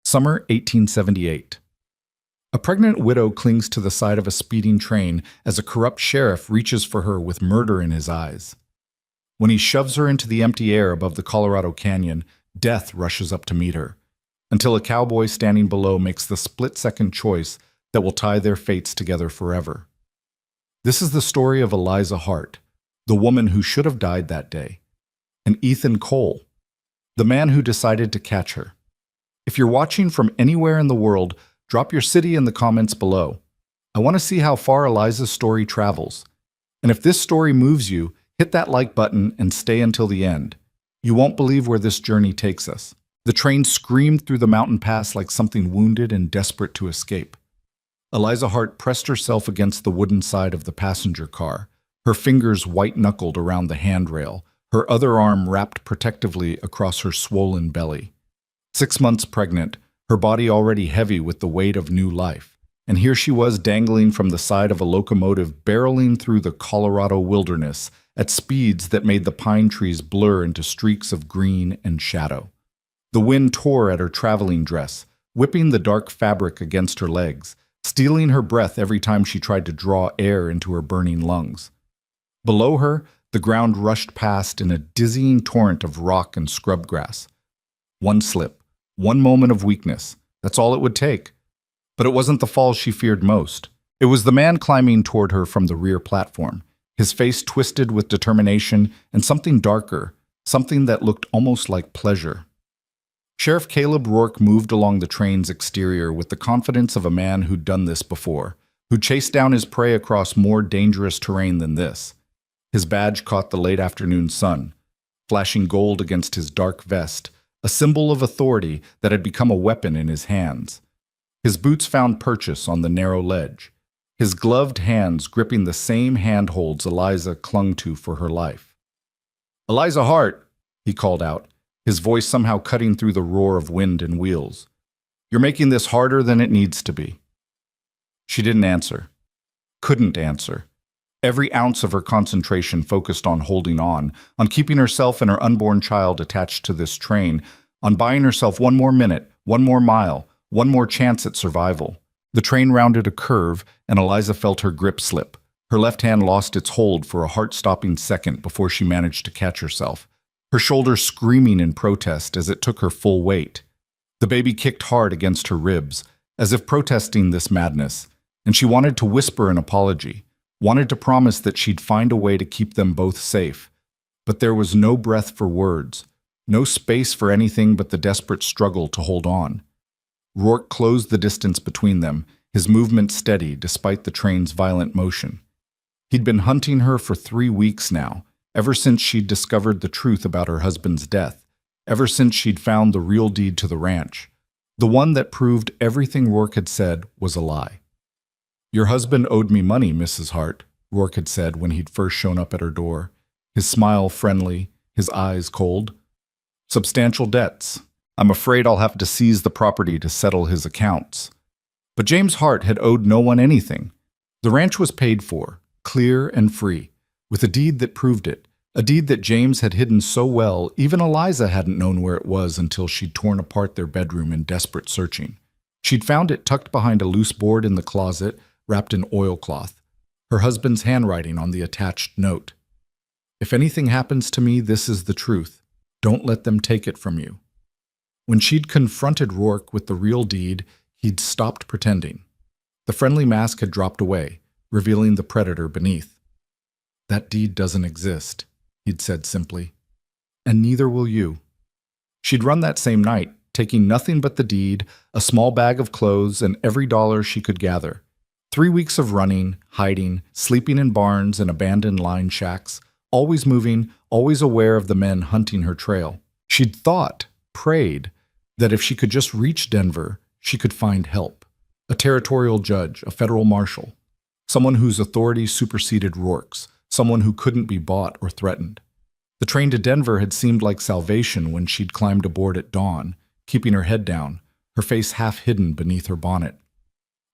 Summer 1878. A pregnant widow clings to the side of a speeding train as a corrupt sheriff reaches for her with murder in his eyes. When he shoves her into the empty air above the Colorado Canyon, death rushes up to meet her, until a cowboy standing below makes the split-second choice that will tie their fates together forever. This is the story of Eliza Hart, the woman who should have died that day, and Ethan Cole, the man who decided to catch her. If you're watching from anywhere in the world, drop your city in the comments below. I want to see how far Eliza's story travels. And if this story moves you, hit that like button and stay until the end. You won't believe where this journey takes us. The train screamed through the mountain pass like something wounded and desperate to escape. Eliza Hart pressed herself against the wooden side of the passenger car, her fingers white-knuckled around the handrail, her other arm wrapped protectively across her swollen belly. 6 months pregnant, her body already heavy with the weight of new life, and here she was dangling from the side of a locomotive barreling through the Colorado wilderness at speeds that made the pine trees blur into streaks of green and shadow. The wind tore at her traveling dress, whipping the dark fabric against her legs, stealing her breath every time she tried to draw air into her burning lungs. Below her, the ground rushed past in a dizzying torrent of rock and scrub grass. One slip, one moment of weakness, that's all it would take. But it wasn't the fall she feared most. It was the man climbing toward her from the rear platform, his face twisted with determination and something darker, something that looked almost like pleasure. Sheriff Caleb Rourke moved along the train's exterior with the confidence of a man who'd done this before, who'd chased down his prey across more dangerous terrain than this. His badge caught the late afternoon sun, flashing gold against his dark vest, a symbol of authority that had become a weapon in his hands. His boots found purchase on the narrow ledge, his gloved hands gripping the same handholds Eliza clung to for her life. "Eliza Hart," he called out, his voice somehow cutting through the roar of wind and wheels. "You're making this harder than it needs to be." She didn't answer. Couldn't answer. Every ounce of her concentration focused on holding on keeping herself and her unborn child attached to this train, on buying herself one more minute, one more mile, one more chance at survival. The train rounded a curve, and Eliza felt her grip slip. Her left hand lost its hold for a heart-stopping second before she managed to catch herself, her shoulders screaming in protest as it took her full weight. The baby kicked hard against her ribs, as if protesting this madness, and she wanted to whisper an apology, wanted to promise that she'd find a way to keep them both safe. But there was no breath for words, no space for anything but the desperate struggle to hold on. Rourke closed the distance between them, his movement steady despite the train's violent motion. He'd been hunting her for 3 weeks now, ever since she'd discovered the truth about her husband's death, ever since she'd found the real deed to the ranch, the one that proved everything Rourke had said was a lie. "Your husband owed me money, Mrs. Hart," Rourke had said when he'd first shown up at her door, his smile friendly, his eyes cold. "Substantial debts. I'm afraid I'll have to seize the property to settle his accounts." But James Hart had owed no one anything. The ranch was paid for, clear and free, with a deed that proved it, a deed that James had hidden so well even Eliza hadn't known where it was until she'd torn apart their bedroom in desperate searching. She'd found it tucked behind a loose board in the closet, wrapped in oilcloth, her husband's handwriting on the attached note. "If anything happens to me, this is the truth. Don't let them take it from you." When she'd confronted Rourke with the real deed, he'd stopped pretending. The friendly mask had dropped away, revealing the predator beneath. "That deed doesn't exist," he'd said simply. "And neither will you." She'd run that same night, taking nothing but the deed, a small bag of clothes, and every dollar she could gather. 3 weeks of running, hiding, sleeping in barns and abandoned line shacks, always moving, always aware of the men hunting her trail. She'd thought, prayed, that if she could just reach Denver, she could find help. A territorial judge, a federal marshal, someone whose authority superseded Rourke's, someone who couldn't be bought or threatened. The train to Denver had seemed like salvation when she'd climbed aboard at dawn, keeping her head down, her face half hidden beneath her bonnet.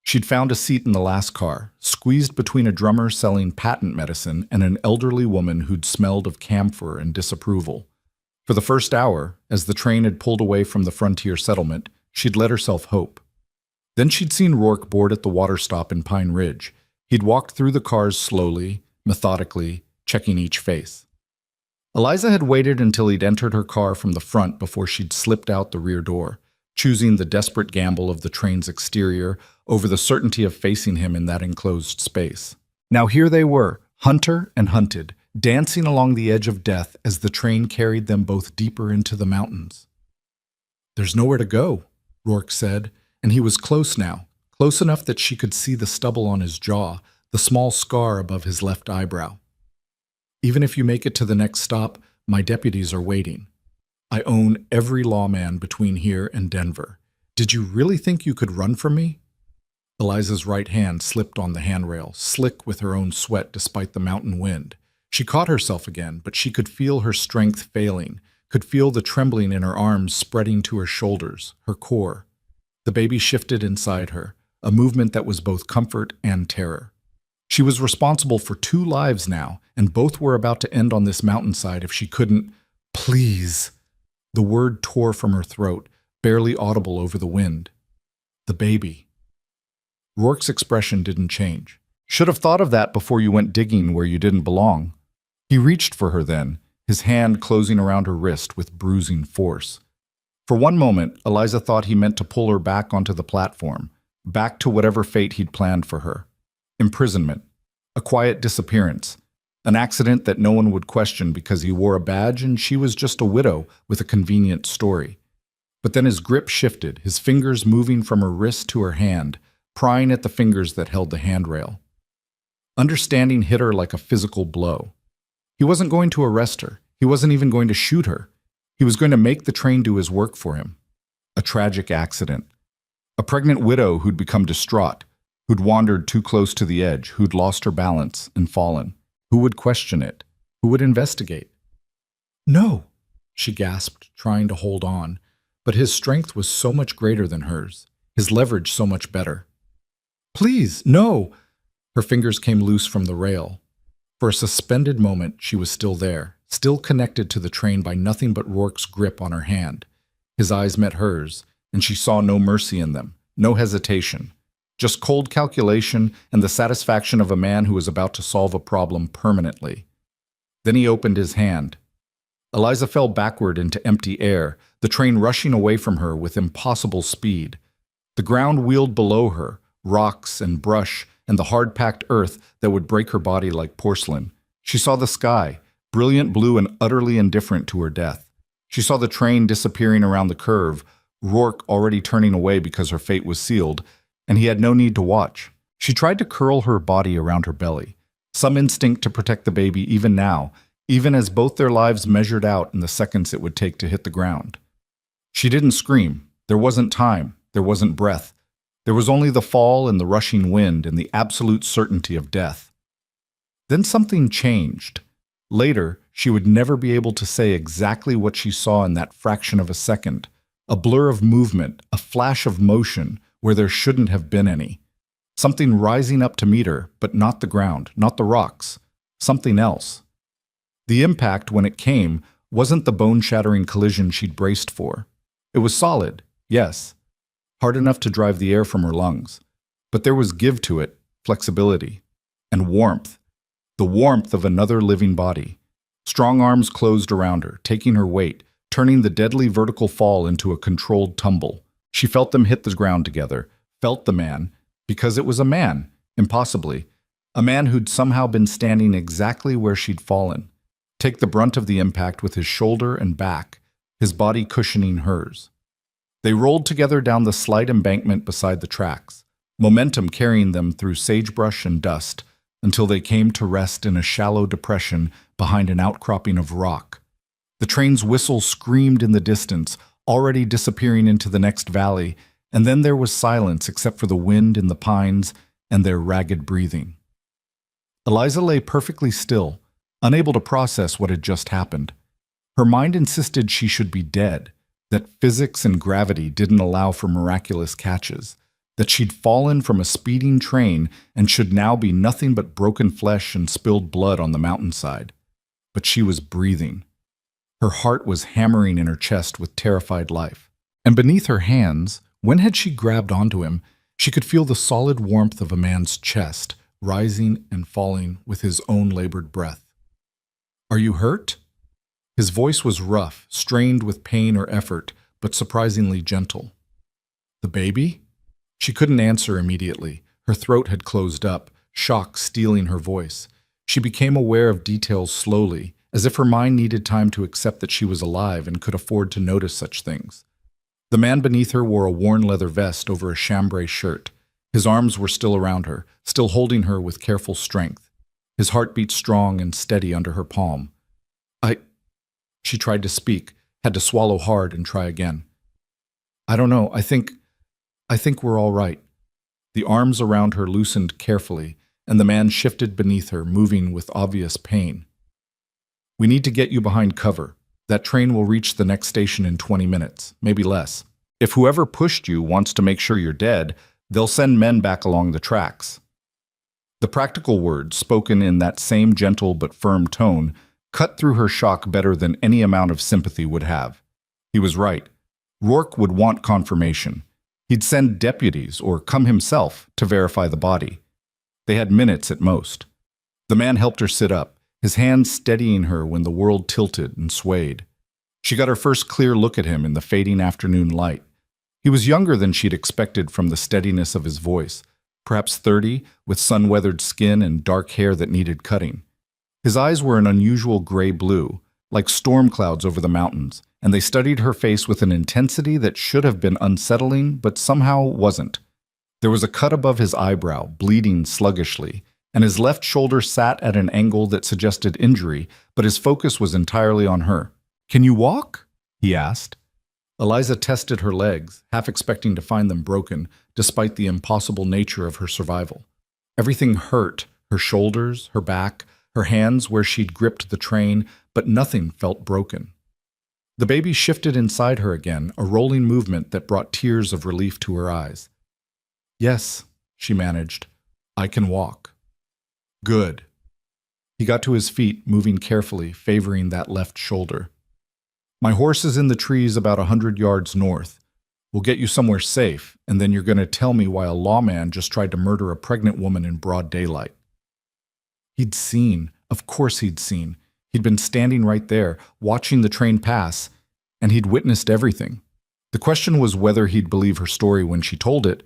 She'd found a seat in the last car, squeezed between a drummer selling patent medicine and an elderly woman who'd smelled of camphor and disapproval. For the first hour, as the train had pulled away from the frontier settlement, She'd let herself hope. Then she'd seen Rourke board at the water stop in Pine Ridge. He'd walked through the cars slowly, methodically, checking each face. Eliza had waited until he'd entered her car from the front before she'd slipped out the rear door, choosing the desperate gamble of the train's exterior over the certainty of facing him in that enclosed space. Now here they were, hunter and hunted, dancing along the edge of death as the train carried them both deeper into the mountains. "There's nowhere to go," Rourke said, and he was close now, close enough that she could see the stubble on his jaw, the small scar above his left eyebrow. "Even if you make it to the next stop, my deputies are waiting. I own every lawman between here and Denver. Did you really think you could run from me?" Eliza's right hand slipped on the handrail, slick with her own sweat despite the mountain wind. She caught herself again, but she could feel her strength failing, could feel the trembling in her arms spreading to her shoulders, her core. The baby shifted inside her, a movement that was both comfort and terror. She was responsible for 2 lives now, and both were about to end on this mountainside if she couldn't. "Please." The word tore from her throat, barely audible over the wind. The baby. Rourke's expression didn't change. "Should have thought of that before you went digging where you didn't belong." He reached for her then, his hand closing around her wrist with bruising force. For one moment, Eliza thought he meant to pull her back onto the platform, back to whatever fate he'd planned for her. Imprisonment, a quiet disappearance, an accident that no one would question because he wore a badge and she was just a widow with a convenient story. But then his grip shifted, his fingers moving from her wrist to her hand, prying at the fingers that held the handrail. Understanding hit her like a physical blow. He wasn't going to arrest her. He wasn't even going to shoot her. He was going to make the train do his work for him. A tragic accident. A pregnant widow who'd become distraught, who'd wandered too close to the edge, who'd lost her balance and fallen. Who would question it? Who would investigate? "No," she gasped, trying to hold on. But his strength was so much greater than hers, his leverage so much better. "Please, no!" Her fingers came loose from the rail. For a suspended moment, she was still there, still connected to the train by nothing but Rourke's grip on her hand. His eyes met hers, and she saw no mercy in them, no hesitation. Just cold calculation and the satisfaction of a man who is about to solve a problem permanently. Then he opened his hand. Eliza fell backward into empty air, the train rushing away from her with impossible speed. The ground wheeled below her, rocks and brush and the hard-packed earth that would break her body like porcelain. She saw the sky, brilliant blue and utterly indifferent to her death. She saw the train disappearing around the curve, Rourke already turning away because her fate was sealed, and he had no need to watch. She tried to curl her body around her belly, some instinct to protect the baby even now, even as both their lives measured out in the seconds it would take to hit the ground. She didn't scream. There wasn't time. There wasn't breath. There was only the fall and the rushing wind and the absolute certainty of death. Then something changed. Later, she would never be able to say exactly what she saw in that fraction of a second. A blur of movement, a flash of motion where there shouldn't have been any. Something rising up to meet her, but not the ground, not the rocks. Something else. The impact, when it came, wasn't the bone-shattering collision she'd braced for. It was solid, yes, hard enough to drive the air from her lungs. But there was give to it, flexibility, and warmth. The warmth of another living body. Strong arms closed around her, taking her weight, turning the deadly vertical fall into a controlled tumble. She felt them hit the ground together, felt the man, because it was a man, impossibly. A man who'd somehow been standing exactly where she'd fallen. Take the brunt of the impact with his shoulder and back, his body cushioning hers. They rolled together down the slight embankment beside the tracks, momentum carrying them through sagebrush and dust, until they came to rest in a shallow depression behind an outcropping of rock. The train's whistle screamed in the distance, already disappearing into the next valley, and then there was silence except for the wind in the pines and their ragged breathing. Eliza lay perfectly still, unable to process what had just happened. Her mind insisted she should be dead, that physics and gravity didn't allow for miraculous catches, that she'd fallen from a speeding train and should now be nothing but broken flesh and spilled blood on the mountainside. But she was breathing. Her heart was hammering in her chest with terrified life. And beneath her hands, when had she grabbed onto him, she could feel the solid warmth of a man's chest, rising and falling with his own labored breath. "Are you hurt?" His voice was rough, strained with pain or effort, but surprisingly gentle. "The baby?" She couldn't answer immediately. Her throat had closed up, shock stealing her voice. She became aware of details slowly, as if her mind needed time to accept that she was alive and could afford to notice such things. The man beneath her wore a worn leather vest over a chambray shirt. His arms were still around her, still holding her with careful strength. His heart beat strong and steady under her palm. She tried to speak, had to swallow hard and try again. "I don't know, I think we're all right." The arms around her loosened carefully, and the man shifted beneath her, moving with obvious pain. "We need to get you behind cover. That train will reach the next station in 20 minutes, maybe less. If whoever pushed you wants to make sure you're dead, they'll send men back along the tracks." The practical words, spoken in that same gentle but firm tone, cut through her shock better than any amount of sympathy would have. He was right. Rourke would want confirmation. He'd send deputies, or come himself, to verify the body. They had minutes at most. The man helped her sit up, his hands steadying her when the world tilted and swayed. She got her first clear look at him in the fading afternoon light. He was younger than she'd expected from the steadiness of his voice, perhaps 30, with sun-weathered skin and dark hair that needed cutting. His eyes were an unusual gray blue, like storm clouds over the mountains, and they studied her face with an intensity that should have been unsettling, but somehow wasn't. There was a cut above his eyebrow, bleeding sluggishly, and his left shoulder sat at an angle that suggested injury, but his focus was entirely on her. "Can you walk?" he asked. Eliza tested her legs, half expecting to find them broken, despite the impossible nature of her survival. Everything hurt, her shoulders, her back, her hands where she'd gripped the train, but nothing felt broken. The baby shifted inside her again, a rolling movement that brought tears of relief to her eyes. "Yes," she managed. "I can walk." "Good." He got to his feet, moving carefully, favoring that left shoulder. "My horse is in the trees about 100 yards north. We'll get you somewhere safe, and then you're going to tell me why a lawman just tried to murder a pregnant woman in broad daylight." He'd seen. Of course he'd seen. He'd been standing right there, watching the train pass, and he'd witnessed everything. The question was whether he'd believe her story when she told it,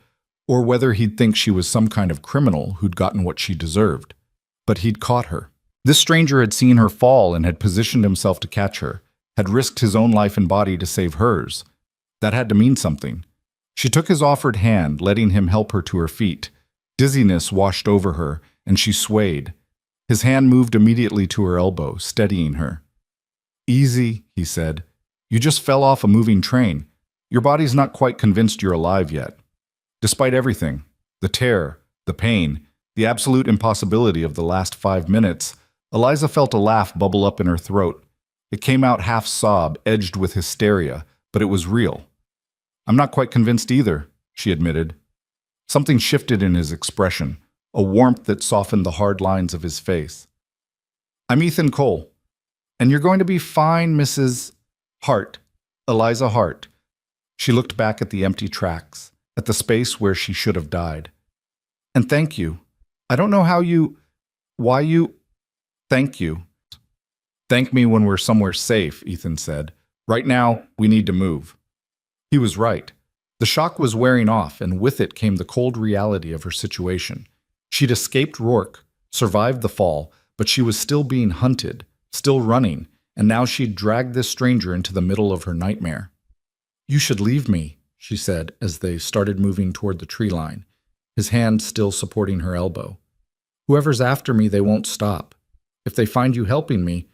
or whether he'd think she was some kind of criminal who'd gotten what she deserved. But he'd caught her. This stranger had seen her fall and had positioned himself to catch her, had risked his own life and body to save hers. That had to mean something. She took his offered hand, letting him help her to her feet. Dizziness washed over her, and she swayed. His hand moved immediately to her elbow, steadying her. "Easy," he said. "You just fell off a moving train. Your body's not quite convinced you're alive yet." Despite everything, the terror, the pain, the absolute impossibility of the last 5 minutes, Eliza felt a laugh bubble up in her throat. It came out half sob, edged with hysteria, but it was real. "I'm not quite convinced either," she admitted. Something shifted in his expression, a warmth that softened the hard lines of his face. "I'm Ethan Cole, and you're going to be fine, Mrs. Hart, Eliza Hart." She looked back at the empty tracks, at the space where she should have died. "And thank you. I don't know why you, thank you." "Thank me when we're somewhere safe," Ethan said. "Right now, we need to move." He was right. The shock was wearing off, and with it came the cold reality of her situation. She'd escaped Rourke, survived the fall, but she was still being hunted, still running, and now she'd dragged this stranger into the middle of her nightmare. "You should leave me," she said as they started moving toward the tree line, his hand still supporting her elbow. "Whoever's after me, they won't stop. If they find you helping me,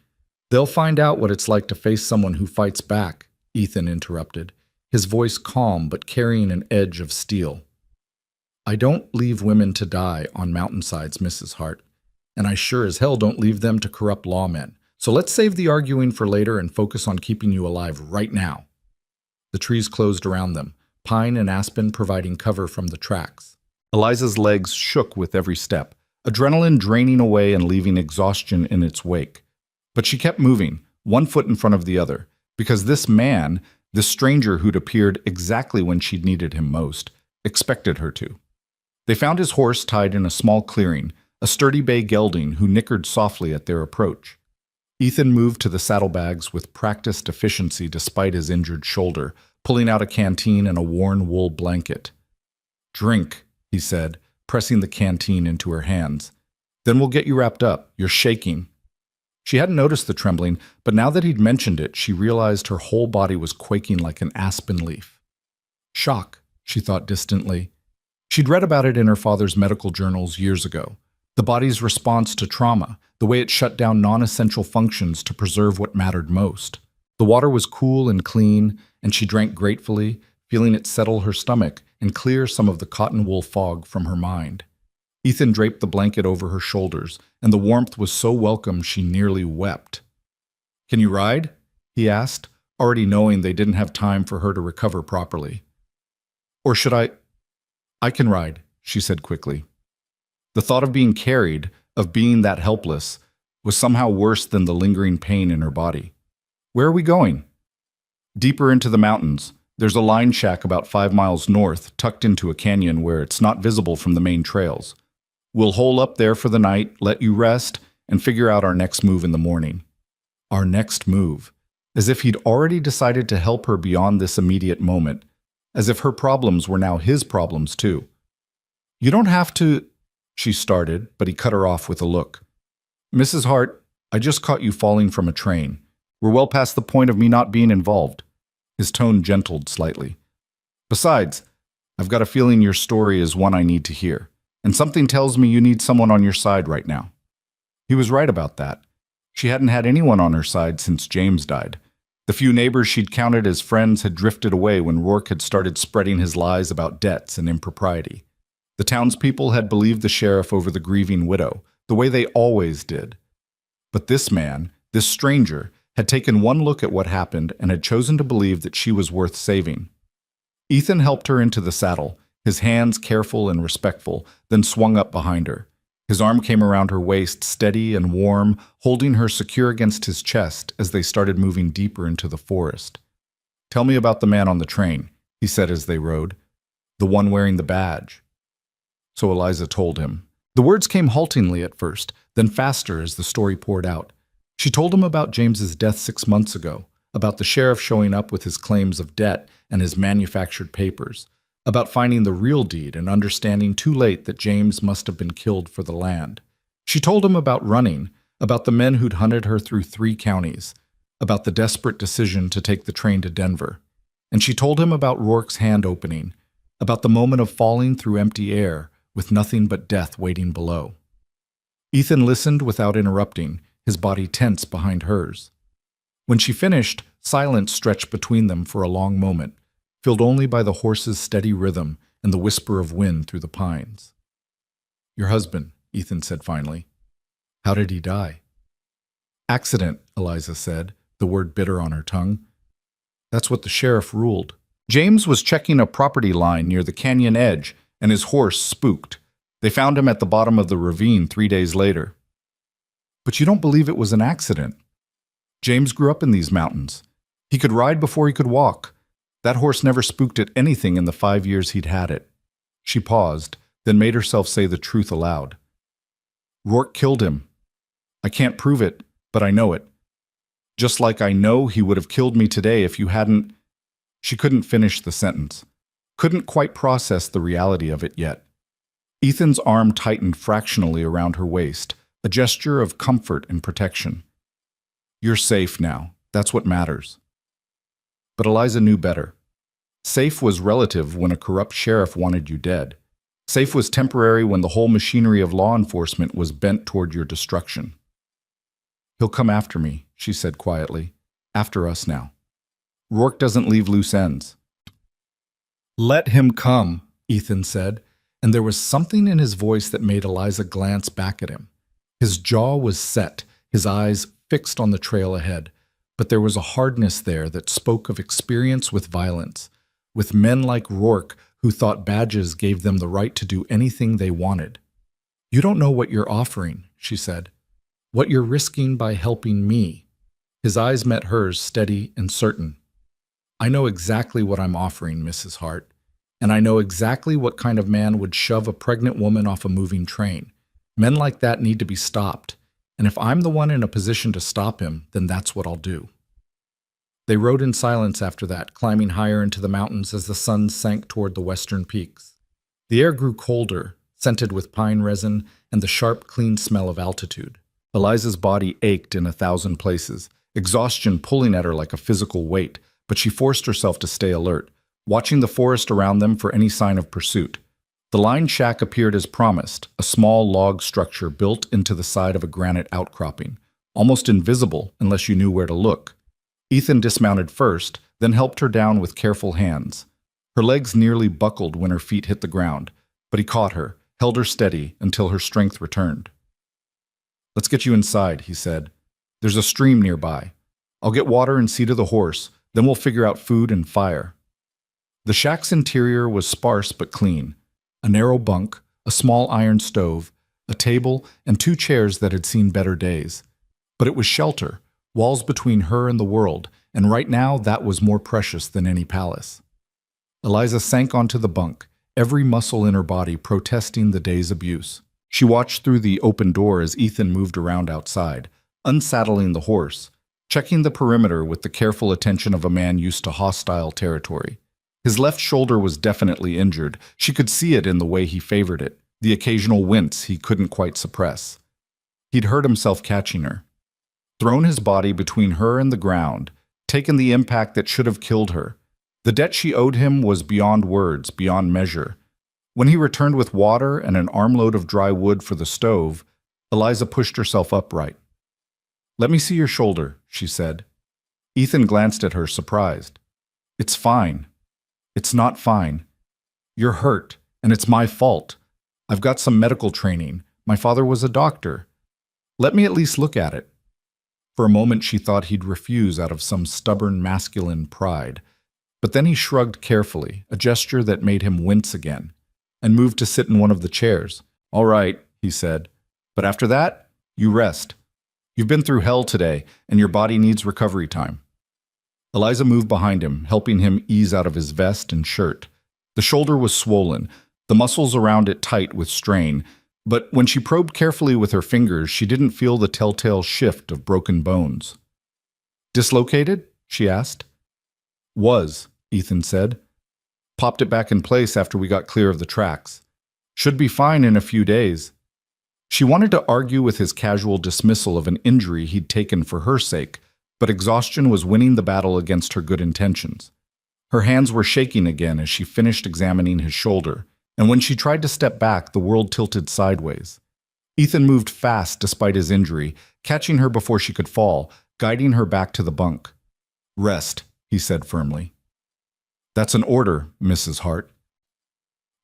they'll find out what it's like to face someone who fights back," Ethan interrupted, his voice calm but carrying an edge of steel. "I don't leave women to die on mountainsides, Mrs. Hart, and I sure as hell don't leave them to corrupt lawmen. So let's save the arguing for later and focus on keeping you alive right now." The trees closed around them, pine and aspen providing cover from the tracks. Eliza's legs shook with every step, adrenaline draining away and leaving exhaustion in its wake. But she kept moving, one foot in front of the other, because this man, This stranger who'd appeared exactly when she'd needed him most, expected her to. They found his horse tied in a small clearing, a sturdy bay gelding who nickered softly at their approach. Ethan moved to the saddlebags with practiced efficiency despite his injured shoulder, pulling out a canteen and a worn wool blanket. "Drink," he said, pressing the canteen into her hands. "Then we'll get you wrapped up. You're shaking." She hadn't noticed the trembling, but now that he'd mentioned it, she realized her whole body was quaking like an aspen leaf. Shock, she thought distantly. She'd read about it in her father's medical journals years ago. The body's response to trauma, the way it shut down non-essential functions to preserve what mattered most. The water was cool and clean, and she drank gratefully, feeling it settle her stomach and clear some of the cotton wool fog from her mind. Ethan draped the blanket over her shoulders, and the warmth was so welcome she nearly wept. "Can you ride?" he asked, already knowing they didn't have time for her to recover properly. "Or should I?" "I can ride," she said quickly. The thought of being carried, of being that helpless, was somehow worse than the lingering pain in her body. "Where are we going?" "Deeper into the mountains. There's a line shack about 5 miles north, tucked into a canyon where it's not visible from the main trails. We'll hole up there for the night, let you rest, and figure out our next move in the morning." Our next move. As if he'd already decided to help her beyond this immediate moment. As if her problems were now his problems too. "You don't have to," she started, but he cut her off with a look. "Mrs. Hart, I just caught you falling from a train. We're well past the point of me not being involved." His tone gentled slightly. "Besides, I've got a feeling your story is one I need to hear. And something tells me you need someone on your side right now." He was right about that. She hadn't had anyone on her side since James died. The few neighbors she'd counted as friends had drifted away when Rourke had started spreading his lies about debts and impropriety. The townspeople had believed the sheriff over the grieving widow, the way they always did. But this man, this stranger, had taken one look at what happened and had chosen to believe that she was worth saving. Ethan helped her into the saddle, his hands careful and respectful, then swung up behind her. His arm came around her waist, steady and warm, holding her secure against his chest as they started moving deeper into the forest. "Tell me about the man on the train," he said as they rode. "The one wearing the badge." So Eliza told him. The words came haltingly at first, then faster as the story poured out. She told him about James's death 6 months ago, about the sheriff showing up with his claims of debt and his manufactured papers, about finding the real deed and understanding too late that James must have been killed for the land. She told him about running, about the men who'd hunted her through 3 counties, about the desperate decision to take the train to Denver. And she told him about Rourke's hand opening, about the moment of falling through empty air with nothing but death waiting below. Ethan listened without interrupting, his body tense behind hers. When she finished, silence stretched between them for a long moment, filled only by the horse's steady rhythm and the whisper of wind through the pines. "Your husband," Ethan said finally. "How did he die?" "Accident," Eliza said, the word bitter on her tongue. "That's what the sheriff ruled. James was checking a property line near the canyon edge, and his horse spooked. They found him at the bottom of the ravine 3 days later." "But you don't believe it was an accident?" "James grew up in these mountains. He could ride before he could walk. That horse never spooked at anything in the 5 years he'd had it." She paused, then made herself say the truth aloud. "Rourke killed him. I can't prove it, but I know it. Just like I know he would have killed me today if you hadn't—" She couldn't finish the sentence. Couldn't quite process the reality of it yet. Ethan's arm tightened fractionally around her waist, a gesture of comfort and protection. "You're safe now. That's what matters." But Eliza knew better. Safe was relative when a corrupt sheriff wanted you dead. Safe was temporary when the whole machinery of law enforcement was bent toward your destruction. "He'll come after me," she said quietly. "After us now. Rourke doesn't leave loose ends." "Let him come," Ethan said, and there was something in his voice that made Eliza glance back at him. His jaw was set, his eyes fixed on the trail ahead, but there was a hardness there that spoke of experience with violence, with men like Rourke who thought badges gave them the right to do anything they wanted. "You don't know what you're offering," she said. "What you're risking by helping me." His eyes met hers, steady and certain. I know exactly what I'm offering, Mrs. Hart, and I know exactly what kind of man would shove a pregnant woman off a moving train. Men like that need to be stopped, and if I'm the one in a position to stop him, then that's what I'll do." They rode in silence after that, climbing higher into the mountains as the sun sank toward the western peaks. The air grew colder, scented with pine resin and the sharp, clean smell of altitude. Eliza's body ached in 1,000 places, exhaustion pulling at her like a physical weight, but she forced herself to stay alert, watching the forest around them for any sign of pursuit. The lined shack appeared as promised, a small log structure built into the side of a granite outcropping, almost invisible unless you knew where to look. Ethan dismounted first, then helped her down with careful hands. Her legs nearly buckled when her feet hit the ground, but he caught her, held her steady until her strength returned. "Let's get you inside," he said. "There's a stream nearby. I'll get water and see to the horse, then we'll figure out food and fire." The shack's interior was sparse but clean. A narrow bunk, a small iron stove, a table, and 2 chairs that had seen better days. But it was shelter, walls between her and the world, and right now that was more precious than any palace. Eliza sank onto the bunk, every muscle in her body protesting the day's abuse. She watched through the open door as Ethan moved around outside, unsaddling the horse, checking the perimeter with the careful attention of a man used to hostile territory. His left shoulder was definitely injured. She could see it in the way he favored it, the occasional wince he couldn't quite suppress. He'd hurt himself catching her, thrown his body between her and the ground, taken the impact that should have killed her. The debt she owed him was beyond words, beyond measure. When he returned with water and an armload of dry wood for the stove, Eliza pushed herself upright. "Let me see your shoulder," she said. Ethan glanced at her, surprised. "It's fine." "It's not fine. You're hurt, and it's my fault. I've got some medical training. My father was a doctor. Let me at least look at it." For a moment she thought he'd refuse out of some stubborn masculine pride. But then he shrugged carefully, a gesture that made him wince again, and moved to sit in one of the chairs. "All right," he said. "But after that, you rest. You've been through hell today, and your body needs recovery time." Eliza moved behind him, helping him ease out of his vest and shirt. The shoulder was swollen, the muscles around it tight with strain, but when she probed carefully with her fingers, she didn't feel the telltale shift of broken bones. "Dislocated?" she asked. "Was," Ethan said. "Popped it back in place after we got clear of the tracks. Should be fine in a few days." She wanted to argue with his casual dismissal of an injury he'd taken for her sake, but exhaustion was winning the battle against her good intentions. Her hands were shaking again as she finished examining his shoulder, and when she tried to step back, the world tilted sideways. Ethan moved fast despite his injury, catching her before she could fall, guiding her back to the bunk. "Rest," he said firmly. "That's an order, Mrs. Hart."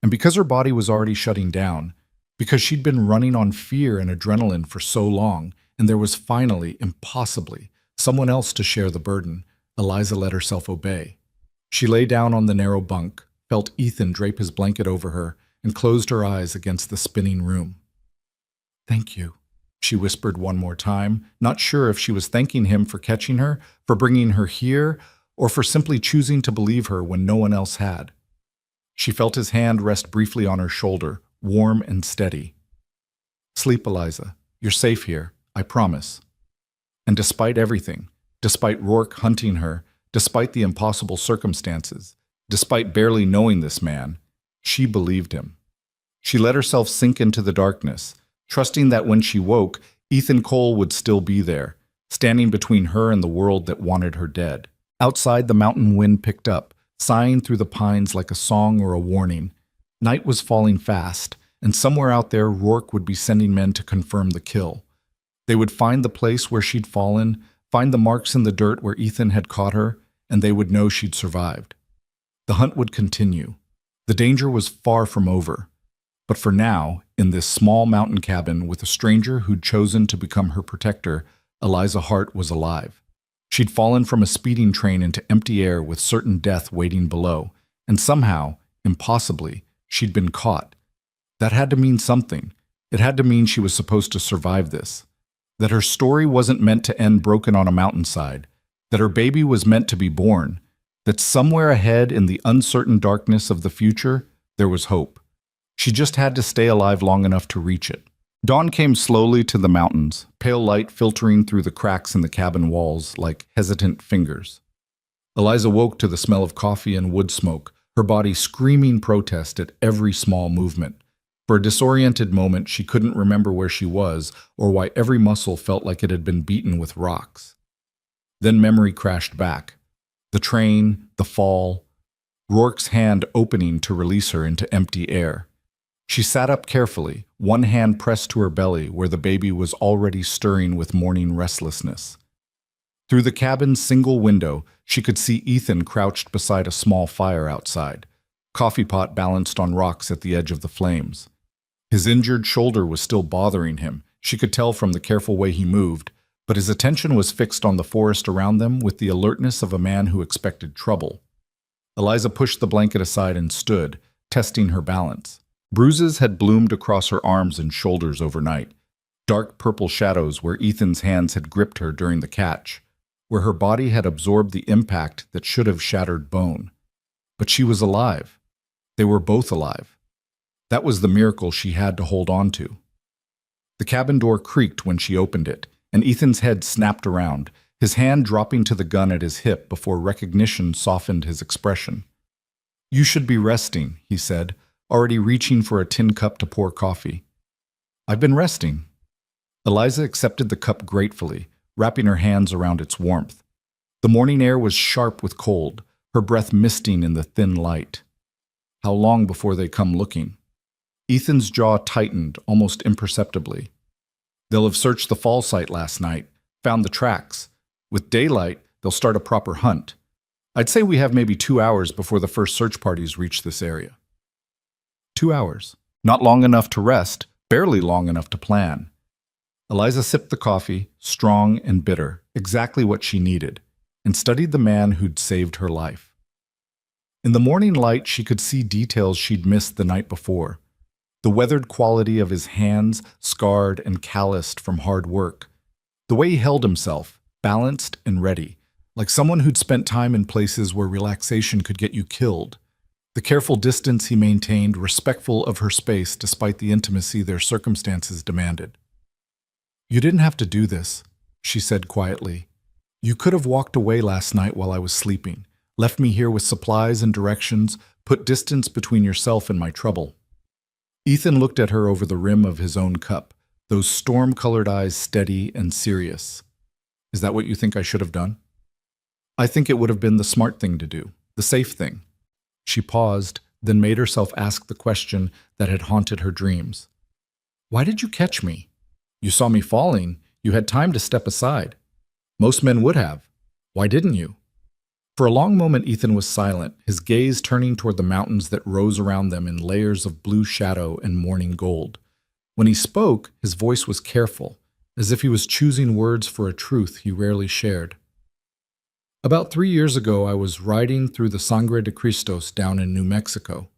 And because her body was already shutting down, because she'd been running on fear and adrenaline for so long, and there was finally, impossibly, someone else to share the burden, Eliza let herself obey. She lay down on the narrow bunk, felt Ethan drape his blanket over her, and closed her eyes against the spinning room. "Thank you," she whispered one more time, not sure if she was thanking him for catching her, for bringing her here, or for simply choosing to believe her when no one else had. She felt his hand rest briefly on her shoulder, warm and steady. "Sleep, Eliza. You're safe here, I promise." And despite everything, despite Rourke hunting her, despite the impossible circumstances, despite barely knowing this man, she believed him. She let herself sink into the darkness, trusting that when she woke, Ethan Cole would still be there, standing between her and the world that wanted her dead. Outside, the mountain wind picked up, sighing through the pines like a song or a warning. Night was falling fast, and somewhere out there Rourke would be sending men to confirm the kill. They would find the place where she'd fallen, find the marks in the dirt where Ethan had caught her, and they would know she'd survived. The hunt would continue. The danger was far from over. But for now, in this small mountain cabin with a stranger who'd chosen to become her protector, Eliza Hart was alive. She'd fallen from a speeding train into empty air with certain death waiting below, and somehow, impossibly, she'd been caught. That had to mean something. It had to mean she was supposed to survive this. That her story wasn't meant to end broken on a mountainside. That her baby was meant to be born. that somewhere ahead in the uncertain darkness of the future, there was hope. She just had to stay alive long enough to reach it. Dawn came slowly to the mountains, pale light filtering through the cracks in the cabin walls like hesitant fingers. Eliza woke to the smell of coffee and wood smoke, her body screaming protest at every small movement. For a disoriented moment, she couldn't remember where she was or why every muscle felt like it had been beaten with rocks. Then memory crashed back. The train, the fall, Rourke's hand opening to release her into empty air. She sat up carefully, one hand pressed to her belly where the baby was already stirring with morning restlessness. Through the cabin's single window, she could see Ethan crouched beside a small fire outside, coffee pot balanced on rocks at the edge of the flames. His injured shoulder was still bothering him, she could tell from the careful way he moved, but his attention was fixed on the forest around them with the alertness of a man who expected trouble. Eliza pushed the blanket aside and stood, testing her balance. Bruises had bloomed across her arms and shoulders overnight, dark purple shadows where Ethan's hands had gripped her during the catch, where her body had absorbed the impact that should have shattered bone. But she was alive. They were both alive. That was the miracle she had to hold on to. The cabin door creaked when she opened it, and Ethan's head snapped around, his hand dropping to the gun at his hip before recognition softened his expression. "You should be resting," he said, already reaching for a tin cup to pour coffee. "I've been resting." Eliza accepted the cup gratefully, wrapping her hands around its warmth. The morning air was sharp with cold, her breath misting in the thin light. How long before they come looking? Ethan's jaw tightened almost imperceptibly. They'll have searched the fall site last night, found the tracks. With daylight, they'll start a proper hunt. I'd say we have maybe 2 hours before the first search parties reach this area. 2 hours. Not long enough to rest, barely long enough to plan. Eliza sipped the coffee, strong and bitter, exactly what she needed, and studied the man who'd saved her life. In the morning light, she could see details she'd missed the night before. The weathered quality of his hands, scarred and calloused from hard work. The way he held himself, balanced and ready, like someone who'd spent time in places where relaxation could get you killed. The careful distance he maintained, respectful of her space despite the intimacy their circumstances demanded. "You didn't have to do this," she said quietly. "You could have walked away last night while I was sleeping, left me here with supplies and directions, put distance between yourself and my trouble." Ethan looked at her over the rim of his own cup, those storm-colored eyes steady and serious. "Is that what you think I should have done?" "I think it would have been the smart thing to do, the safe thing." She paused, then made herself ask the question that had haunted her dreams. "Why did you catch me? You saw me falling. You had time to step aside. Most men would have. Why didn't you?" For a long moment Ethan was silent, his gaze turning toward the mountains that rose around them in layers of blue shadow and morning gold. When he spoke, his voice was careful, as if he was choosing words for a truth he rarely shared. "About 3 years ago, I was riding through the Sangre de Cristos down in New Mexico.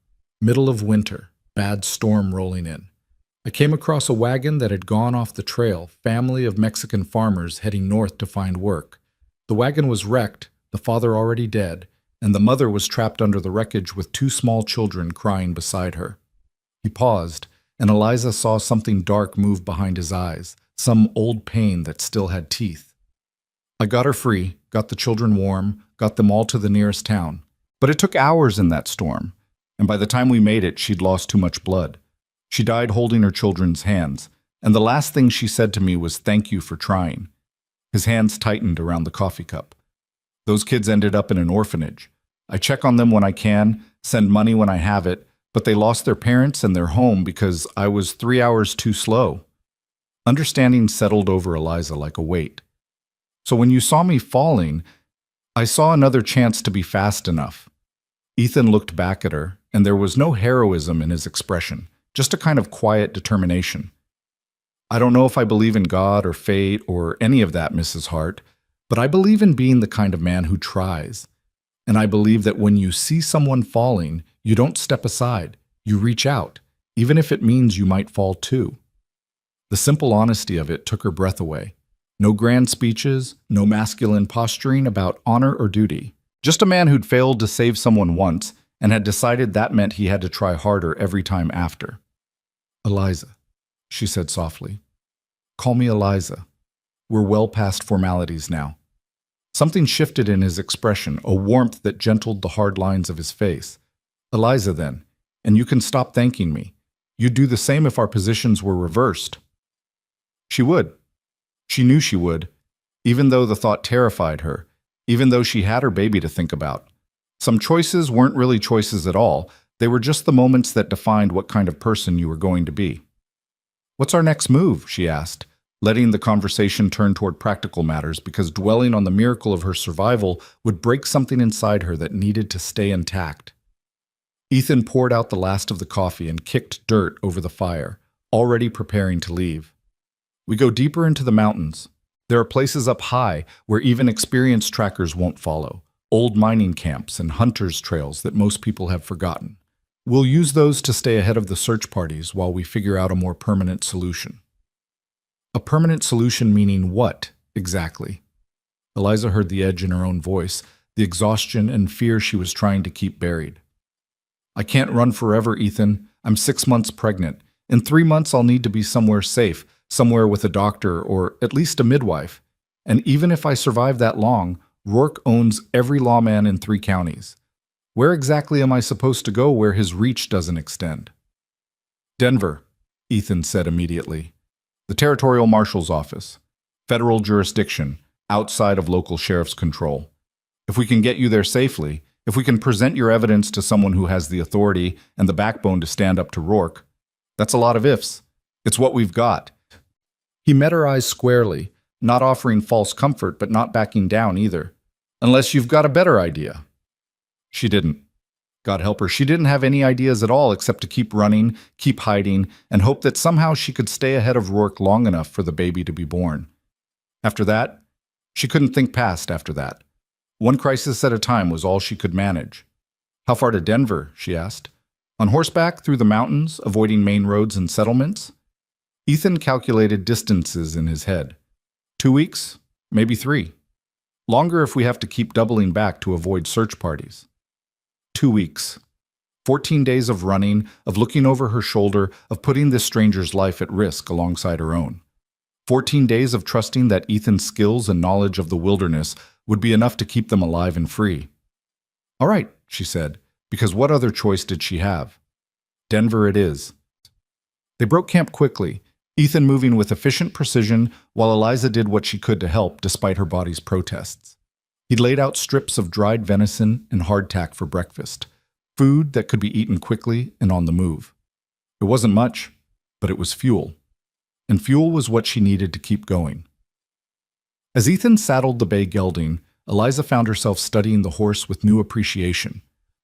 Middle of winter, bad storm rolling in. I came across a wagon that had gone off the trail, family of Mexican farmers heading north to find work. The wagon was wrecked, the father already dead, and the mother was trapped under the wreckage with 2 small children crying beside her." He paused, and Eliza saw something dark move behind his eyes, some old pain that still had teeth. "I got her free, got the children warm, got them all to the nearest town. But it took hours in that storm, and by the time we made it, she'd lost too much blood. She died holding her children's hands, and the last thing she said to me was, 'Thank you for trying.'" His hands tightened around the coffee cup. "Those kids ended up in an orphanage. I check on them when I can, send money when I have it, but they lost their parents and their home because I was 3 hours too slow." Understanding settled over Eliza like a weight. "So when you saw me falling, I saw another chance to be fast enough." Ethan looked back at her, and there was no heroism in his expression, just a kind of quiet determination. "I don't know if I believe in God or fate or any of that, Mrs. Hart, but I believe in being the kind of man who tries. And I believe that when you see someone falling, you don't step aside, you reach out, even if it means you might fall too." The simple honesty of it took her breath away. No grand speeches, no masculine posturing about honor or duty, Just a man who'd failed to save someone once and had decided that meant he had to try harder every time after. Eliza, she said softly. Call me Eliza. We're well past formalities now. Something shifted in his expression, a warmth that gentled the hard lines of his face. Eliza, then, and you can stop thanking me. You'd do the same if our positions were reversed. She would. She knew she would, even though the thought terrified her, even though she had her baby to think about. Some choices weren't really choices at all. They were just the moments that defined what kind of person you were going to be. What's our next move? She asked, letting the conversation turn toward practical matters because dwelling on the miracle of her survival would break something inside her that needed to stay intact. Ethan poured out the last of the coffee and kicked dirt over the fire, already preparing to leave. We go deeper into the mountains. There are places up high where even experienced trackers won't follow, old mining camps and hunters' trails that most people have forgotten. We'll use those to stay ahead of the search parties while we figure out a more permanent solution. A permanent solution meaning what, exactly? Eliza heard the edge in her own voice, the exhaustion and fear she was trying to keep buried. I can't run forever, Ethan. I'm 6 months pregnant. In 3 months, I'll need to be somewhere safe, somewhere with a doctor or at least a midwife. And even if I survive that long, Rourke owns every lawman in 3 counties. Where exactly am I supposed to go where his reach doesn't extend? Denver, Ethan said immediately. The Territorial Marshal's Office. Federal jurisdiction, outside of local sheriff's control. If we can get you there safely, if we can present your evidence to someone who has the authority and the backbone to stand up to Rourke, that's a lot of ifs. It's what we've got. He met her eyes squarely, not offering false comfort but not backing down either. Unless you've got a better idea. She didn't. God help her, she didn't have any ideas at all except to keep running, keep hiding, and hope that somehow she could stay ahead of Rourke long enough for the baby to be born. After that, she couldn't think past after that. One crisis at a time was all she could manage. How far to Denver? She asked. On horseback through the mountains, avoiding main roads and settlements? Ethan calculated distances in his head. 2 weeks, maybe 3. Longer if we have to keep doubling back to avoid search parties. 2 weeks. 14 days of running, of looking over her shoulder, of putting this stranger's life at risk alongside her own. 14 days of trusting that Ethan's skills and knowledge of the wilderness would be enough to keep them alive and free. All right, she said, because what other choice did she have? Denver it is. They broke camp quickly, Ethan moving with efficient precision while Eliza did what she could to help despite her body's protests. He'd laid out strips of dried venison and hardtack for breakfast, food that could be eaten quickly and on the move. It wasn't much, but it was fuel. And fuel was what she needed to keep going. As Ethan saddled the bay gelding, Eliza found herself studying the horse with new appreciation.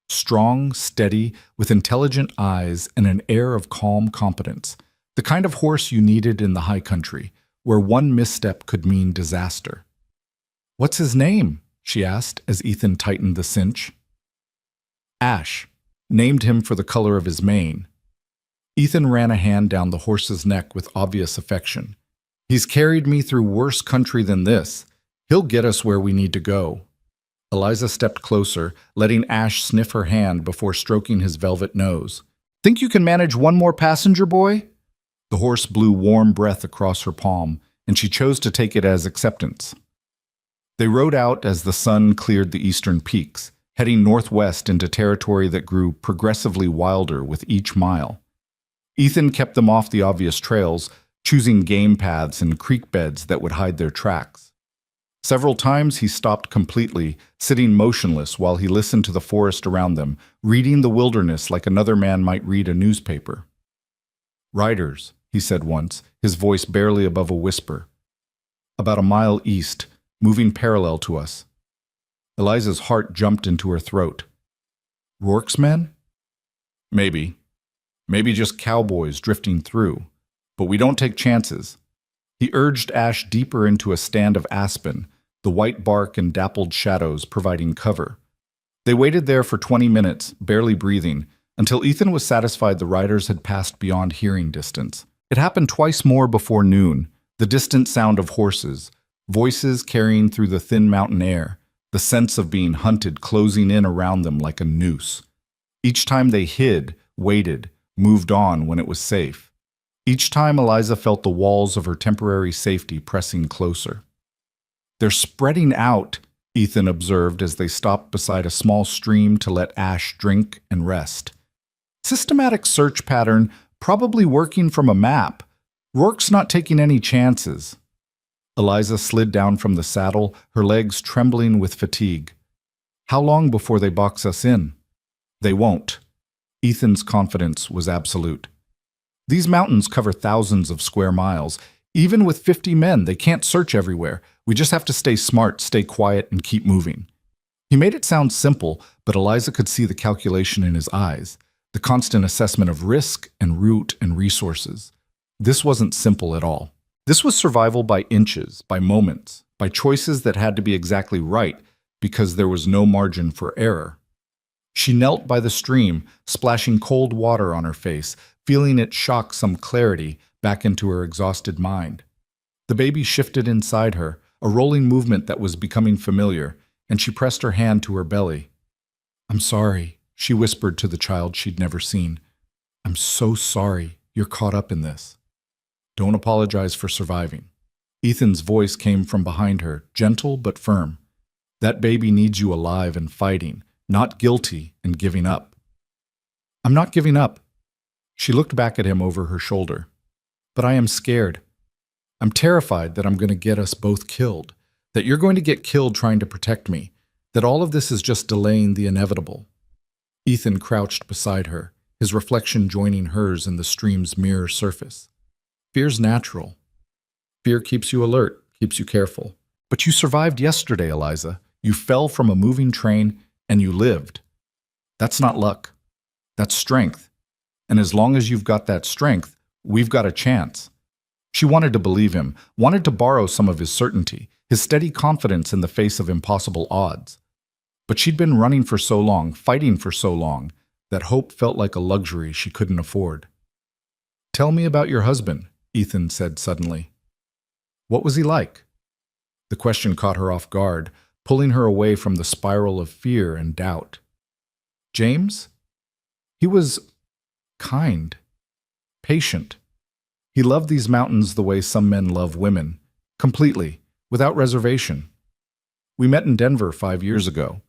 Strong, steady, with intelligent eyes and an air of calm competence. The kind of horse you needed in the high country, where one misstep could mean disaster. What's his name? She asked as Ethan tightened the cinch. Ash, named him for the color of his mane. Ethan ran a hand down the horse's neck with obvious affection. He's carried me through worse country than this. He'll get us where we need to go. Eliza stepped closer, letting Ash sniff her hand before stroking his velvet nose. Think you can manage one more passenger, boy? The horse blew warm breath across her palm, and she chose to take it as acceptance. They rode out as the sun cleared the eastern peaks, heading northwest into territory that grew progressively wilder with each mile. Ethan kept them off the obvious trails, choosing game paths and creek beds that would hide their tracks. Several times he stopped completely, sitting motionless while he listened to the forest around them, reading the wilderness like another man might read a newspaper. Riders, he said once, his voice barely above a whisper. About a mile east, moving parallel to us. Eliza's heart jumped into her throat. Rourke's men? Maybe. Maybe just cowboys drifting through. But we don't take chances. He urged Ash deeper into a stand of aspen, the white bark and dappled shadows providing cover. They waited there for 20 minutes, barely breathing, until Ethan was satisfied the riders had passed beyond hearing distance. It happened twice more before noon, the distant sound of horses, voices carrying through the thin mountain air, the sense of being hunted closing in around them like a noose. Each time they hid, waited, moved on when it was safe. Each time Eliza felt the walls of her temporary safety pressing closer. "They're spreading out," Ethan observed as they stopped beside a small stream to let Ash drink and rest. Systematic search pattern, probably working from a map. Rourke's not taking any chances. Eliza slid down from the saddle, her legs trembling with fatigue. "How long before they box us in?" "They won't." Ethan's confidence was absolute. "These mountains cover thousands of square miles. Even with 50 men, they can't search everywhere. We just have to stay smart, stay quiet, and keep moving." He made it sound simple, but Eliza could see the calculation in his eyes, the constant assessment of risk and route and resources. This wasn't simple at all. This was survival by inches, by moments, by choices that had to be exactly right because there was no margin for error. She knelt by the stream, splashing cold water on her face, feeling it shock some clarity back into her exhausted mind. The baby shifted inside her, a rolling movement that was becoming familiar, and she pressed her hand to her belly. "I'm sorry," she whispered to the child she'd never seen. "I'm so sorry you're caught up in this. Don't apologize for surviving." Ethan's voice came from behind her, gentle but firm. "That baby needs you alive and fighting, not guilty and giving up." "I'm not giving up." She looked back at him over her shoulder. "But I am scared. I'm terrified that I'm going to get us both killed, that you're going to get killed trying to protect me, that all of this is just delaying the inevitable." Ethan crouched beside her, his reflection joining hers in the stream's mirror surface. "Fear's natural. Fear keeps you alert, keeps you careful. But you survived yesterday, Eliza. You fell from a moving train, and you lived. That's not luck. That's strength. And as long as you've got that strength, we've got a chance." She wanted to believe him, wanted to borrow some of his certainty, his steady confidence in the face of impossible odds. But she'd been running for so long, fighting for so long, that hope felt like a luxury she couldn't afford. "Tell me about your husband," Ethan said suddenly. "What was he like?" The question caught her off guard, pulling her away from the spiral of fear and doubt. "James? He was kind, patient. He loved these mountains the way some men love women, completely, without reservation. We met in Denver 5 years ago.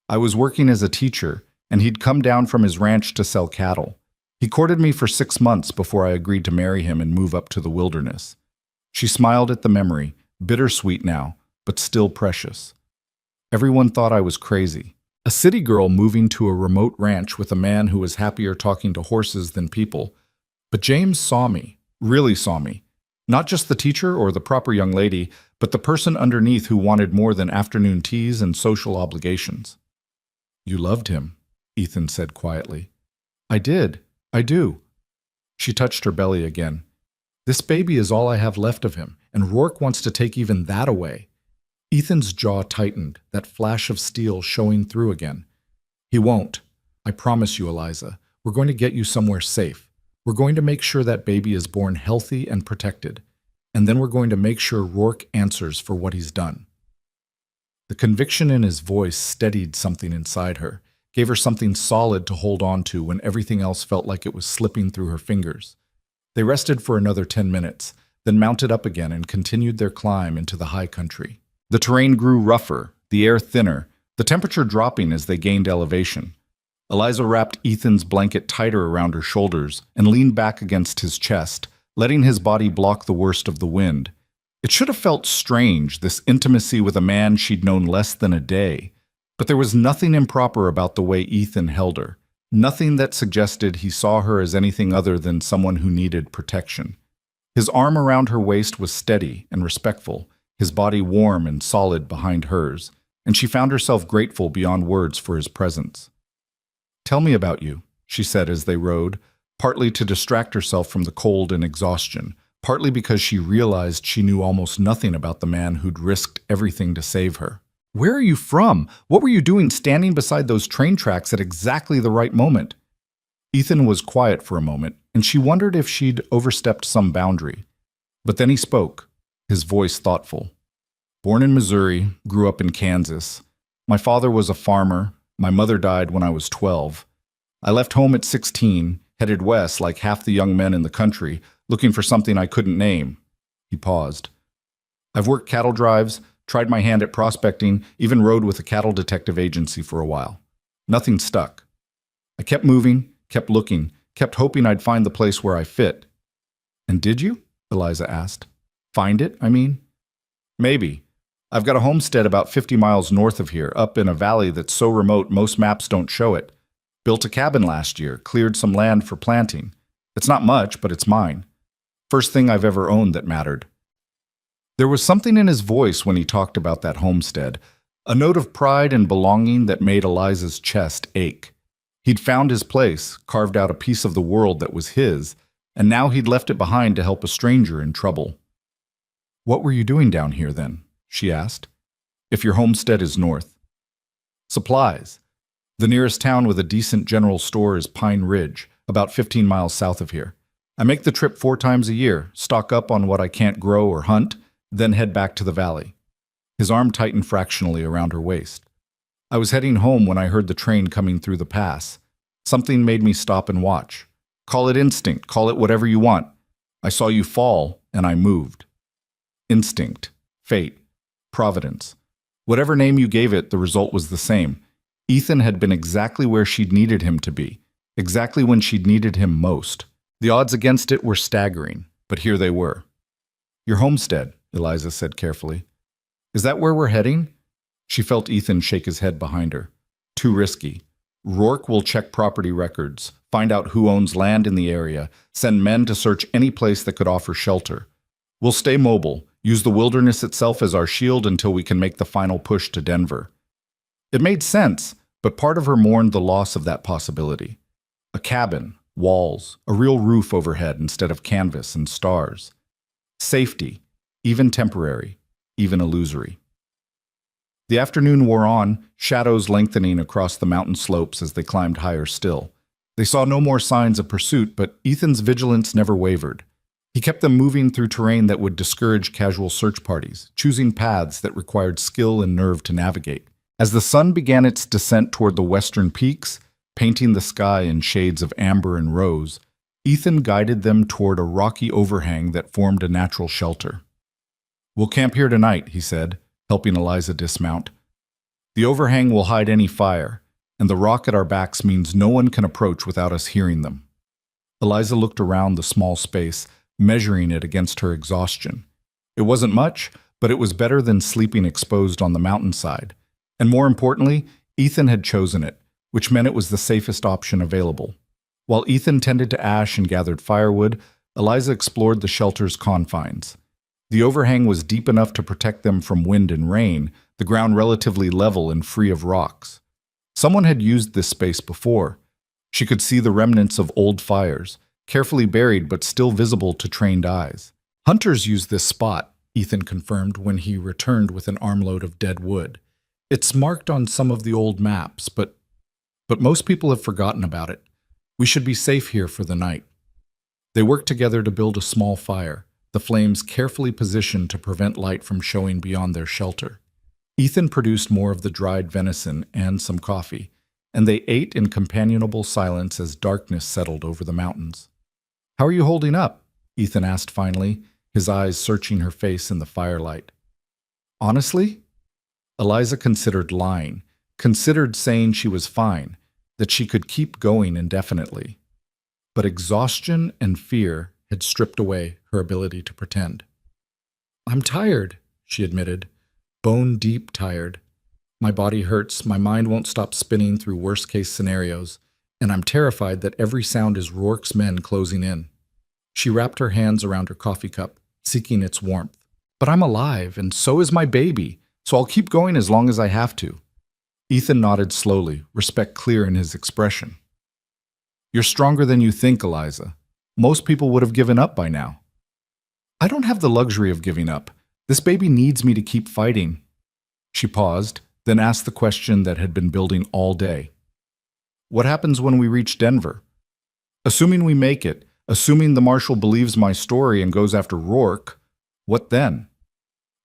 I was working as a teacher, and he'd come down from his ranch to sell cattle. He courted me for 6 months before I agreed to marry him and move up to the wilderness." She smiled at the memory, bittersweet now, but still precious. "Everyone thought I was crazy. A city girl moving to a remote ranch with a man who was happier talking to horses than people. But James saw me, really saw me. Not just the teacher or the proper young lady, but the person underneath who wanted more than afternoon teas and social obligations." "You loved him," Ethan said quietly. "I did. I do." She touched her belly again. "This baby is all I have left of him, and Rourke wants to take even that away." Ethan's jaw tightened, that flash of steel showing through again. "He won't. I promise you, Eliza. We're going to get you somewhere safe. We're going to make sure that baby is born healthy and protected. And then we're going to make sure Rourke answers for what he's done." The conviction in his voice steadied something inside her, gave her something solid to hold on to when everything else felt like it was slipping through her fingers. They rested for another 10 minutes, then mounted up again and continued their climb into the high country. The terrain grew rougher, the air thinner, the temperature dropping as they gained elevation. Eliza wrapped Ethan's blanket tighter around her shoulders and leaned back against his chest, letting his body block the worst of the wind. It should have felt strange, this intimacy with a man she'd known less than a day. But there was nothing improper about the way Ethan held her, nothing that suggested he saw her as anything other than someone who needed protection. His arm around her waist was steady and respectful, his body warm and solid behind hers, and she found herself grateful beyond words for his presence. "Tell me about you," she said as they rode, partly to distract herself from the cold and exhaustion, partly because she realized she knew almost nothing about the man who'd risked everything to save her. "Where are you from? What were you doing standing beside those train tracks at exactly the right moment?" Ethan was quiet for a moment, and she wondered if she'd overstepped some boundary. But then he spoke, his voice thoughtful. "Born in Missouri, grew up in Kansas. My father was a farmer. My mother died when I was 12. I left home at 16, headed west like half the young men in the country, looking for something I couldn't name. He paused. I've worked cattle drives, tried my hand at prospecting, even rode with a cattle detective agency for a while. Nothing stuck. I kept moving, kept looking, kept hoping I'd find the place where I fit. And did you? Eliza asked. Find it, I mean? Maybe. I've got a homestead about 50 miles north of here, up in a valley that's so remote most maps don't show it. Built a cabin last year, cleared some land for planting. It's not much, but it's mine. First thing I've ever owned that mattered. There was something in his voice when he talked about that homestead, a note of pride and belonging that made Eliza's chest ache. He'd found his place, carved out a piece of the world that was his, and now he'd left it behind to help a stranger in trouble. What were you doing down here then? She asked. If your homestead is north. Supplies. The nearest town with a decent general store is Pine Ridge, about 15 miles south of here. I make the trip 4 times a year, stock up on what I can't grow or hunt, then head back to the valley. His arm tightened fractionally around her waist. I was heading home when I heard the train coming through the pass. Something made me stop and watch. Call it instinct, call it whatever you want. I saw you fall, and I moved. Instinct, fate, providence. Whatever name you gave it, the result was the same. Ethan had been exactly where she'd needed him to be, exactly when she'd needed him most. The odds against it were staggering, but here they were. Your homestead, Eliza said carefully. Is that where we're heading? She felt Ethan shake his head behind her. Too risky. Rourke will check property records, find out who owns land in the area, send men to search any place that could offer shelter. We'll stay mobile, use the wilderness itself as our shield until we can make the final push to Denver. It made sense, but part of her mourned the loss of that possibility. A cabin, walls, a real roof overhead instead of canvas and stars. Safety, even temporary, even illusory. The afternoon wore on, shadows lengthening across the mountain slopes as they climbed higher still. They saw no more signs of pursuit, but Ethan's vigilance never wavered. He kept them moving through terrain that would discourage casual search parties, choosing paths that required skill and nerve to navigate. As the sun began its descent toward the western peaks, painting the sky in shades of amber and rose, Ethan guided them toward a rocky overhang that formed a natural shelter. We'll camp here tonight, he said, helping Eliza dismount. The overhang will hide any fire, and the rock at our backs means no one can approach without us hearing them. Eliza looked around the small space, measuring it against her exhaustion. It wasn't much, but it was better than sleeping exposed on the mountainside. And more importantly, Ethan had chosen it, which meant it was the safest option available. While Ethan tended to ash and gathered firewood, Eliza explored the shelter's confines. The overhang was deep enough to protect them from wind and rain, the ground relatively level and free of rocks. Someone had used this space before. She could see the remnants of old fires, carefully buried but still visible to trained eyes. Hunters used this spot, Ethan confirmed when he returned with an armload of dead wood. It's marked on some of the old maps, but most people have forgotten about it. We should be safe here for the night. They worked together to build a small fire, the flames carefully positioned to prevent light from showing beyond their shelter. Ethan produced more of the dried venison and some coffee, and they ate in companionable silence as darkness settled over the mountains. How are you holding up? Ethan asked finally, his eyes searching her face in the firelight. Honestly? Eliza considered lying, considered saying she was fine, that she could keep going indefinitely. But exhaustion and fear had stripped away her ability to pretend. I'm tired, she admitted, bone-deep tired. My body hurts, my mind won't stop spinning through worst-case scenarios, and I'm terrified that every sound is Rourke's men closing in. She wrapped her hands around her coffee cup, seeking its warmth. But I'm alive, and so is my baby, so I'll keep going as long as I have to. Ethan nodded slowly, respect clear in his expression. You're stronger than you think, Eliza. Most people would have given up by now. I don't have the luxury of giving up. This baby needs me to keep fighting. She paused, then asked the question that had been building all day. What happens when we reach Denver? Assuming we make it, assuming the marshal believes my story and goes after Rourke, what then?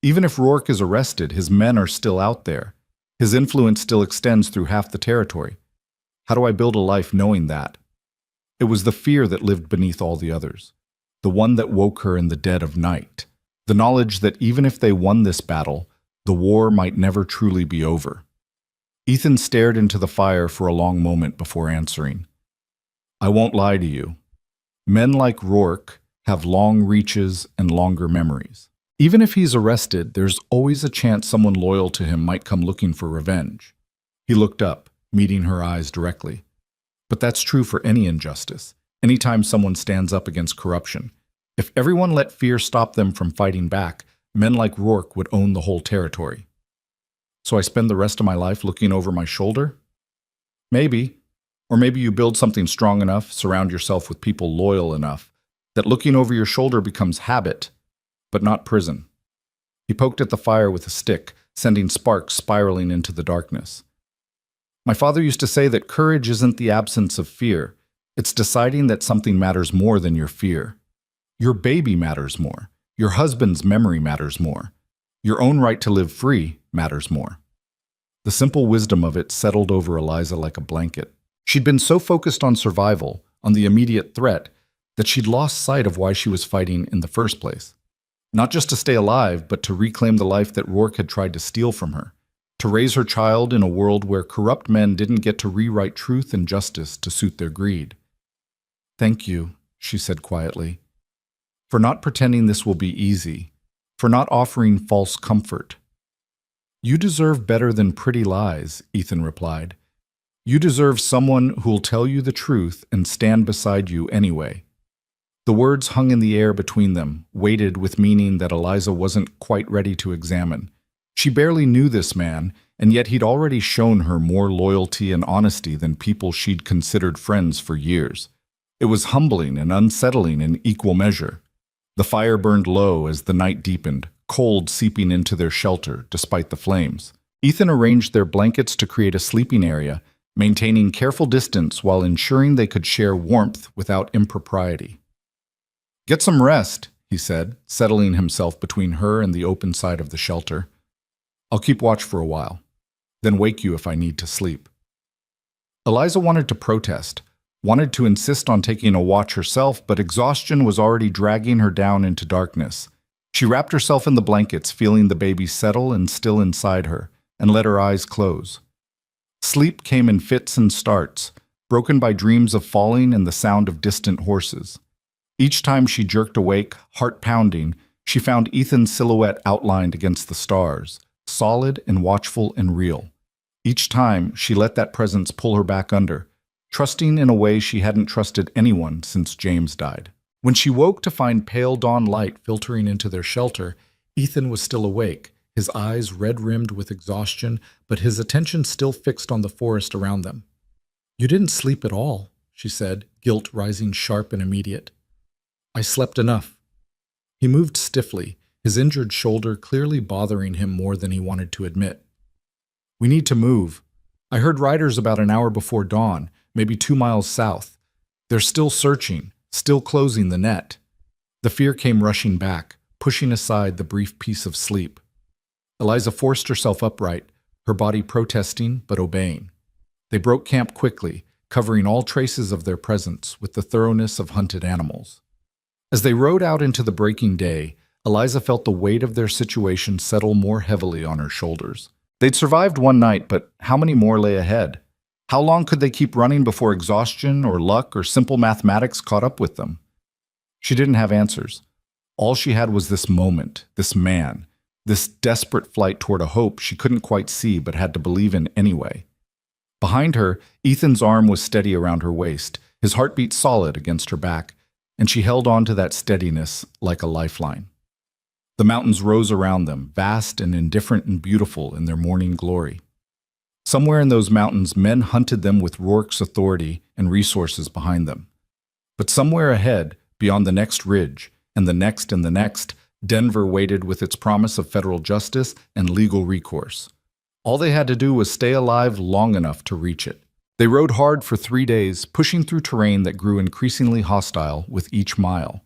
Even if Rourke is arrested, his men are still out there. His influence still extends through half the territory. How do I build a life knowing that? It was the fear that lived beneath all the others, the one that woke her in the dead of night, the knowledge that even if they won this battle, the war might never truly be over. Ethan stared into the fire for a long moment before answering. I won't lie to you. Men like Rourke have long reaches and longer memories. Even if he's arrested, there's always a chance someone loyal to him might come looking for revenge. He looked up, meeting her eyes directly. But that's true for any injustice, anytime someone stands up against corruption. If everyone let fear stop them from fighting back, men like Rourke would own the whole territory. So I spend the rest of my life looking over my shoulder? Maybe. Or maybe you build something strong enough, surround yourself with people loyal enough, that looking over your shoulder becomes habit, but not prison. He poked at the fire with a stick, sending sparks spiraling into the darkness. My father used to say that courage isn't the absence of fear. It's deciding that something matters more than your fear. Your baby matters more. Your husband's memory matters more. Your own right to live free matters more. The simple wisdom of it settled over Eliza like a blanket. She'd been so focused on survival, on the immediate threat, that she'd lost sight of why she was fighting in the first place. Not just to stay alive, but to reclaim the life that Rourke had tried to steal from her. To raise her child in a world where corrupt men didn't get to rewrite truth and justice to suit their greed. Thank you, she said quietly, for not pretending this will be easy, for not offering false comfort. You deserve better than pretty lies, Ethan replied. You deserve someone who'll tell you the truth and stand beside you anyway. The words hung in the air between them, weighted with meaning that Eliza wasn't quite ready to examine. She barely knew this man, and yet he'd already shown her more loyalty and honesty than people she'd considered friends for years. It was humbling and unsettling in equal measure. The fire burned low as the night deepened, cold seeping into their shelter despite the flames. Ethan arranged their blankets to create a sleeping area, maintaining careful distance while ensuring they could share warmth without impropriety. Get some rest, he said, settling himself between her and the open side of the shelter. I'll keep watch for a while, then wake you if I need to sleep. Eliza wanted to protest, wanted to insist on taking a watch herself, but exhaustion was already dragging her down into darkness. She wrapped herself in the blankets, feeling the baby settle and still inside her, and let her eyes close. Sleep came in fits and starts, broken by dreams of falling and the sound of distant horses. Each time she jerked awake, heart pounding, she found Ethan's silhouette outlined against the stars, solid and watchful and real. Each time, she let that presence pull her back under, trusting in a way she hadn't trusted anyone since James died. When she woke to find pale dawn light filtering into their shelter, Ethan was still awake, his eyes red-rimmed with exhaustion, but his attention still fixed on the forest around them. You didn't sleep at all, she said, guilt rising sharp and immediate. I slept enough. He moved stiffly, his injured shoulder clearly bothering him more than he wanted to admit. We need to move. I heard riders about an hour before dawn, maybe 2 miles south. They're still searching, still closing the net. The fear came rushing back, pushing aside the brief peace of sleep. Eliza forced herself upright, her body protesting but obeying. They broke camp quickly, covering all traces of their presence with the thoroughness of hunted animals. As they rode out into the breaking day, Eliza felt the weight of their situation settle more heavily on her shoulders. They'd survived one night, but how many more lay ahead? How long could they keep running before exhaustion or luck or simple mathematics caught up with them? She didn't have answers. All she had was this moment, this man, this desperate flight toward a hope she couldn't quite see but had to believe in anyway. Behind her, Ethan's arm was steady around her waist, his heartbeat solid against her back, and she held on to that steadiness like a lifeline. The mountains rose around them, vast and indifferent and beautiful in their morning glory. Somewhere in those mountains, men hunted them with Rourke's authority and resources behind them. But somewhere ahead, beyond the next ridge, and the next, Denver waited with its promise of federal justice and legal recourse. All they had to do was stay alive long enough to reach it. They rode hard for 3 days, pushing through terrain that grew increasingly hostile with each mile.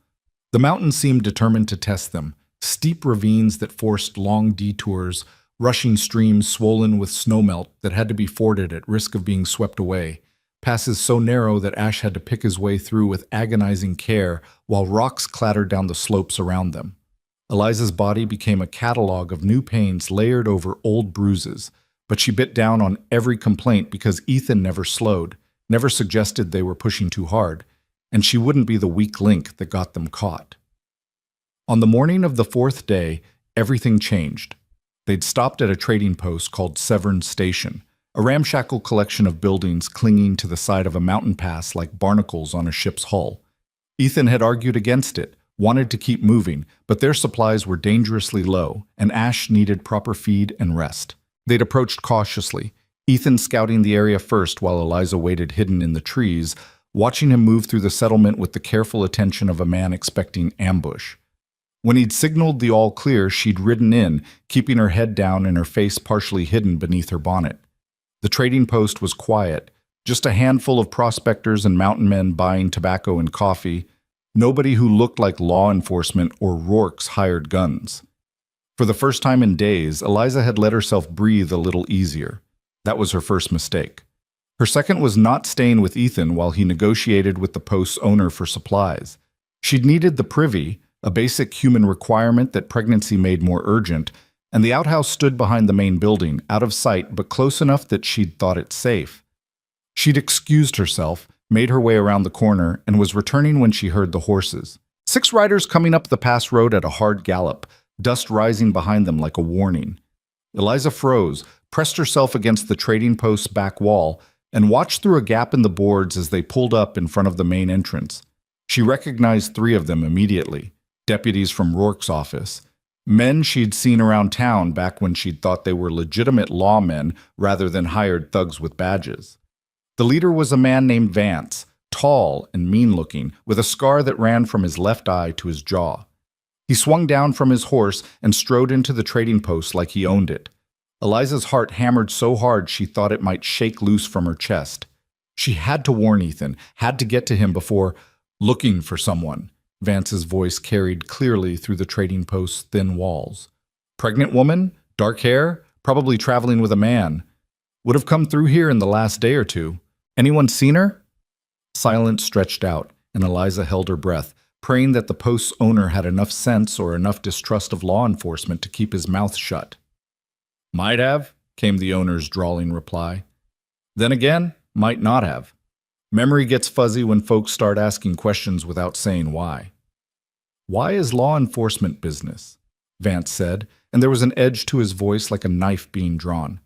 The mountains seemed determined to test them, steep ravines that forced long detours, rushing streams swollen with snowmelt that had to be forded at risk of being swept away, passes so narrow that Ash had to pick his way through with agonizing care while rocks clattered down the slopes around them. Eliza's body became a catalog of new pains layered over old bruises, but she bit down on every complaint because Ethan never slowed, never suggested they were pushing too hard, and she wouldn't be the weak link that got them caught. On the morning of the fourth day, everything changed. They'd stopped at a trading post called Severn Station, a ramshackle collection of buildings clinging to the side of a mountain pass like barnacles on a ship's hull. Ethan had argued against it, wanted to keep moving, but their supplies were dangerously low, and Ash needed proper feed and rest. They'd approached cautiously, Ethan scouting the area first while Eliza waited hidden in the trees, watching him move through the settlement with the careful attention of a man expecting ambush. When he'd signaled the all clear, she'd ridden in, keeping her head down and her face partially hidden beneath her bonnet. The trading post was quiet, just a handful of prospectors and mountain men buying tobacco and coffee, nobody who looked like law enforcement or Rourke's hired guns. For the first time in days, Eliza had let herself breathe a little easier. That was her first mistake. Her second was not staying with Ethan while he negotiated with the post's owner for supplies. She'd needed the privy, a basic human requirement that pregnancy made more urgent, and the outhouse stood behind the main building, out of sight but close enough that she'd thought it safe. She'd excused herself, made her way around the corner, and was returning when she heard the horses. 6 riders coming up the pass road at a hard gallop, dust rising behind them like a warning. Eliza froze, pressed herself against the trading post's back wall, and watched through a gap in the boards as they pulled up in front of the main entrance. She recognized 3 of them immediately, deputies from Rourke's office, men she'd seen around town back when she'd thought they were legitimate lawmen rather than hired thugs with badges. The leader was a man named Vance, tall and mean-looking, with a scar that ran from his left eye to his jaw. He swung down from his horse and strode into the trading post like he owned it. Eliza's heart hammered so hard she thought it might shake loose from her chest. She had to warn Ethan, had to get to him before looking for someone. Vance's voice carried clearly through the trading post's thin walls. Pregnant woman, dark hair, probably traveling with a man. Would have come through here in the last day or two. Anyone seen her? Silence stretched out, and Eliza held her breath, praying that the post's owner had enough sense or enough distrust of law enforcement to keep his mouth shut. Might have, came the owner's drawling reply. Then again, might not have. Memory gets fuzzy when folks start asking questions without saying why. Why is law enforcement business? Vance said, and there was an edge to his voice like a knife being drawn.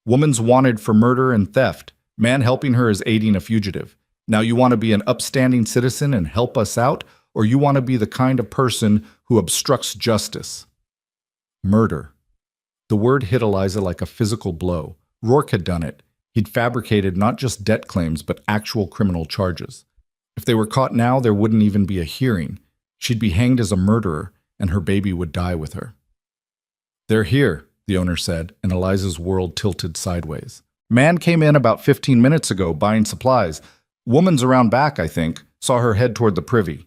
Woman's wanted for murder and theft. Man helping her is aiding a fugitive. Now you want to be an upstanding citizen and help us out, or you want to be the kind of person who obstructs justice? Murder. The word hit Eliza like a physical blow. Rourke had done it. He'd fabricated not just debt claims, but actual criminal charges. If they were caught now, there wouldn't even be a hearing. She'd be hanged as a murderer, and her baby would die with her. They're here, the owner said, and Eliza's world tilted sideways. Man came in about 15 minutes ago buying supplies. Woman's around back, I think. Saw her head toward the privy.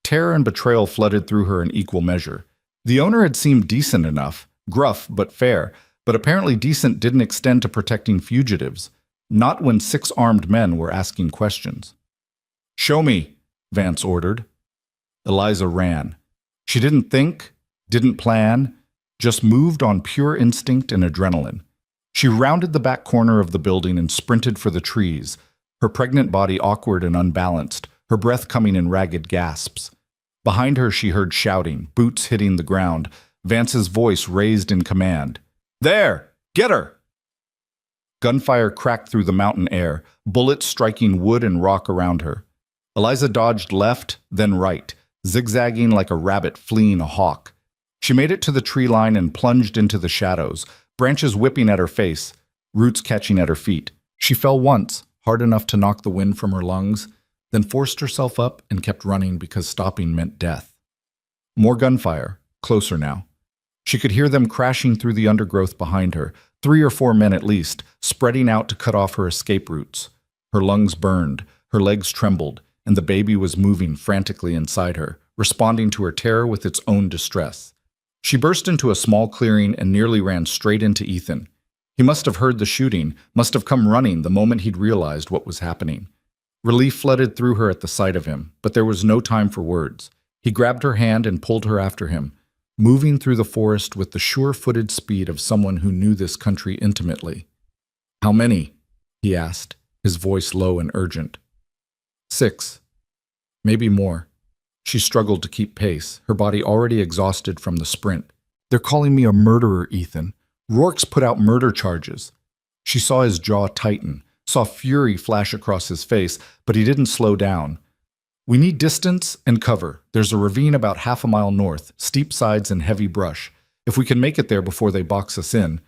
Terror and betrayal flooded through her in equal measure. The owner had seemed decent enough, gruff but fair, but apparently decent didn't extend to protecting fugitives, not when 6 armed men were asking questions. Show me, Vance ordered. Eliza ran. She didn't think, didn't plan, just moved on pure instinct and adrenaline. She rounded the back corner of the building and sprinted for the trees, her pregnant body awkward and unbalanced, her breath coming in ragged gasps. Behind her she heard shouting, boots hitting the ground, Vance's voice raised in command. There! Get her! Gunfire cracked through the mountain air, bullets striking wood and rock around her. Eliza dodged left, then right, zigzagging like a rabbit fleeing a hawk. She made it to the tree line and plunged into the shadows, branches whipping at her face, roots catching at her feet. She fell once, hard enough to knock the wind from her lungs, then forced herself up and kept running because stopping meant death. More gunfire, closer now. She could hear them crashing through the undergrowth behind her, 3 or 4 men at least, spreading out to cut off her escape routes. Her lungs burned, her legs trembled, and the baby was moving frantically inside her, responding to her terror with its own distress. She burst into a small clearing and nearly ran straight into Ethan. He must have heard the shooting, must have come running the moment he'd realized what was happening. Relief flooded through her at the sight of him, but there was no time for words. He grabbed her hand and pulled her after him, moving through the forest with the sure-footed speed of someone who knew this country intimately. "How many?" he asked, his voice low and urgent. 6. Maybe more. She struggled to keep pace, her body already exhausted from the sprint. "They're calling me a murderer, Ethan. Rourke's put out murder charges." She saw his jaw tighten, saw fury flash across his face, but he didn't slow down. "We need distance and cover. There's a ravine about half a mile north, steep sides and heavy brush. If we can make it there before they box us in."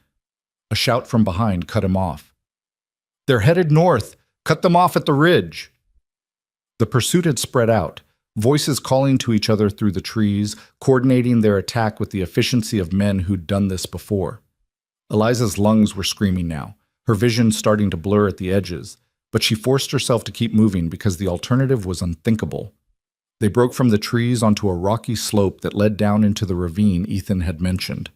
A shout from behind cut him off. "They're headed north. Cut them off at the ridge." The pursuit had spread out, voices calling to each other through the trees, coordinating their attack with the efficiency of men who'd done this before. Eliza's lungs were screaming now, her vision starting to blur at the edges, but she forced herself to keep moving because the alternative was unthinkable. They broke from the trees onto a rocky slope that led down into the ravine Ethan had mentioned.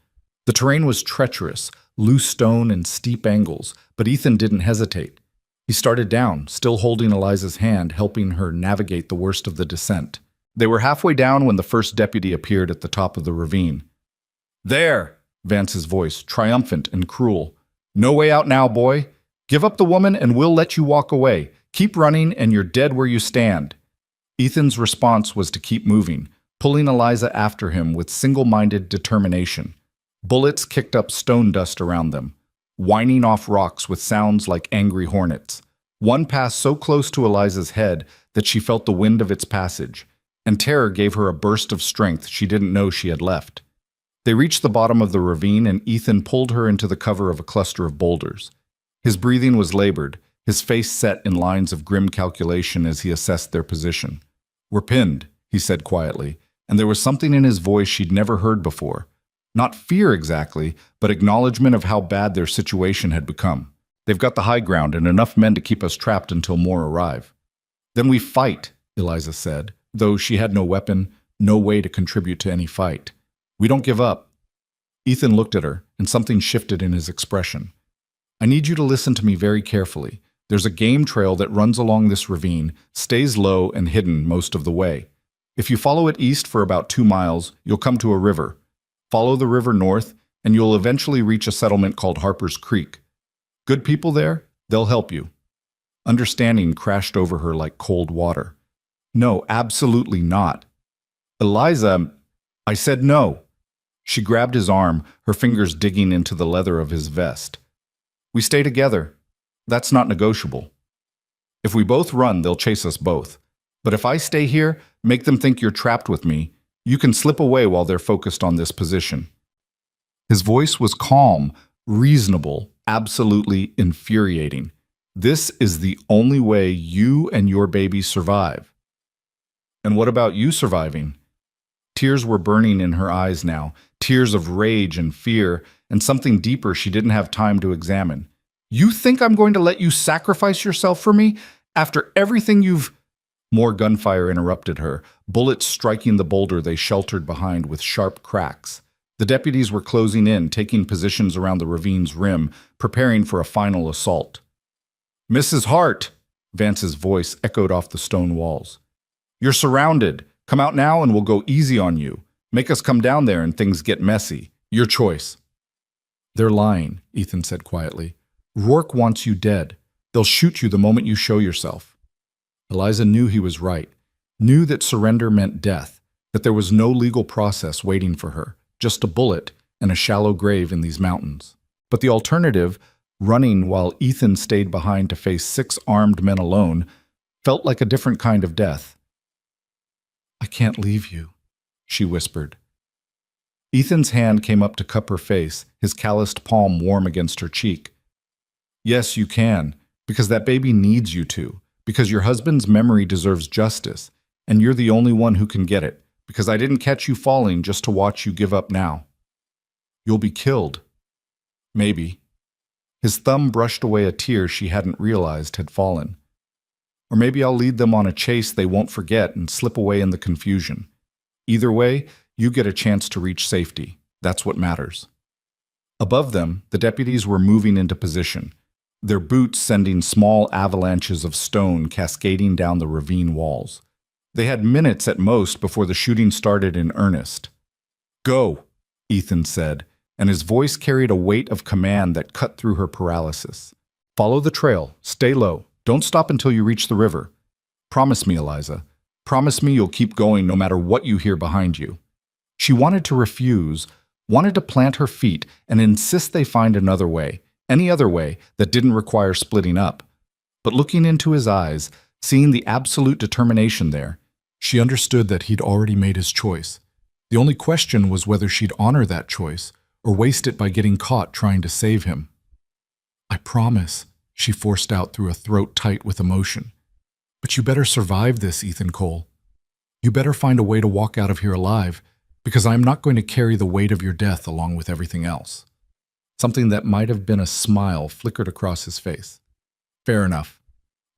The terrain was treacherous, loose stone and steep angles, but Ethan didn't hesitate. He started down, still holding Eliza's hand, helping her navigate the worst of the descent. They were halfway down when the first deputy appeared at the top of the ravine. "There!" Vance's voice, triumphant and cruel. "No way out now, boy. Give up the woman and we'll let you walk away. Keep running and you're dead where you stand." Ethan's response was to keep moving, pulling Eliza after him with single-minded determination. Bullets kicked up stone dust around them, whining off rocks with sounds like angry hornets. One passed so close to Eliza's head that she felt the wind of its passage, and terror gave her a burst of strength she didn't know she had left. They reached the bottom of the ravine, and Ethan pulled her into the cover of a cluster of boulders. His breathing was labored, his face set in lines of grim calculation as he assessed their position. "We're pinned," he said quietly, and there was something in his voice she'd never heard before. Not fear exactly, but acknowledgement of how bad their situation had become. "They've got the high ground and enough men to keep us trapped until more arrive." "Then we fight," Eliza said, though she had no weapon, no way to contribute to any fight. "We don't give up." Ethan looked at her, and something shifted in his expression. "I need you to listen to me very carefully. There's a game trail that runs along this ravine, stays low and hidden most of the way. If you follow it east for about 2 miles, you'll come to a river. Follow the river north, and you'll eventually reach a settlement called Harper's Creek. Good people there, they'll help you." Understanding crashed over her like cold water. "No, absolutely not." "Eliza, I said no." She grabbed his arm, her fingers digging into the leather of his vest. "We stay together. That's not negotiable. If we both run, they'll chase us both. But if I stay here, make them think you're trapped with me, you can slip away while they're focused on this position." His voice was calm, reasonable, absolutely infuriating. "This is the only way you and your baby survive." "And what about you surviving?" Tears were burning in her eyes now, tears of rage and fear, and something deeper she didn't have time to examine. "You think I'm going to let you sacrifice yourself for me? After everything you've—" More gunfire interrupted her, bullets striking the boulder they sheltered behind with sharp cracks. The deputies were closing in, taking positions around the ravine's rim, preparing for a final assault. "Mrs. Hart!" Vance's voice echoed off the stone walls. "You're surrounded. Come out now and we'll go easy on you. Make us come down there and things get messy. Your choice." "They're lying," Ethan said quietly. "Rourke wants you dead. They'll shoot you the moment you show yourself." Eliza knew he was right, knew that surrender meant death, that there was no legal process waiting for her, just a bullet and a shallow grave in these mountains. But the alternative, running while Ethan stayed behind to face 6 armed men alone, felt like a different kind of death. "I can't leave you," she whispered. Ethan's hand came up to cup her face, his calloused palm warm against her cheek. "Yes, you can, because that baby needs you to. Because your husband's memory deserves justice, and you're the only one who can get it, because I didn't catch you falling just to watch you give up now. You'll be killed." "Maybe." His thumb brushed away a tear she hadn't realized had fallen. "Or maybe I'll lead them on a chase they won't forget and slip away in the confusion. Either way, you get a chance to reach safety." That's what matters. Above them, the deputies were moving into position, their boots sending small avalanches of stone cascading down the ravine walls. They had minutes at most before the shooting started in earnest. "Go," Ethan said, and his voice carried a weight of command that cut through her paralysis. "Follow the trail. Stay low. Don't stop until you reach the river. Promise me, Eliza. Promise me you'll keep going no matter what you hear behind you." She wanted to refuse, wanted to plant her feet and insist they find another way, any other way that didn't require splitting up. But looking into his eyes, seeing the absolute determination there, she understood that he'd already made his choice. The only question was whether she'd honor that choice or waste it by getting caught trying to save him. "I promise," she forced out through a throat tight with emotion. "But you better survive this, Ethan Cole. You better find a way to walk out of here alive, because I am not going to carry the weight of your death along with everything else." Something that might have been a smile flickered across his face. "Fair enough.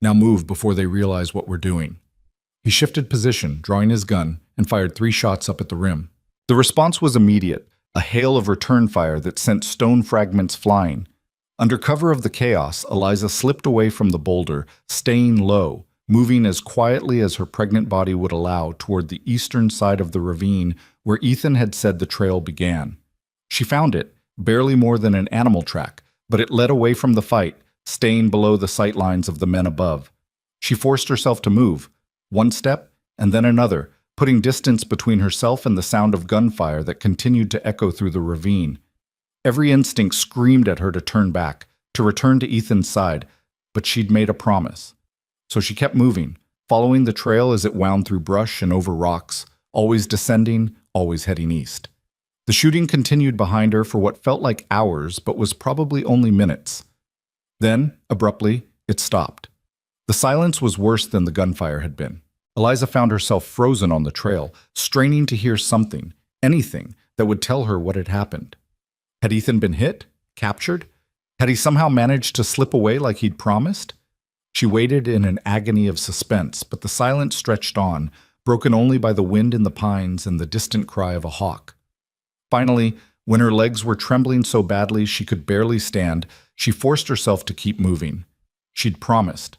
Now move before they realize what we're doing." He shifted position, drawing his gun, and fired 3 shots up at the rim. The response was immediate, a hail of return fire that sent stone fragments flying. Under cover of the chaos, Eliza slipped away from the boulder, staying low, moving as quietly as her pregnant body would allow toward the eastern side of the ravine where Ethan had said the trail began. She found it, barely more than an animal track, but it led away from the fight, staying below the sight lines of the men above. She forced herself to move, one step and then another, putting distance between herself and the sound of gunfire that continued to echo through the ravine. Every instinct screamed at her to turn back, to return to Ethan's side, but she'd made a promise. So she kept moving, following the trail as it wound through brush and over rocks, always descending, always heading east. The shooting continued behind her for what felt like hours, but was probably only minutes. Then, abruptly, it stopped. The silence was worse than the gunfire had been. Eliza found herself frozen on the trail, straining to hear something, anything, that would tell her what had happened. Had Ethan been hit? Captured? Had he somehow managed to slip away like he'd promised? She waited in an agony of suspense, but the silence stretched on, broken only by the wind in the pines and the distant cry of a hawk. Finally, when her legs were trembling so badly she could barely stand, she forced herself to keep moving. She'd promised.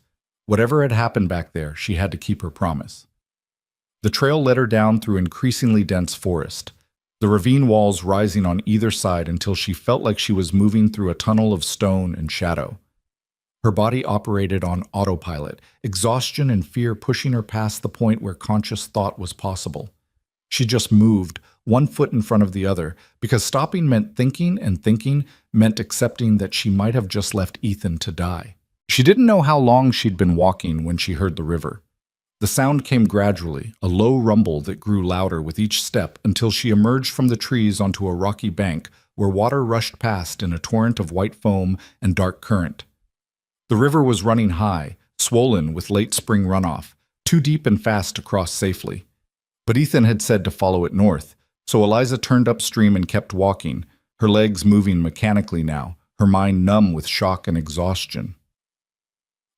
Whatever had happened back there, she had to keep her promise. The trail led her down through increasingly dense forest, the ravine walls rising on either side until she felt like she was moving through a tunnel of stone and shadow. Her body operated on autopilot, exhaustion and fear pushing her past the point where conscious thought was possible. She just moved, one foot in front of the other, because stopping meant thinking, and thinking meant accepting that she might have just left Ethan to die. She didn't know how long she'd been walking when she heard the river. The sound came gradually, a low rumble that grew louder with each step until she emerged from the trees onto a rocky bank where water rushed past in a torrent of white foam and dark current. The river was running high, swollen with late spring runoff, too deep and fast to cross safely. But Ethan had said to follow it north, so Eliza turned upstream and kept walking, her legs moving mechanically now, her mind numb with shock and exhaustion.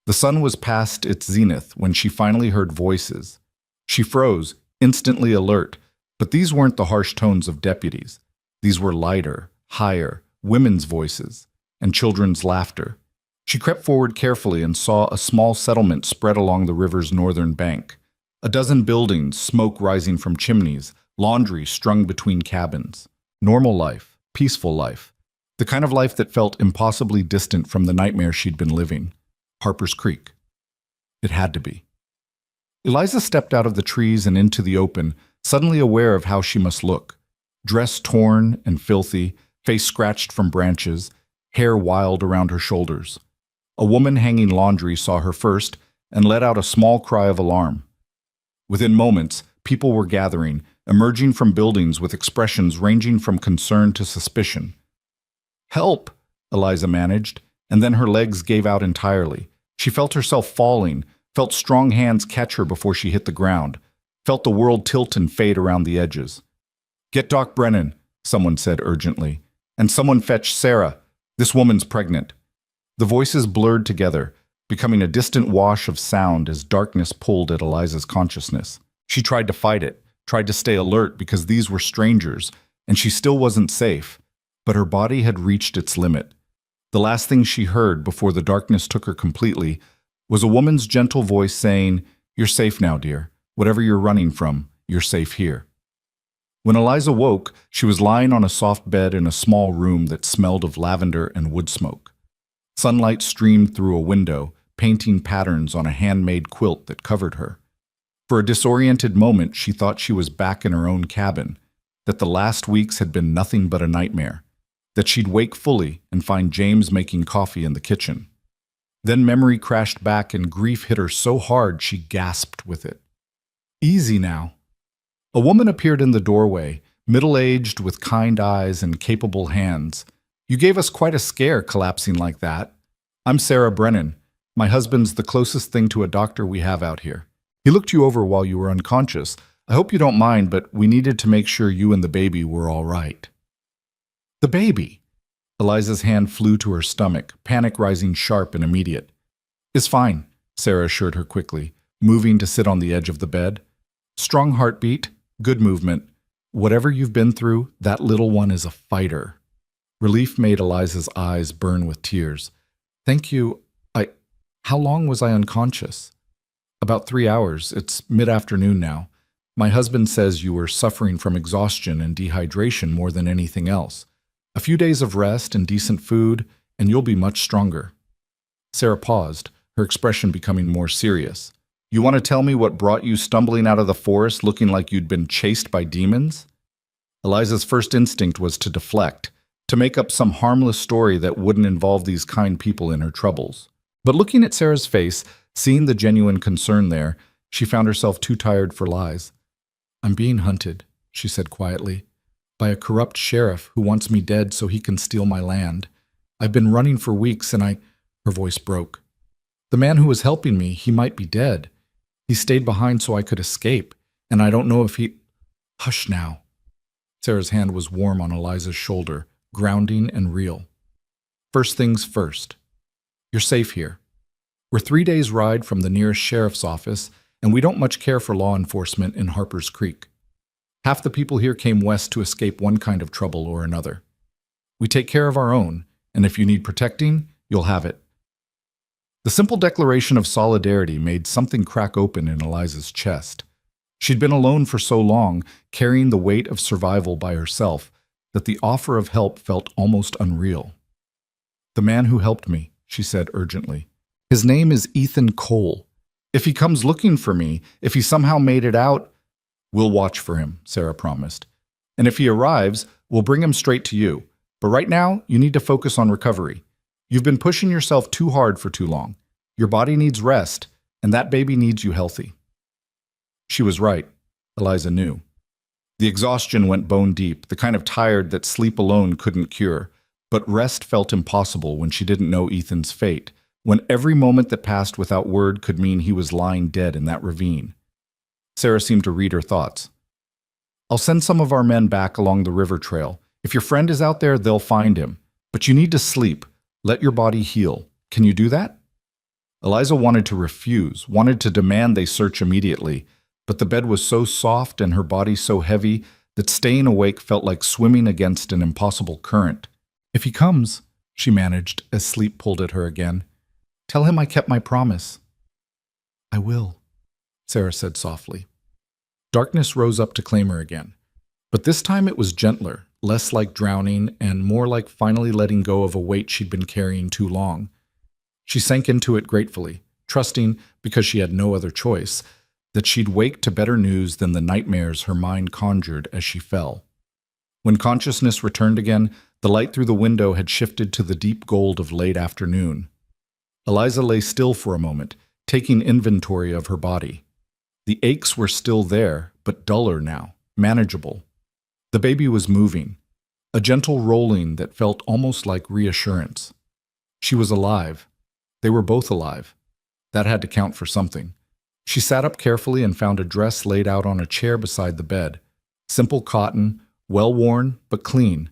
The sun was past its zenith when she finally heard voices. She froze, instantly alert, but these weren't the harsh tones of deputies. These were lighter, higher, women's voices, and children's laughter. She crept forward carefully and saw a small settlement spread along the river's northern bank. A dozen buildings, smoke rising from chimneys, laundry strung between cabins. Normal life, peaceful life. The kind of life that felt impossibly distant from the nightmare she'd been living. Harper's Creek. It had to be. Eliza stepped out of the trees and into the open, suddenly aware of how she must look. Dress torn and filthy, face scratched from branches, hair wild around her shoulders. A woman hanging laundry saw her first and let out a small cry of alarm. Within moments, people were gathering, emerging from buildings with expressions ranging from concern to suspicion. "Help!" Eliza managed, and then her legs gave out entirely. She felt herself falling, felt strong hands catch her before she hit the ground, felt the world tilt and fade around the edges. "Get Doc Brennan," someone said urgently. "And someone fetch Sarah. This woman's pregnant." The voices blurred together, becoming a distant wash of sound as darkness pulled at Eliza's consciousness. She tried to fight it, tried to stay alert because these were strangers, and she still wasn't safe, but her body had reached its limit. The last thing she heard before the darkness took her completely was a woman's gentle voice saying, "You're safe now, dear. Whatever you're running from, you're safe here." When Eliza woke, she was lying on a soft bed in a small room that smelled of lavender and wood smoke. Sunlight streamed through a window, painting patterns on a handmade quilt that covered her. For a disoriented moment, she thought she was back in her own cabin, that the last weeks had been nothing but a nightmare, that she'd wake fully and find James making coffee in the kitchen. Then memory crashed back and grief hit her so hard she gasped with it. "Easy now." A woman appeared in the doorway, middle-aged with kind eyes and capable hands. "You gave us quite a scare collapsing like that. I'm Sarah Brennan. My husband's the closest thing to a doctor we have out here. He looked you over while you were unconscious. I hope you don't mind, but we needed to make sure you and the baby were all right." "The baby?" Eliza's hand flew to her stomach, panic rising sharp and immediate. "Is fine," Sarah assured her quickly, moving to sit on the edge of the bed. "Strong heartbeat, good movement. Whatever you've been through, that little one is a fighter." Relief made Eliza's eyes burn with tears. "Thank you. How long was I unconscious?" "About 3 hours. It's mid-afternoon now. My husband says you were suffering from exhaustion and dehydration more than anything else. A few days of rest and decent food, and you'll be much stronger." Sarah paused, her expression becoming more serious. "You want to tell me what brought you stumbling out of the forest looking like you'd been chased by demons?" Eliza's first instinct was to deflect, to make up some harmless story that wouldn't involve these kind people in her troubles. But looking at Sarah's face, seeing the genuine concern there, she found herself too tired for lies. "I'm being hunted," she said quietly, "by a corrupt sheriff who wants me dead so he can steal my land. I've been running for weeks and Her voice broke. "The man who was helping me, he might be dead. He stayed behind so I could escape, and I don't know if he—" "Hush now." Sarah's hand was warm on Eliza's shoulder, grounding and real. "First things first. You're safe here. We're 3 days' ride from the nearest sheriff's office, and we don't much care for law enforcement in Harper's Creek. Half the people here came west to escape one kind of trouble or another. We take care of our own, and if you need protecting, you'll have it." The simple declaration of solidarity made something crack open in Eliza's chest. She'd been alone for so long, carrying the weight of survival by herself, that the offer of help felt almost unreal. "The man who helped me," she said urgently. "His name is Ethan Cole. If he comes looking for me, if he somehow made it out—" "We'll watch for him," Sarah promised. "And if he arrives, we'll bring him straight to you. But right now, you need to focus on recovery. You've been pushing yourself too hard for too long. Your body needs rest, and that baby needs you healthy." She was right, Eliza knew. The exhaustion went bone deep, the kind of tired that sleep alone couldn't cure. But rest felt impossible when she didn't know Ethan's fate, when every moment that passed without word could mean he was lying dead in that ravine. Sarah seemed to read her thoughts. "I'll send some of our men back along the river trail. If your friend is out there, they'll find him. But you need to sleep. Let your body heal. Can you do that?" Eliza wanted to refuse, wanted to demand they search immediately, but the bed was so soft and her body so heavy that staying awake felt like swimming against an impossible current. "If he comes," she managed as sleep pulled at her again, "tell him I kept my promise." "I will," Sarah said softly. Darkness rose up to claim her again. But this time it was gentler, less like drowning, and more like finally letting go of a weight she'd been carrying too long. She sank into it gratefully, trusting, because she had no other choice, that she'd wake to better news than the nightmares her mind conjured as she fell. When consciousness returned again, the light through the window had shifted to the deep gold of late afternoon. Eliza lay still for a moment, taking inventory of her body. The aches were still there, but duller now, manageable. The baby was moving, a gentle rolling that felt almost like reassurance. She was alive. They were both alive. That had to count for something. She sat up carefully and found a dress laid out on a chair beside the bed. Simple cotton, well-worn, but clean.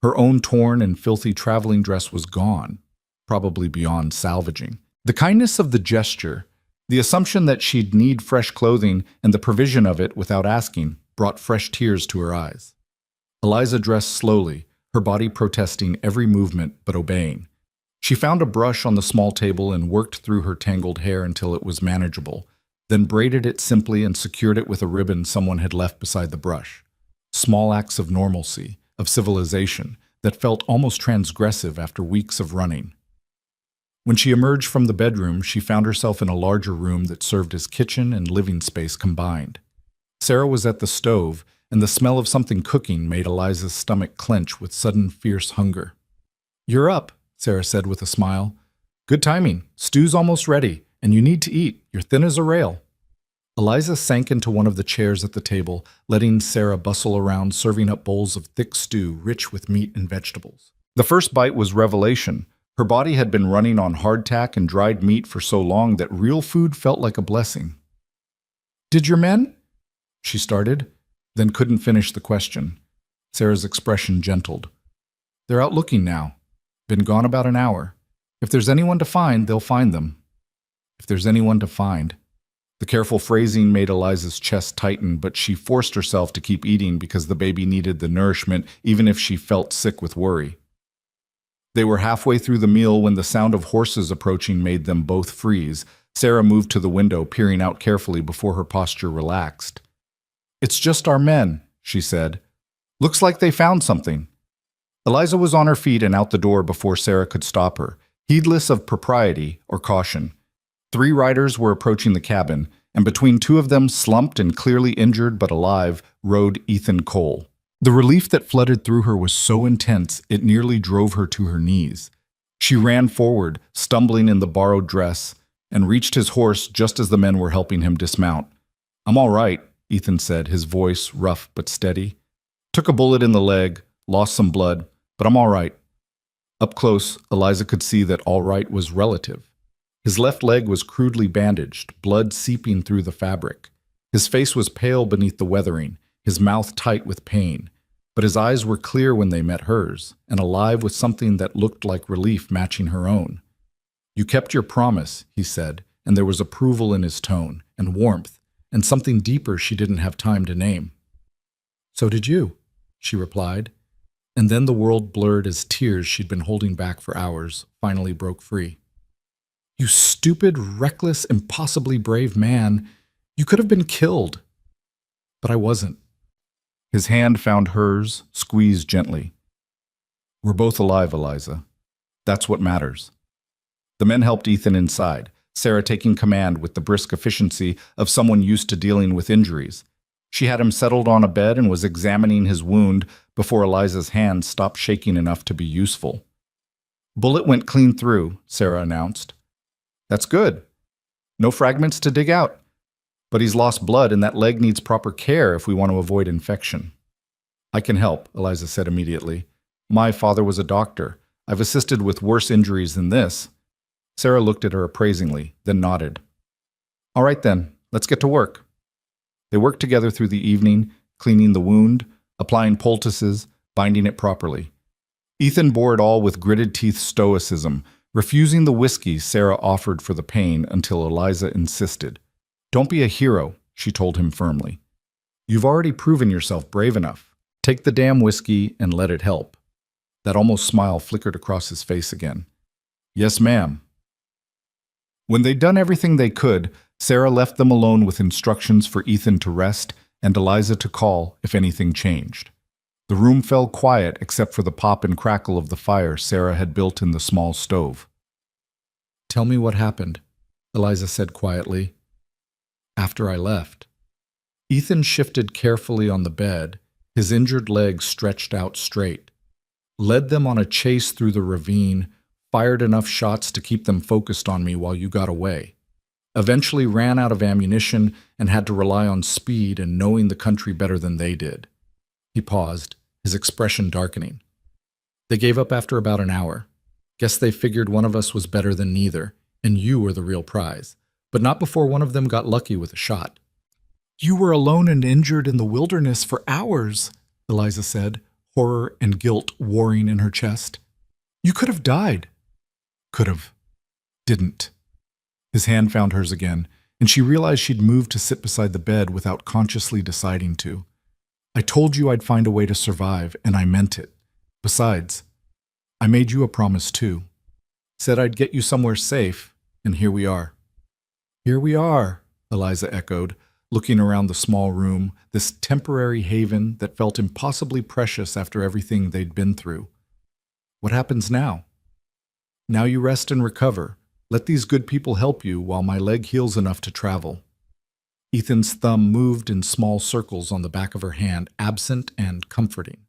Her own torn and filthy traveling dress was gone, probably beyond salvaging. The kindness of the gesture, the assumption that she'd need fresh clothing, and the provision of it without asking, brought fresh tears to her eyes. Eliza dressed slowly, her body protesting every movement but obeying. She found a brush on the small table and worked through her tangled hair until it was manageable, then braided it simply and secured it with a ribbon someone had left beside the brush. Small acts of normalcy, of civilization, that felt almost transgressive after weeks of running. When she emerged from the bedroom, she found herself in a larger room that served as kitchen and living space combined. Sarah was at the stove, and the smell of something cooking made Eliza's stomach clench with sudden fierce hunger. "You're up," Sarah said with a smile. "Good timing. Stew's almost ready, and you need to eat. You're thin as a rail." Eliza sank into one of the chairs at the table, letting Sarah bustle around serving up bowls of thick stew rich with meat and vegetables. The first bite was revelation. Her body had been running on hardtack and dried meat for so long that real food felt like a blessing. "Did your men?" she started, then couldn't finish the question. Sarah's expression gentled. "They're out looking now. Been gone about an hour. If there's anyone to find, they'll find them." If there's anyone to find. The careful phrasing made Eliza's chest tighten, but she forced herself to keep eating because the baby needed the nourishment, even if she felt sick with worry. They were halfway through the meal when the sound of horses approaching made them both freeze. Sarah moved to the window, peering out carefully before her posture relaxed. "It's just our men," she said. "Looks like they found something." Eliza was on her feet and out the door before Sarah could stop her, heedless of propriety or caution. 3 riders were approaching the cabin, and between 2 of them, slumped and clearly injured but alive, rode Ethan Cole. The relief that flooded through her was so intense it nearly drove her to her knees. She ran forward, stumbling in the borrowed dress, and reached his horse just as the men were helping him dismount. "I'm all right," Ethan said, his voice rough but steady. "Took a bullet in the leg, lost some blood, but I'm all right." Up close, Eliza could see that all right was relative. His left leg was crudely bandaged, blood seeping through the fabric. His face was pale beneath the weathering, his mouth tight with pain, but his eyes were clear when they met hers, and alive with something that looked like relief matching her own. "You kept your promise," he said, and there was approval in his tone, and warmth, and something deeper she didn't have time to name. "So did you," she replied, and then the world blurred as tears she'd been holding back for hours finally broke free. "You stupid, reckless, impossibly brave man. You could have been killed." "But I wasn't." His hand found hers, squeezed gently. "We're both alive, Eliza. That's what matters." The men helped Ethan inside, Sarah taking command with the brisk efficiency of someone used to dealing with injuries. She had him settled on a bed and was examining his wound before Eliza's hand stopped shaking enough to be useful. "Bullet went clean through," Sarah announced. "That's good. No fragments to dig out. But he's lost blood and that leg needs proper care if we want to avoid infection." "I can help," Eliza said immediately. "My father was a doctor. I've assisted with worse injuries than this." Sarah looked at her appraisingly, then nodded. "All right then, let's get to work." They worked together through the evening, cleaning the wound, applying poultices, binding it properly. Ethan bore it all with gritted teeth stoicism, refusing the whiskey Sarah offered for the pain until Eliza insisted. "Don't be a hero," she told him firmly. "You've already proven yourself brave enough. Take the damn whiskey and let it help." That almost smile flickered across his face again. "Yes, ma'am." When they'd done everything they could, Sarah left them alone with instructions for Ethan to rest and Eliza to call if anything changed. The room fell quiet except for the pop and crackle of the fire Sarah had built in the small stove. "Tell me what happened," Eliza said quietly. "After I left." Ethan shifted carefully on the bed, his injured legs stretched out straight. "Led them on a chase through the ravine, fired enough shots to keep them focused on me while you got away. Eventually ran out of ammunition and had to rely on speed and knowing the country better than they did." He paused, his expression darkening. "They gave up after about an hour. Guess they figured one of us was better than neither, and you were the real prize. But not before one of them got lucky with a shot." "You were alone and injured in the wilderness for hours," Eliza said, horror and guilt warring in her chest. "You could have died." "Could have. Didn't." His hand found hers again, and she realized she'd moved to sit beside the bed without consciously deciding to. I told you I'd find a way to survive, and I meant it. Besides, I made you a promise too. Said I'd get you somewhere safe, and here we are." "Here we are," Eliza echoed, looking around the small room, this temporary haven that felt impossibly precious after everything they'd been through. "What happens now?" "Now you rest and recover. Let these good people help you while my leg heals enough to travel." Ethan's thumb moved in small circles on the back of her hand, absent and comforting.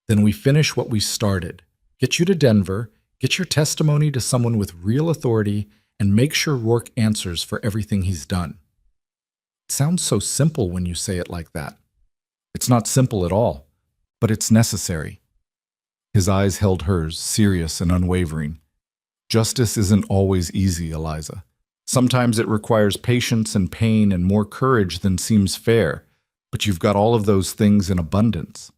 "Then we finish what we started. Get you to Denver, get your testimony to someone with real authority, and make sure Rourke answers for everything he's done." It sounds so simple when you say it like that. It's not simple at all, but it's necessary. His eyes held hers, serious and unwavering. Justice isn't always easy, Eliza. Sometimes it requires patience and pain and more courage than seems fair, but you've got all of those things in abundance.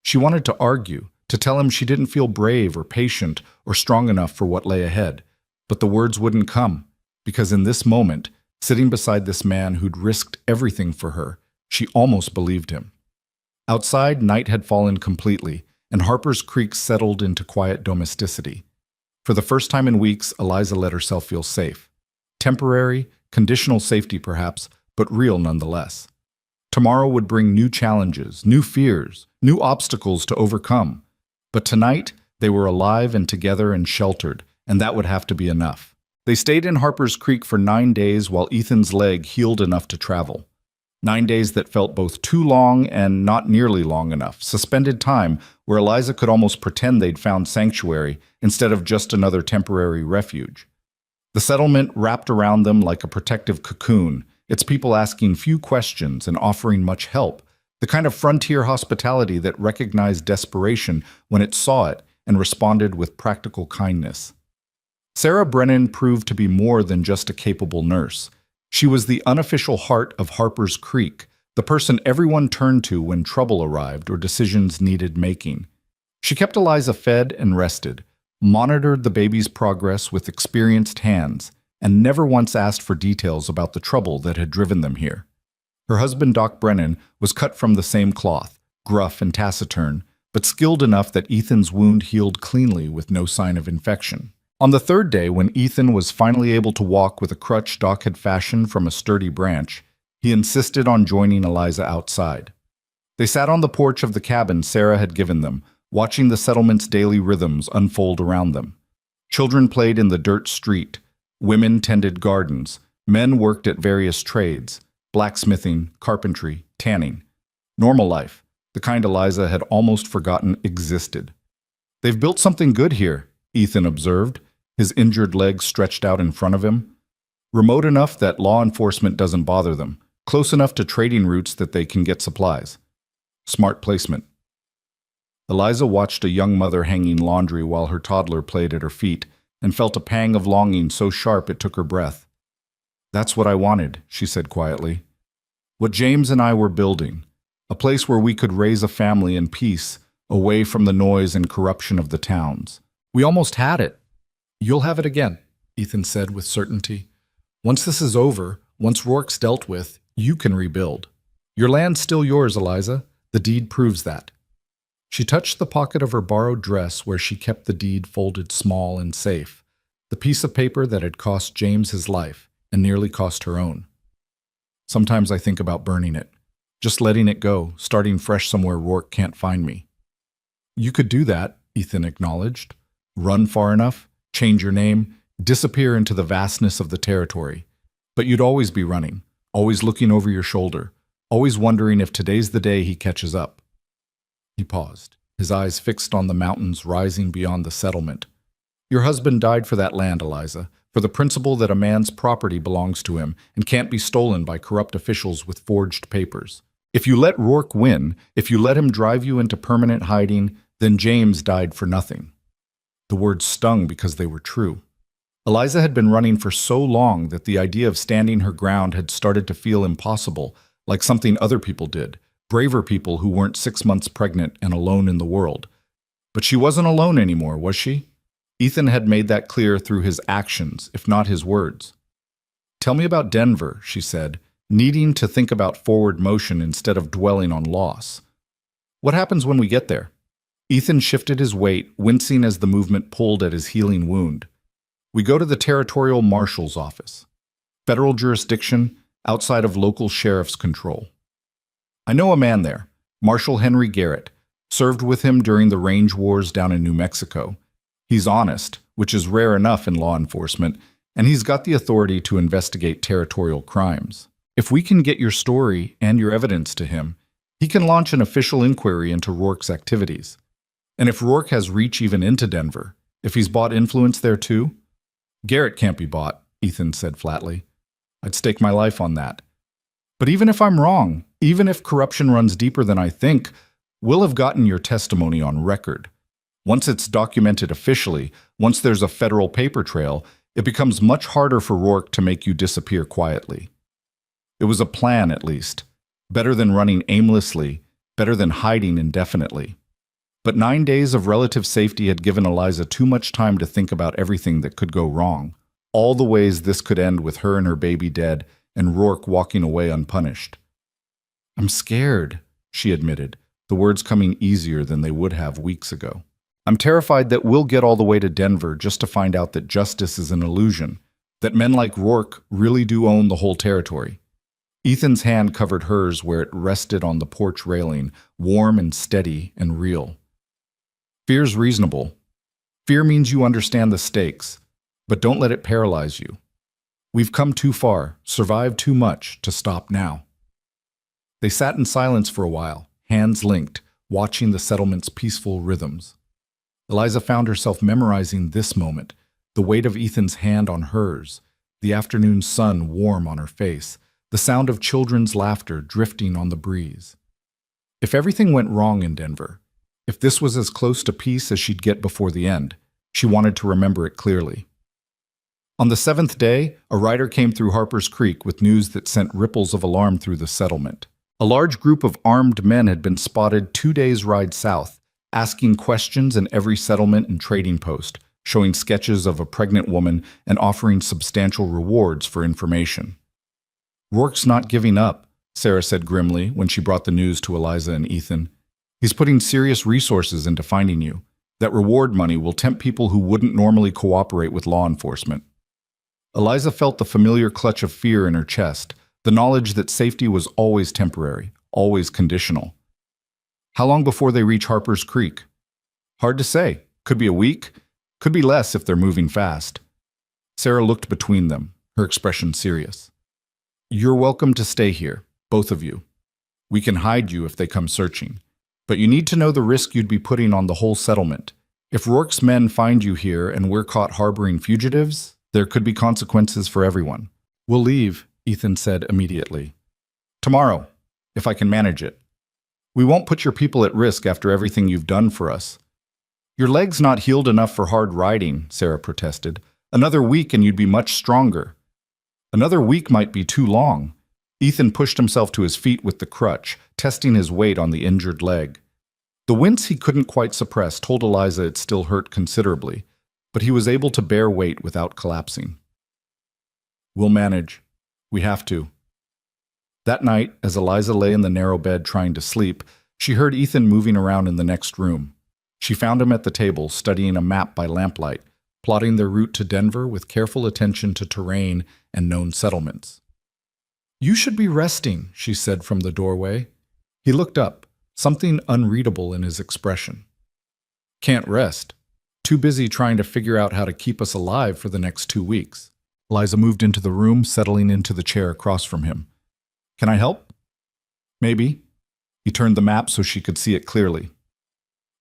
She wanted to argue, to tell him she didn't feel brave or patient or strong enough for what lay ahead, but the words wouldn't come, because in this moment, sitting beside this man who'd risked everything for her, she almost believed him. Outside, night had fallen completely, and Harper's Creek settled into quiet domesticity. For the first time in weeks, Eliza let herself feel safe. Temporary, conditional safety perhaps, but real nonetheless. Tomorrow would bring new challenges, new fears, new obstacles to overcome. But tonight, they were alive and together and sheltered, and that would have to be enough. They stayed in Harper's Creek for 9 days while Ethan's leg healed enough to travel. 9 days that felt both too long and not nearly long enough, suspended time where Eliza could almost pretend they'd found sanctuary instead of just another temporary refuge. The settlement wrapped around them like a protective cocoon, its people asking few questions and offering much help, the kind of frontier hospitality that recognized desperation when it saw it and responded with practical kindness. Sarah Brennan proved to be more than just a capable nurse. She was the unofficial heart of Harper's Creek, the person everyone turned to when trouble arrived or decisions needed making. She kept Eliza fed and rested, monitored the baby's progress with experienced hands, and never once asked for details about the trouble that had driven them here. Her husband, Doc Brennan, was cut from the same cloth, gruff and taciturn, but skilled enough that Ethan's wound healed cleanly with no sign of infection. On the third day, when Ethan was finally able to walk with a crutch Doc had fashioned from a sturdy branch, he insisted on joining Eliza outside. They sat on the porch of the cabin Sarah had given them, watching the settlement's daily rhythms unfold around them. Children played in the dirt street, women tended gardens, men worked at various trades, blacksmithing, carpentry, tanning. Normal life, the kind Eliza had almost forgotten existed. "They've built something good here," Ethan observed, his injured leg stretched out in front of him. "Remote enough that law enforcement doesn't bother them, close enough to trading routes that they can get supplies. Smart placement." Eliza watched a young mother hanging laundry while her toddler played at her feet and felt a pang of longing so sharp it took her breath. "That's what I wanted," she said quietly. "What James and I were building, a place where we could raise a family in peace, away from the noise and corruption of the towns. We almost had it." "You'll have it again," Ethan said with certainty. "Once this is over, once Rourke's dealt with, you can rebuild. Your land's still yours, Eliza. The deed proves that." She touched the pocket of her borrowed dress where she kept the deed folded small and safe, the piece of paper that had cost James his life and nearly cost her own. "Sometimes I think about burning it, just letting it go, starting fresh somewhere Rourke can't find me." "You could do that," Ethan acknowledged. "Run far enough, change your name, disappear into the vastness of the territory. But you'd always be running, always looking over your shoulder, always wondering if today's the day he catches up." He paused, his eyes fixed on the mountains rising beyond the settlement. "Your husband died for that land, Eliza, for the principle that a man's property belongs to him and can't be stolen by corrupt officials with forged papers. If you let Rourke win, if you let him drive you into permanent hiding, then James died for nothing." The words stung because they were true. Eliza had been running for so long that the idea of standing her ground had started to feel impossible, like something other people did, braver people who weren't 6 months pregnant and alone in the world. But she wasn't alone anymore, was she? Ethan had made that clear through his actions, if not his words. "Tell me about Denver," she said, needing to think about forward motion instead of dwelling on loss. What happens when we get there? Ethan shifted his weight, wincing as the movement pulled at his healing wound. We go to the territorial marshal's office. Federal jurisdiction, outside of local sheriff's control. I know a man there, Marshal Henry Garrett, served with him during the range wars down in New Mexico. He's honest, which is rare enough in law enforcement, and he's got the authority to investigate territorial crimes. If we can get your story and your evidence to him, he can launch an official inquiry into Rourke's activities. And if Rourke has reach even into Denver, if he's bought influence there too? Garrett can't be bought, Ethan said flatly. I'd stake my life on that. But even if I'm wrong, even if corruption runs deeper than I think, we'll have gotten your testimony on record. Once it's documented officially, once there's a federal paper trail, it becomes much harder for Rourke to make you disappear quietly. It was a plan, at least. Better than running aimlessly, better than hiding indefinitely. But 9 days of relative safety had given Eliza too much time to think about everything that could go wrong, all the ways this could end with her and her baby dead, and Rourke walking away unpunished. I'm scared, she admitted, the words coming easier than they would have weeks ago. I'm terrified that we'll get all the way to Denver just to find out that justice is an illusion, that men like Rourke really do own the whole territory. Ethan's hand covered hers where it rested on the porch railing, warm and steady and real. Fear's reasonable. Fear means you understand the stakes, but don't let it paralyze you. We've come too far, survived too much to stop now. They sat in silence for a while, hands linked, watching the settlement's peaceful rhythms. Eliza found herself memorizing this moment, the weight of Ethan's hand on hers, the afternoon sun warm on her face, the sound of children's laughter drifting on the breeze. If everything went wrong in Denver, if this was as close to peace as she'd get before the end, she wanted to remember it clearly. On the 7th day, a rider came through Harper's Creek with news that sent ripples of alarm through the settlement. A large group of armed men had been spotted 2 days' ride south, asking questions in every settlement and trading post, showing sketches of a pregnant woman and offering substantial rewards for information. Rourke's not giving up, Sarah said grimly when she brought the news to Eliza and Ethan. He's putting serious resources into finding you. That reward money will tempt people who wouldn't normally cooperate with law enforcement. Eliza felt the familiar clutch of fear in her chest, the knowledge that safety was always temporary, always conditional. How long before they reach Harper's Creek? Hard to say. Could be a week, could be less if they're moving fast. Sarah looked between them, her expression serious. You're welcome to stay here, both of you. We can hide you if they come searching. But you need to know the risk you'd be putting on the whole settlement. If Rourke's men find you here and we're caught harboring fugitives, there could be consequences for everyone. We'll leave, Ethan said immediately. Tomorrow, if I can manage it. We won't put your people at risk after everything you've done for us. Your leg's not healed enough for hard riding, Sarah protested. Another week and you'd be much stronger. Another week might be too long. Ethan pushed himself to his feet with the crutch, testing his weight on the injured leg. The wince he couldn't quite suppress told Eliza it still hurt considerably, but he was able to bear weight without collapsing. We'll manage. We have to. That night, as Eliza lay in the narrow bed trying to sleep, she heard Ethan moving around in the next room. She found him at the table, studying a map by lamplight, plotting their route to Denver with careful attention to terrain and known settlements. You should be resting, she said from the doorway. He looked up, something unreadable in his expression. Can't rest. Too busy trying to figure out how to keep us alive for the next 2 weeks. Eliza moved into the room, settling into the chair across from him. Can I help? Maybe. He turned the map so she could see it clearly.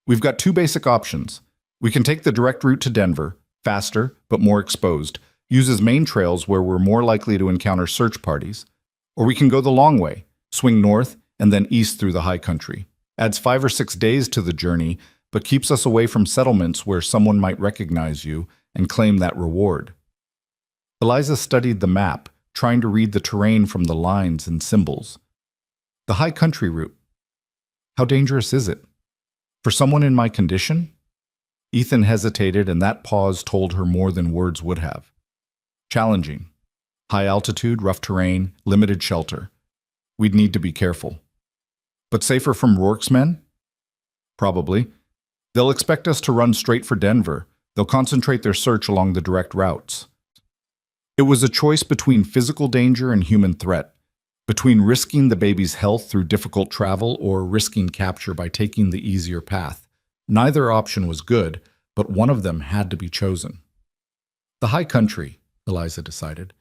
We've got 2 basic options. We can take the direct route to Denver, faster but more exposed, uses main trails where we're more likely to encounter search parties. Or we can go the long way, swing north and then east through the high country. Adds 5 or 6 days to the journey, but keeps us away from settlements where someone might recognize you and claim that reward. Eliza studied the map, trying to read the terrain from the lines and symbols. The high country route. How dangerous is it? For someone in my condition? Ethan hesitated, and that pause told her more than words would have. Challenging. High altitude, rough terrain, limited shelter. We'd need to be careful. But safer from Rourke's men? Probably. They'll expect us to run straight for Denver. They'll concentrate their search along the direct routes. It was a choice between physical danger and human threat, between risking the baby's health through difficult travel or risking capture by taking the easier path. Neither option was good, but one of them had to be chosen. The high country, Eliza decided.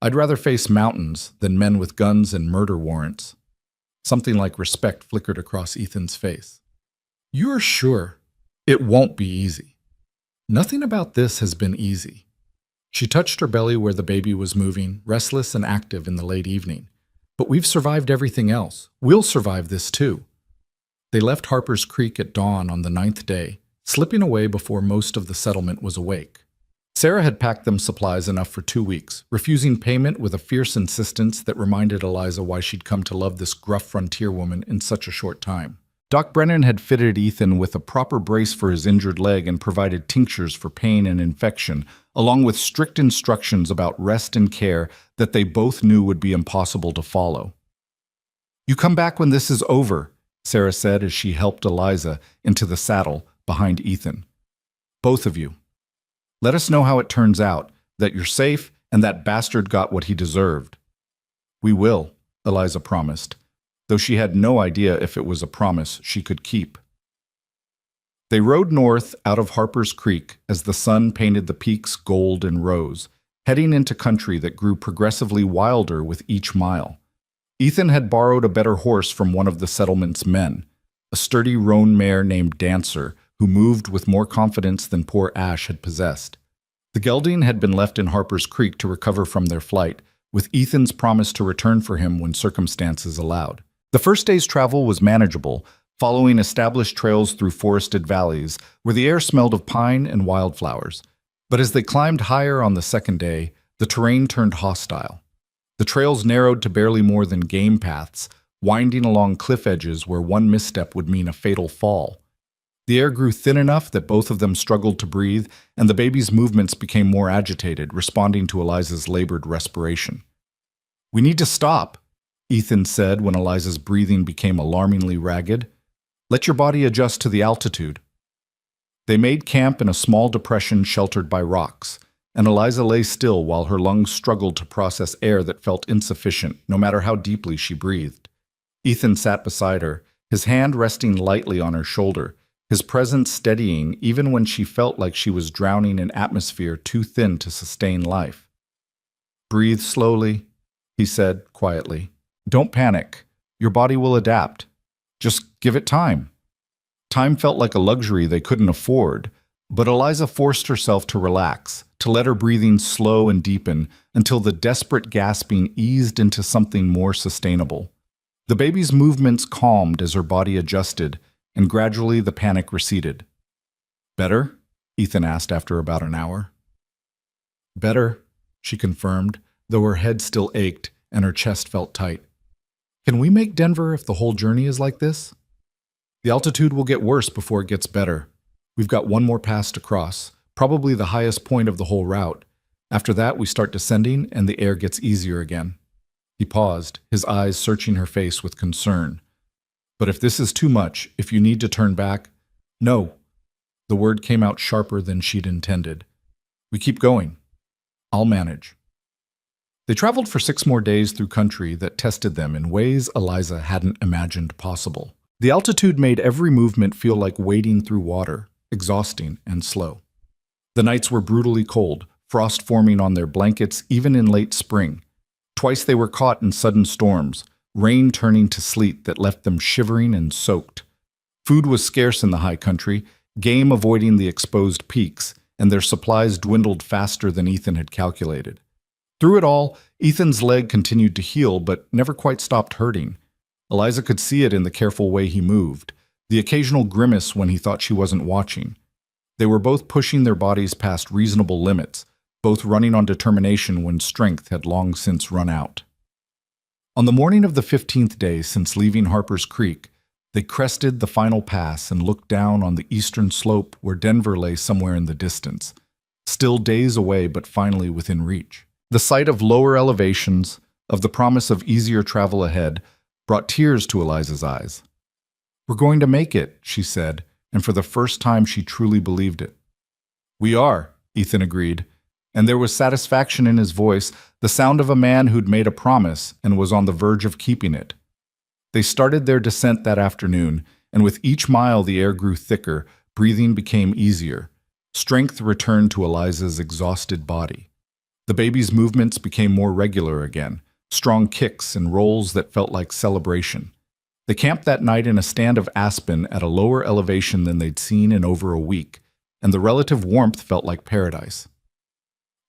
I'd rather face mountains than men with guns and murder warrants. Something like respect flickered across Ethan's face. You're sure it won't be easy? Nothing about this has been easy. She touched her belly where the baby was moving, restless and active in the late evening. But we've survived everything else. We'll survive this too. They left Harper's Creek at dawn on the 9th day, slipping away before most of the settlement was awake. Sarah had packed them supplies enough for 2 weeks, refusing payment with a fierce insistence that reminded Eliza why she'd come to love this gruff frontier woman in such a short time. Doc Brennan had fitted Ethan with a proper brace for his injured leg and provided tinctures for pain and infection, along with strict instructions about rest and care that they both knew would be impossible to follow. You come back when this is over, Sarah said as she helped Eliza into the saddle behind Ethan. Both of you. Let us know how it turns out, that you're safe and that bastard got what he deserved. We will, Eliza promised, though she had no idea if it was a promise she could keep. They rode north out of Harper's Creek as the sun painted the peaks gold and rose, heading into country that grew progressively wilder with each mile. Ethan had borrowed a better horse from one of the settlement's men, a sturdy roan mare named Dancer, who moved with more confidence than poor Ash had possessed. The gelding had been left in Harper's Creek to recover from their flight, with Ethan's promise to return for him when circumstances allowed. The first day's travel was manageable, following established trails through forested valleys where the air smelled of pine and wildflowers. But as they climbed higher on the second day, the terrain turned hostile. The trails narrowed to barely more than game paths, winding along cliff edges where one misstep would mean a fatal fall. The air grew thin enough that both of them struggled to breathe, and the baby's movements became more agitated, responding to Eliza's labored respiration. We need to stop, Ethan said when Eliza's breathing became alarmingly ragged. Let your body adjust to the altitude. They made camp in a small depression sheltered by rocks, and Eliza lay still while her lungs struggled to process air that felt insufficient, no matter how deeply she breathed. Ethan sat beside her, his hand resting lightly on her shoulder, his presence steadying even when she felt like she was drowning in atmosphere too thin to sustain life. Breathe slowly, he said quietly. Don't panic. Your body will adapt. Just give it time. Time felt like a luxury they couldn't afford, but Eliza forced herself to relax, to let her breathing slow and deepen until the desperate gasping eased into something more sustainable. The baby's movements calmed as her body adjusted, and gradually the panic receded. Better? Ethan asked after about an hour. Better, she confirmed, though her head still ached and her chest felt tight. Can we make Denver if the whole journey is like this? The altitude will get worse before it gets better. We've got one more pass to cross, probably the highest point of the whole route. After that, we start descending and the air gets easier again. He paused, his eyes searching her face with concern. But if this is too much, if you need to turn back... No. The word came out sharper than she'd intended. We keep going. I'll manage. They traveled for 6 more days through country that tested them in ways Eliza hadn't imagined possible. The altitude made every movement feel like wading through water, exhausting and slow. The nights were brutally cold, frost forming on their blankets even in late spring. Twice they were caught in sudden storms, rain turning to sleet that left them shivering and soaked. Food was scarce in the high country, game avoiding the exposed peaks, and their supplies dwindled faster than Ethan had calculated. Through it all, Ethan's leg continued to heal but never quite stopped hurting. Eliza could see it in the careful way he moved, the occasional grimace when he thought she wasn't watching. They were both pushing their bodies past reasonable limits, both running on determination when strength had long since run out. On the morning of the 15th day since leaving Harper's Creek, they crested the final pass and looked down on the eastern slope where Denver lay somewhere in the distance, still days away but finally within reach. The sight of lower elevations, of the promise of easier travel ahead, brought tears to Eliza's eyes. "We're going to make it," she said, and for the first time she truly believed it. "We are," Ethan agreed, and there was satisfaction in his voice, the sound of a man who'd made a promise and was on the verge of keeping it. They started their descent that afternoon, and with each mile the air grew thicker, breathing became easier. Strength returned to Eliza's exhausted body. The baby's movements became more regular again, strong kicks and rolls that felt like celebration. They camped that night in a stand of aspen at a lower elevation than they'd seen in over a week, and the relative warmth felt like paradise.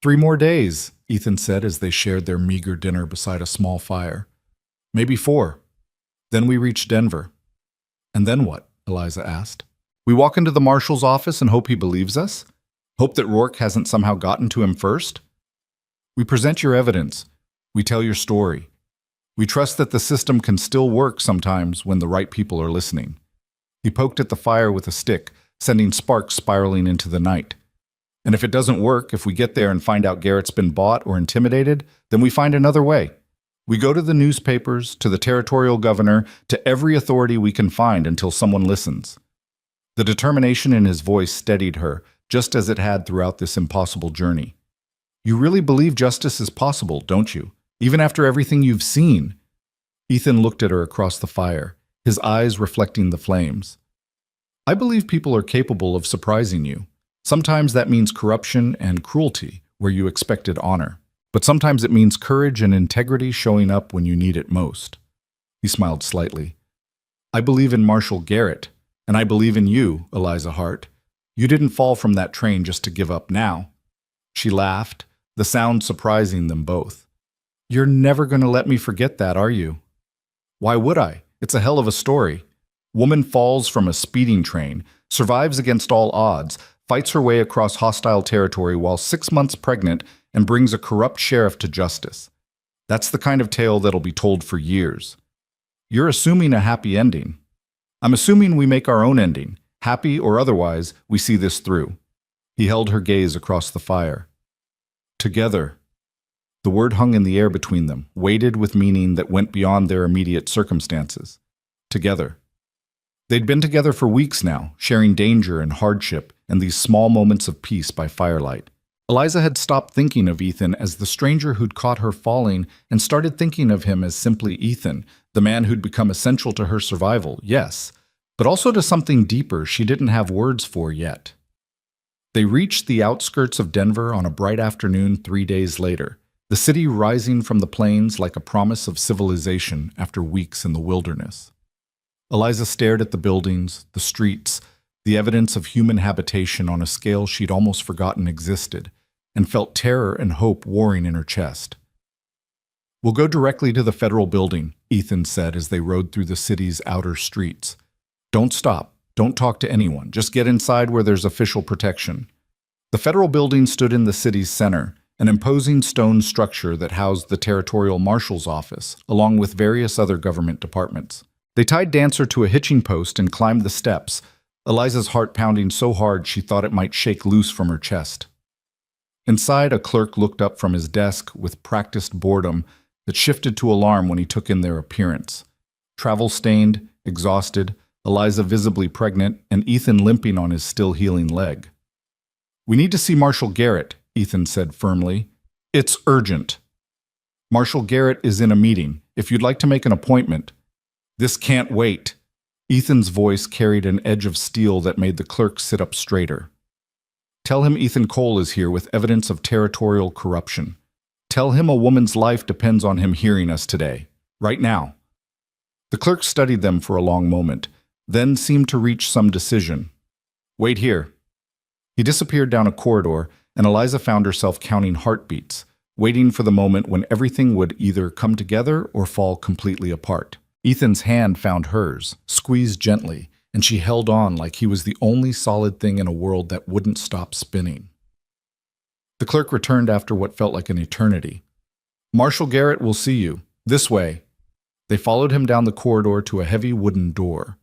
3 more days, Ethan said as they shared their meager dinner beside a small fire. "Maybe 4. Then we reach Denver." "And then what?" Eliza asked. "We walk into the marshal's office and hope he believes us? Hope that Rourke hasn't somehow gotten to him first? We present your evidence. We tell your story. We trust that the system can still work sometimes when the right people are listening." He poked at the fire with a stick, sending sparks spiraling into the night. "And if it doesn't work, if we get there and find out Garrett's been bought or intimidated, then we find another way. We go to the newspapers, to the territorial governor, to every authority we can find until someone listens." The determination in his voice steadied her, just as it had throughout this impossible journey. "You really believe justice is possible, don't you? Even after everything you've seen?" Ethan looked at her across the fire, his eyes reflecting the flames. "I believe people are capable of surprising you. Sometimes that means corruption and cruelty, where you expected honor. But sometimes it means courage and integrity showing up when you need it most." He smiled slightly. "I believe in Marshal Garrett, and I believe in you, Eliza Hart. You didn't fall from that train just to give up now." She laughed, the sound surprising them both. "You're never going to let me forget that, are you?" "Why would I? It's a hell of a story. Woman falls from a speeding train, survives against all odds, fights her way across hostile territory while 6 months pregnant, and brings a corrupt sheriff to justice. That's the kind of tale that'll be told for years. You're assuming a happy ending. I'm assuming we make our own ending. Happy or otherwise, we see this through." He held her gaze across the fire. "Together." The word hung in the air between them, weighted with meaning that went beyond their immediate circumstances. Together. They'd been together for weeks now, sharing danger and hardship and these small moments of peace by firelight. Eliza had stopped thinking of Ethan as the stranger who'd caught her falling and started thinking of him as simply Ethan, the man who'd become essential to her survival, yes, but also to something deeper she didn't have words for yet. They reached the outskirts of Denver on a bright afternoon 3 days later, the city rising from the plains like a promise of civilization after weeks in the wilderness. Eliza stared at the buildings, the streets, the evidence of human habitation on a scale she'd almost forgotten existed, and felt terror and hope warring in her chest. "We'll go directly to the federal building," Ethan said as they rode through the city's outer streets. "Don't stop. Don't talk to anyone. Just get inside where there's official protection." The federal building stood in the city's center, an imposing stone structure that housed the territorial marshal's office, along with various other government departments. They tied Dancer to a hitching post and climbed the steps, Eliza's heart pounding so hard she thought it might shake loose from her chest. Inside, a clerk looked up from his desk with practiced boredom that shifted to alarm when he took in their appearance. Travel-stained, exhausted, Eliza visibly pregnant, and Ethan limping on his still-healing leg. "We need to see Marshal Garrett," Ethan said firmly. "It's urgent." "Marshal Garrett is in a meeting. If you'd like to make an appointment." "This can't wait." Ethan's voice carried an edge of steel that made the clerk sit up straighter. "Tell him Ethan Cole is here with evidence of territorial corruption. Tell him a woman's life depends on him hearing us today. Right now." The clerk studied them for a long moment, then seemed to reach some decision. "Wait here." He disappeared down a corridor, and Eliza found herself counting heartbeats, waiting for the moment when everything would either come together or fall completely apart. Ethan's hand found hers, squeezed gently, and she held on like he was the only solid thing in a world that wouldn't stop spinning. The clerk returned after what felt like an eternity. "Marshal Garrett will see you. This way." They followed him down the corridor to a heavy wooden door.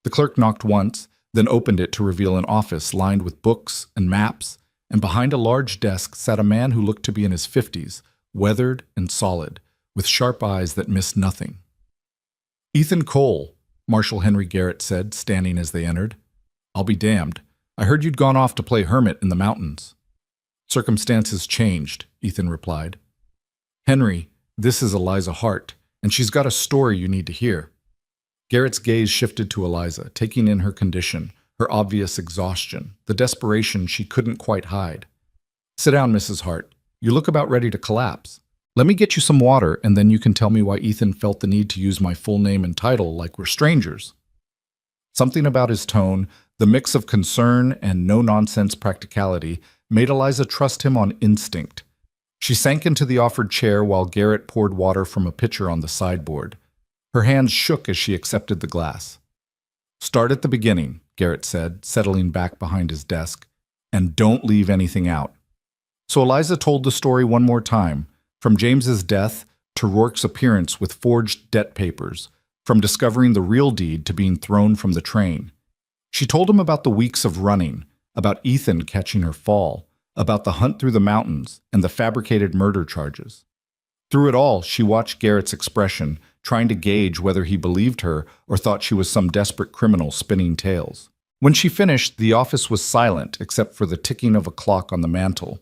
The clerk knocked once, then opened it to reveal an office lined with books and maps, and behind a large desk sat a man who looked to be in his 50s, weathered and solid, with sharp eyes that missed nothing. "Ethan Cole," Marshal Henry Garrett said, standing as they entered. "I'll be damned. I heard you'd gone off to play hermit in the mountains." "Circumstances changed," Ethan replied. "Henry, this is Eliza Hart, and she's got a story you need to hear." Garrett's gaze shifted to Eliza, taking in her condition, her obvious exhaustion, the desperation she couldn't quite hide. "Sit down, Mrs. Hart. You look about ready to collapse. Let me get you some water, and then you can tell me why Ethan felt the need to use my full name and title like we're strangers." Something about his tone, the mix of concern and no-nonsense practicality, made Eliza trust him on instinct. She sank into the offered chair while Garrett poured water from a pitcher on the sideboard. Her hands shook as she accepted the glass. "Start at the beginning," Garrett said, settling back behind his desk, "and don't leave anything out." So Eliza told the story one more time, from James's death to Rourke's appearance with forged debt papers, from discovering the real deed to being thrown from the train. She told him about the weeks of running, about Ethan catching her fall, about the hunt through the mountains and the fabricated murder charges. Through it all, she watched Garrett's expression, trying to gauge whether he believed her or thought she was some desperate criminal spinning tales. When she finished, the office was silent except for the ticking of a clock on the mantel.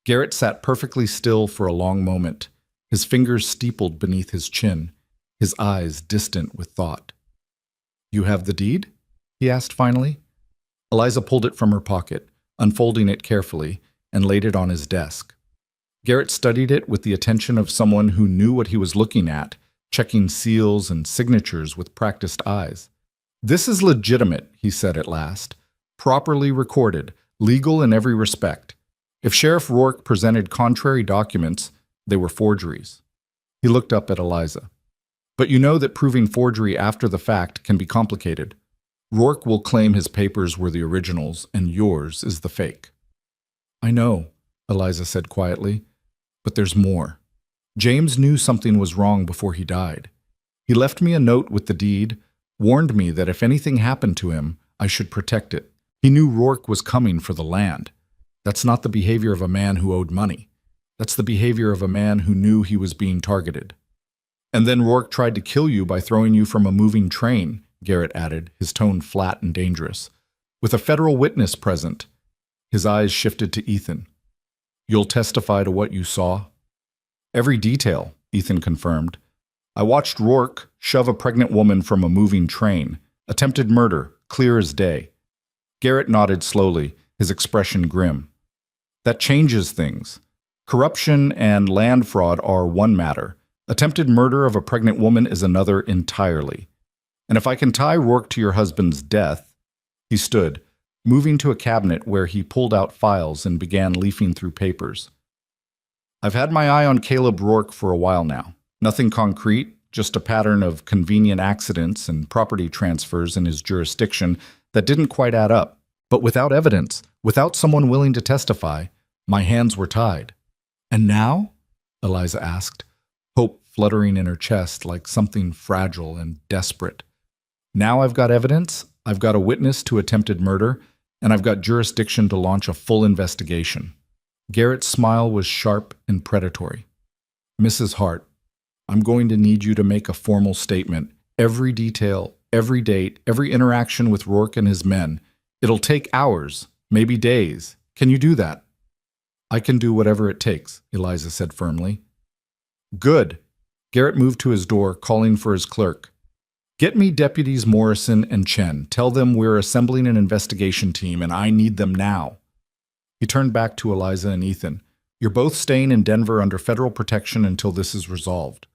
Garrett sat perfectly still for a long moment, his fingers steepled beneath his chin, his eyes distant with thought. "You have the deed?" he asked finally. Eliza pulled it from her pocket, unfolding it carefully, and laid it on his desk. Garrett studied it with the attention of someone who knew what he was looking at, checking seals and signatures with practiced eyes. "This is legitimate," he said at last. "Properly recorded, legal in every respect. If Sheriff Rourke presented contrary documents, they were forgeries." He looked up at Eliza. "But you know that proving forgery after the fact can be complicated. Rourke will claim his papers were the originals and yours is the fake." "I know," Eliza said quietly, "but there's more. James knew something was wrong before he died. He left me a note with the deed, warned me that if anything happened to him, I should protect it. He knew Rourke was coming for the land. That's not the behavior of a man who owed money. That's the behavior of a man who knew he was being targeted." "And then Rourke tried to kill you by throwing you from a moving train," Garrett added, his tone flat and dangerous. "With a federal witness present." His eyes shifted to Ethan. "You'll testify to what you saw?" "Every detail," Ethan confirmed. "I watched Rourke shove a pregnant woman from a moving train. Attempted murder, clear as day." Garrett nodded slowly, his expression grim. "That changes things. Corruption and land fraud are one matter. Attempted murder of a pregnant woman is another entirely. And if I can tie Rourke to your husband's death—" He stood, moving to a cabinet where he pulled out files and began leafing through papers. "I've had my eye on Caleb Rourke for a while now. Nothing concrete, just a pattern of convenient accidents and property transfers in his jurisdiction that didn't quite add up. But without evidence, without someone willing to testify, my hands were tied." "And now?" Eliza asked, hope fluttering in her chest like something fragile and desperate. "Now I've got evidence, I've got a witness to attempted murder, and I've got jurisdiction to launch a full investigation." Garrett's smile was sharp and predatory. "Mrs. Hart, I'm going to need you to make a formal statement. Every detail, every date, every interaction with Rourke and his men. It'll take hours, maybe days. Can you do that?" "I can do whatever it takes," Eliza said firmly. "Good." Garrett moved to his door, calling for his clerk. "Get me Deputies Morrison and Chen. Tell them we're assembling an investigation team and I need them now." He turned back to Eliza and Ethan. "You're both staying in Denver under federal protection until this is resolved.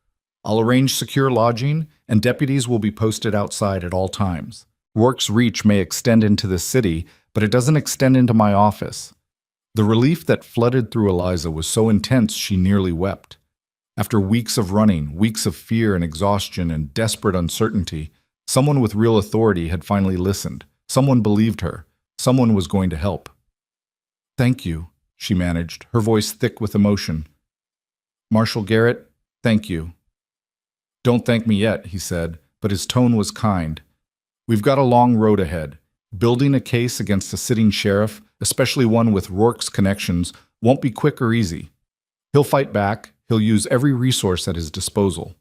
I'll arrange secure lodging, and deputies will be posted outside at all times. Rourke's reach may extend into the city, but it doesn't extend into my office." The relief that flooded through Eliza was so intense she nearly wept. After weeks of running, weeks of fear and exhaustion and desperate uncertainty, someone with real authority had finally listened. Someone believed her. Someone was going to help. "Thank you," she managed, her voice thick with emotion. "Marshal Garrett, thank you." "Don't thank me yet," he said, but his tone was kind. "We've got a long road ahead. Building a case against a sitting sheriff, especially one with Rourke's connections, won't be quick or easy. He'll fight back, He'll use every resource at his disposal.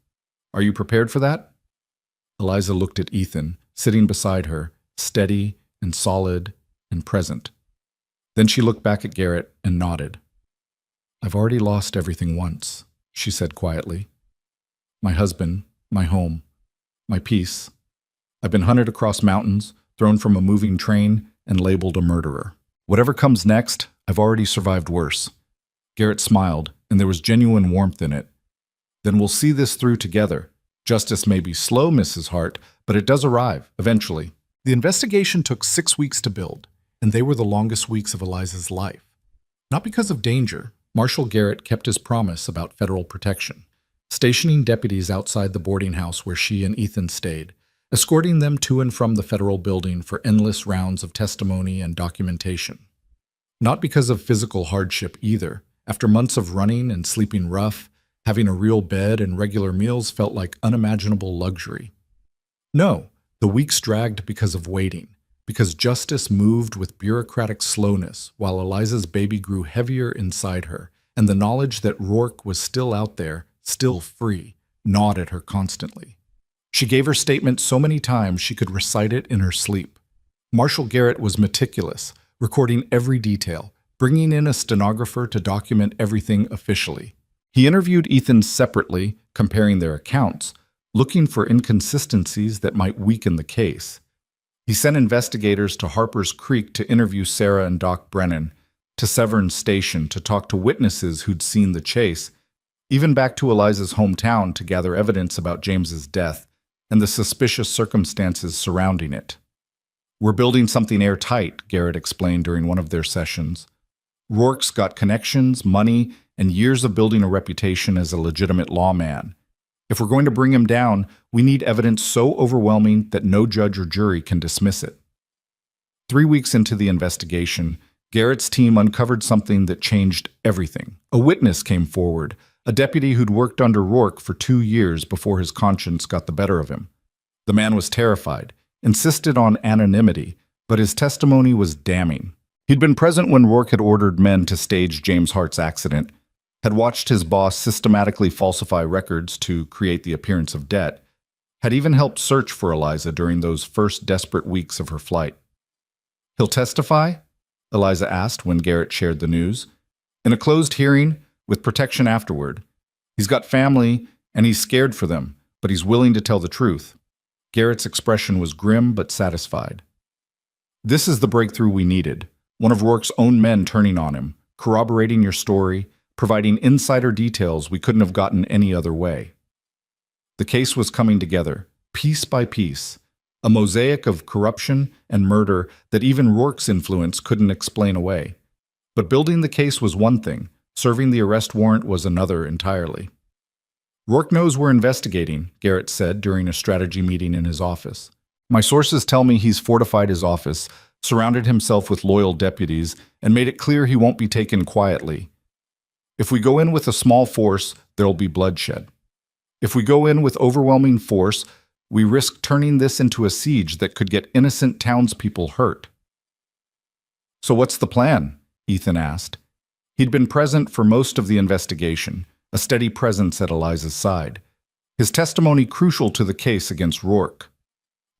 Are you prepared for that? Eliza looked at Ethan, sitting beside her, steady and solid and present. Then she looked back at Garrett and nodded. I've already lost everything once, she said quietly. My husband, my home, my peace. I've been hunted across mountains, thrown from a moving train, and labeled a murderer. Whatever comes next, I've already survived worse. Garrett smiled, and there was genuine warmth in it. Then we'll see this through together. Justice may be slow, Mrs. Hart, but it does arrive, eventually. The investigation took 6 weeks to build, and they were the longest weeks of Eliza's life. Not because of danger. Marshal Garrett kept his promise about federal protection, stationing deputies outside the boarding house where she and Ethan stayed, escorting them to and from the federal building for endless rounds of testimony and documentation. Not because of physical hardship either. After months of running and sleeping rough, having a real bed and regular meals felt like unimaginable luxury. No, the weeks dragged because of waiting, because justice moved with bureaucratic slowness while Eliza's baby grew heavier inside her, and the knowledge that Rourke was still out there, still free, gnawed at her constantly. She gave her statement so many times she could recite it in her sleep. Marshal Garrett was meticulous, recording every detail, bringing in a stenographer to document everything officially. He interviewed Ethan separately, comparing their accounts, looking for inconsistencies that might weaken the case. He sent investigators to Harper's Creek to interview Sarah and Doc Brennan, to Severn Station to talk to witnesses who'd seen the chase, even back to Eliza's hometown to gather evidence about James's death and the suspicious circumstances surrounding it. We're building something airtight, Garrett explained during one of their sessions. Rourke's got connections, money, and years of building a reputation as a legitimate lawman. If we're going to bring him down, we need evidence so overwhelming that no judge or jury can dismiss it. 3 weeks into the investigation, Garrett's team uncovered something that changed everything. A witness came forward, a deputy who'd worked under Rourke for 2 years before his conscience got the better of him. The man was terrified, insisted on anonymity, but his testimony was damning. He'd been present when Rourke had ordered men to stage James Hart's accident, had watched his boss systematically falsify records to create the appearance of debt, had even helped search for Eliza during those first desperate weeks of her flight. He'll testify? Eliza asked when Garrett shared the news. In a closed hearing, with protection afterward. He's got family, and he's scared for them, but he's willing to tell the truth. Garrett's expression was grim but satisfied. This is the breakthrough we needed. One of Rourke's own men turning on him, corroborating your story, providing insider details we couldn't have gotten any other way. The case was coming together, piece by piece, a mosaic of corruption and murder that even Rourke's influence couldn't explain away. But building the case was one thing, serving the arrest warrant was another entirely. Rourke knows we're investigating, Garrett said during a strategy meeting in his office. My sources tell me he's fortified his office, surrounded himself with loyal deputies, and made it clear he won't be taken quietly. If we go in with a small force, there'll be bloodshed. If we go in with overwhelming force, we risk turning this into a siege that could get innocent townspeople hurt. So what's the plan? Ethan asked. He'd been present for most of the investigation, a steady presence at Eliza's side. His testimony crucial to the case against Rourke.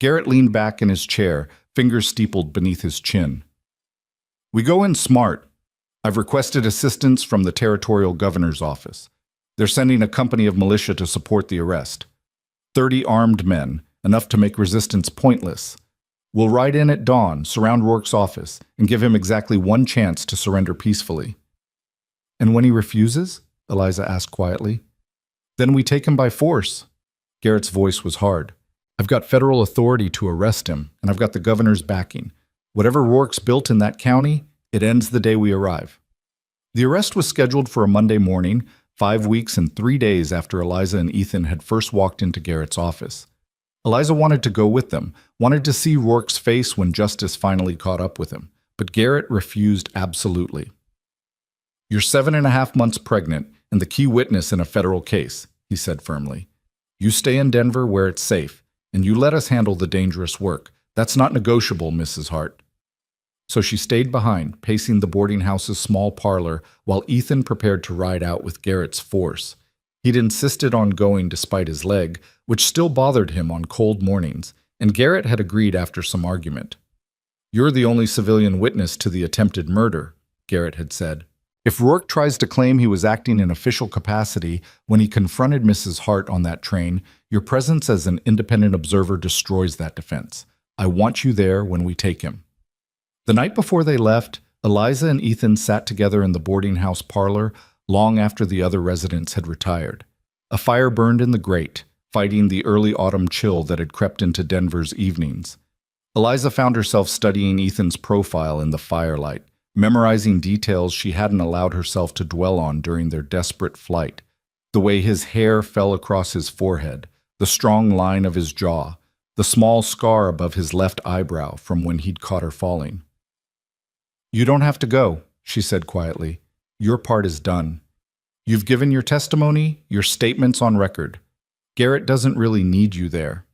Garrett leaned back in his chair, fingers steepled beneath his chin. We go in smart. I've requested assistance from the territorial governor's office. They're sending a company of militia to support the arrest. 30 armed men, enough to make resistance pointless. We'll ride in at dawn, surround Rourke's office, and give him exactly one chance to surrender peacefully. And when he refuses? Eliza asked quietly. Then we take him by force. Garrett's voice was hard. I've got federal authority to arrest him, and I've got the governor's backing. Whatever Rourke's built in that county, it ends the day we arrive. The arrest was scheduled for a Monday morning, 5 weeks and 3 days after Eliza and Ethan had first walked into Garrett's office. Eliza wanted to go with them, wanted to see Rourke's face when justice finally caught up with him, but Garrett refused absolutely. You're 7.5 months pregnant and the key witness in a federal case, he said firmly. You stay in Denver where it's safe, and you let us handle the dangerous work. That's not negotiable, Mrs. Hart. So she stayed behind, pacing the boarding house's small parlor while Ethan prepared to ride out with Garrett's force. He'd insisted on going despite his leg, which still bothered him on cold mornings, and Garrett had agreed after some argument. "You're the only civilian witness to the attempted murder," Garrett had said. "If Rourke tries to claim he was acting in official capacity when he confronted Mrs. Hart on that train, your presence as an independent observer destroys that defense. I want you there when we take him." The night before they left, Eliza and Ethan sat together in the boarding house parlor long after the other residents had retired. A fire burned in the grate, fighting the early autumn chill that had crept into Denver's evenings. Eliza found herself studying Ethan's profile in the firelight, memorizing details she hadn't allowed herself to dwell on during their desperate flight. The way his hair fell across his forehead, the strong line of his jaw, the small scar above his left eyebrow from when he'd caught her falling. "You don't have to go," she said quietly. "Your part is done. You've given your testimony, your statements on record. Garrett doesn't really need you there."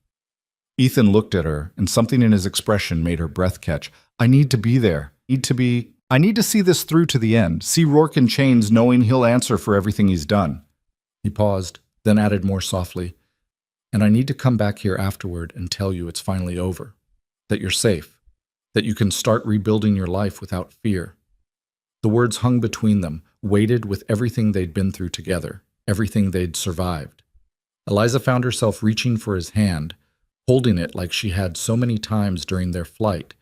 Ethan looked at her, and something in his expression made her breath catch. "I need to be there. I need to see this through to the end, see Rourke in chains knowing he'll answer for everything he's done." He paused, then added more softly, "And I need to come back here afterward and tell you it's finally over, that you're safe, that you can start rebuilding your life without fear." The words hung between them, weighted with everything they'd been through together, everything they'd survived. Eliza found herself reaching for his hand, holding it like she had so many times during their flight,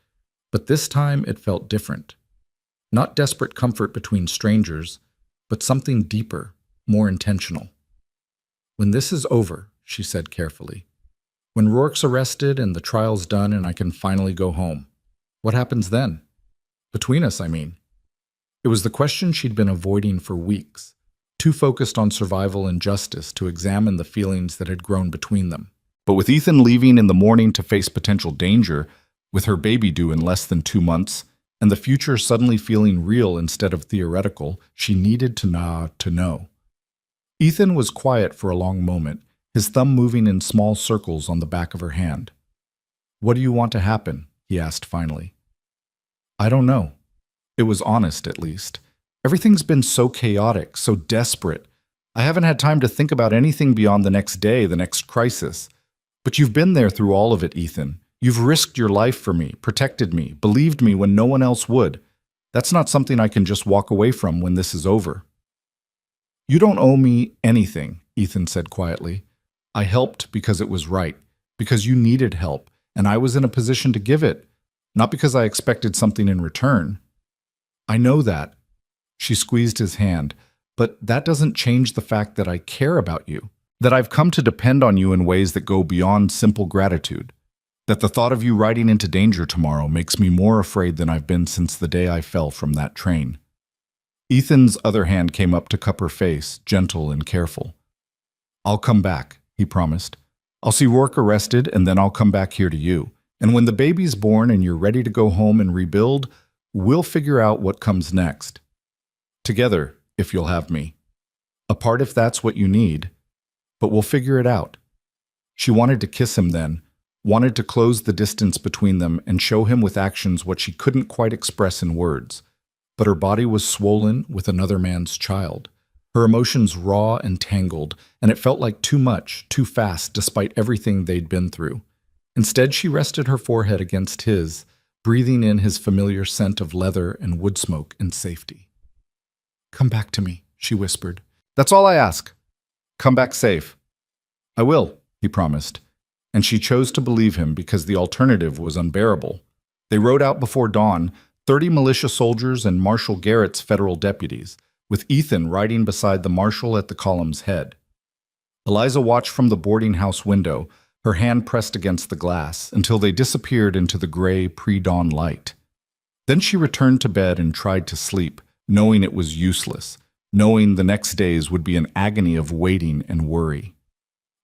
but this time it felt different. Not desperate comfort between strangers, but something deeper, more intentional. "When this is over," she said carefully, "when Rourke's arrested and the trial's done and I can finally go home, what happens then? Between us, I mean." It was the question she'd been avoiding for weeks, too focused on survival and justice to examine the feelings that had grown between them. But with Ethan leaving in the morning to face potential danger, with her baby due in less than 2 months, and the future suddenly feeling real instead of theoretical, she needed to know. Ethan was quiet for a long moment, his thumb moving in small circles on the back of her hand. "What do you want to happen?" he asked finally. "I don't know." It was honest, at least. "Everything's been so chaotic, so desperate. I haven't had time to think about anything beyond the next day, the next crisis. But you've been there through all of it, Ethan. You've risked your life for me, protected me, believed me when no one else would. That's not something I can just walk away from when this is over." "You don't owe me anything," Ethan said quietly. "I helped because it was right, because you needed help, and I was in a position to give it, not because I expected something in return." "I know that." She squeezed his hand. "But that doesn't change the fact that I care about you, that I've come to depend on you in ways that go beyond simple gratitude, that the thought of you riding into danger tomorrow makes me more afraid than I've been since the day I fell from that train." Ethan's other hand came up to cup her face, gentle and careful. "I'll come back," he promised. "I'll see Rourke arrested, and then I'll come back here to you. And when the baby's born and you're ready to go home and rebuild, we'll figure out what comes next. Together, if you'll have me. Apart if that's what you need. But we'll figure it out." She wanted to kiss him then, wanted to close the distance between them and show him with actions what she couldn't quite express in words. But her body was swollen with another man's child, her emotions raw and tangled, and it felt like too much, too fast, despite everything they'd been through. Instead, she rested her forehead against his, breathing in his familiar scent of leather and wood smoke and safety. "Come back to me," she whispered. "That's all I ask. Come back safe." "I will," he promised, and she chose to believe him because the alternative was unbearable. They rode out before dawn, 30 militia soldiers and Marshal Garrett's federal deputies, with Ethan riding beside the marshal at the column's head. Eliza watched from the boarding house window, her hand pressed against the glass, until they disappeared into the gray pre-dawn light. Then she returned to bed and tried to sleep, knowing it was useless, knowing the next days would be an agony of waiting and worry.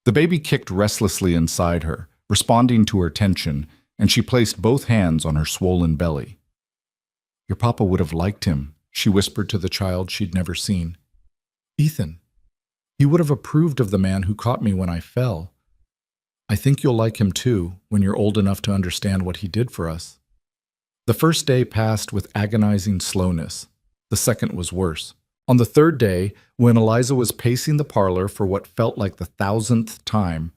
The baby kicked restlessly inside her, responding to her tension, and she placed both hands on her swollen belly. "Your papa would have liked him," she whispered to the child she'd never seen. "Ethan. He would have approved of the man who caught me when I fell. I think you'll like him too, when you're old enough to understand what he did for us." The first day passed with agonizing slowness. The second was worse. On the third day, when Eliza was pacing the parlor for what felt like the thousandth time,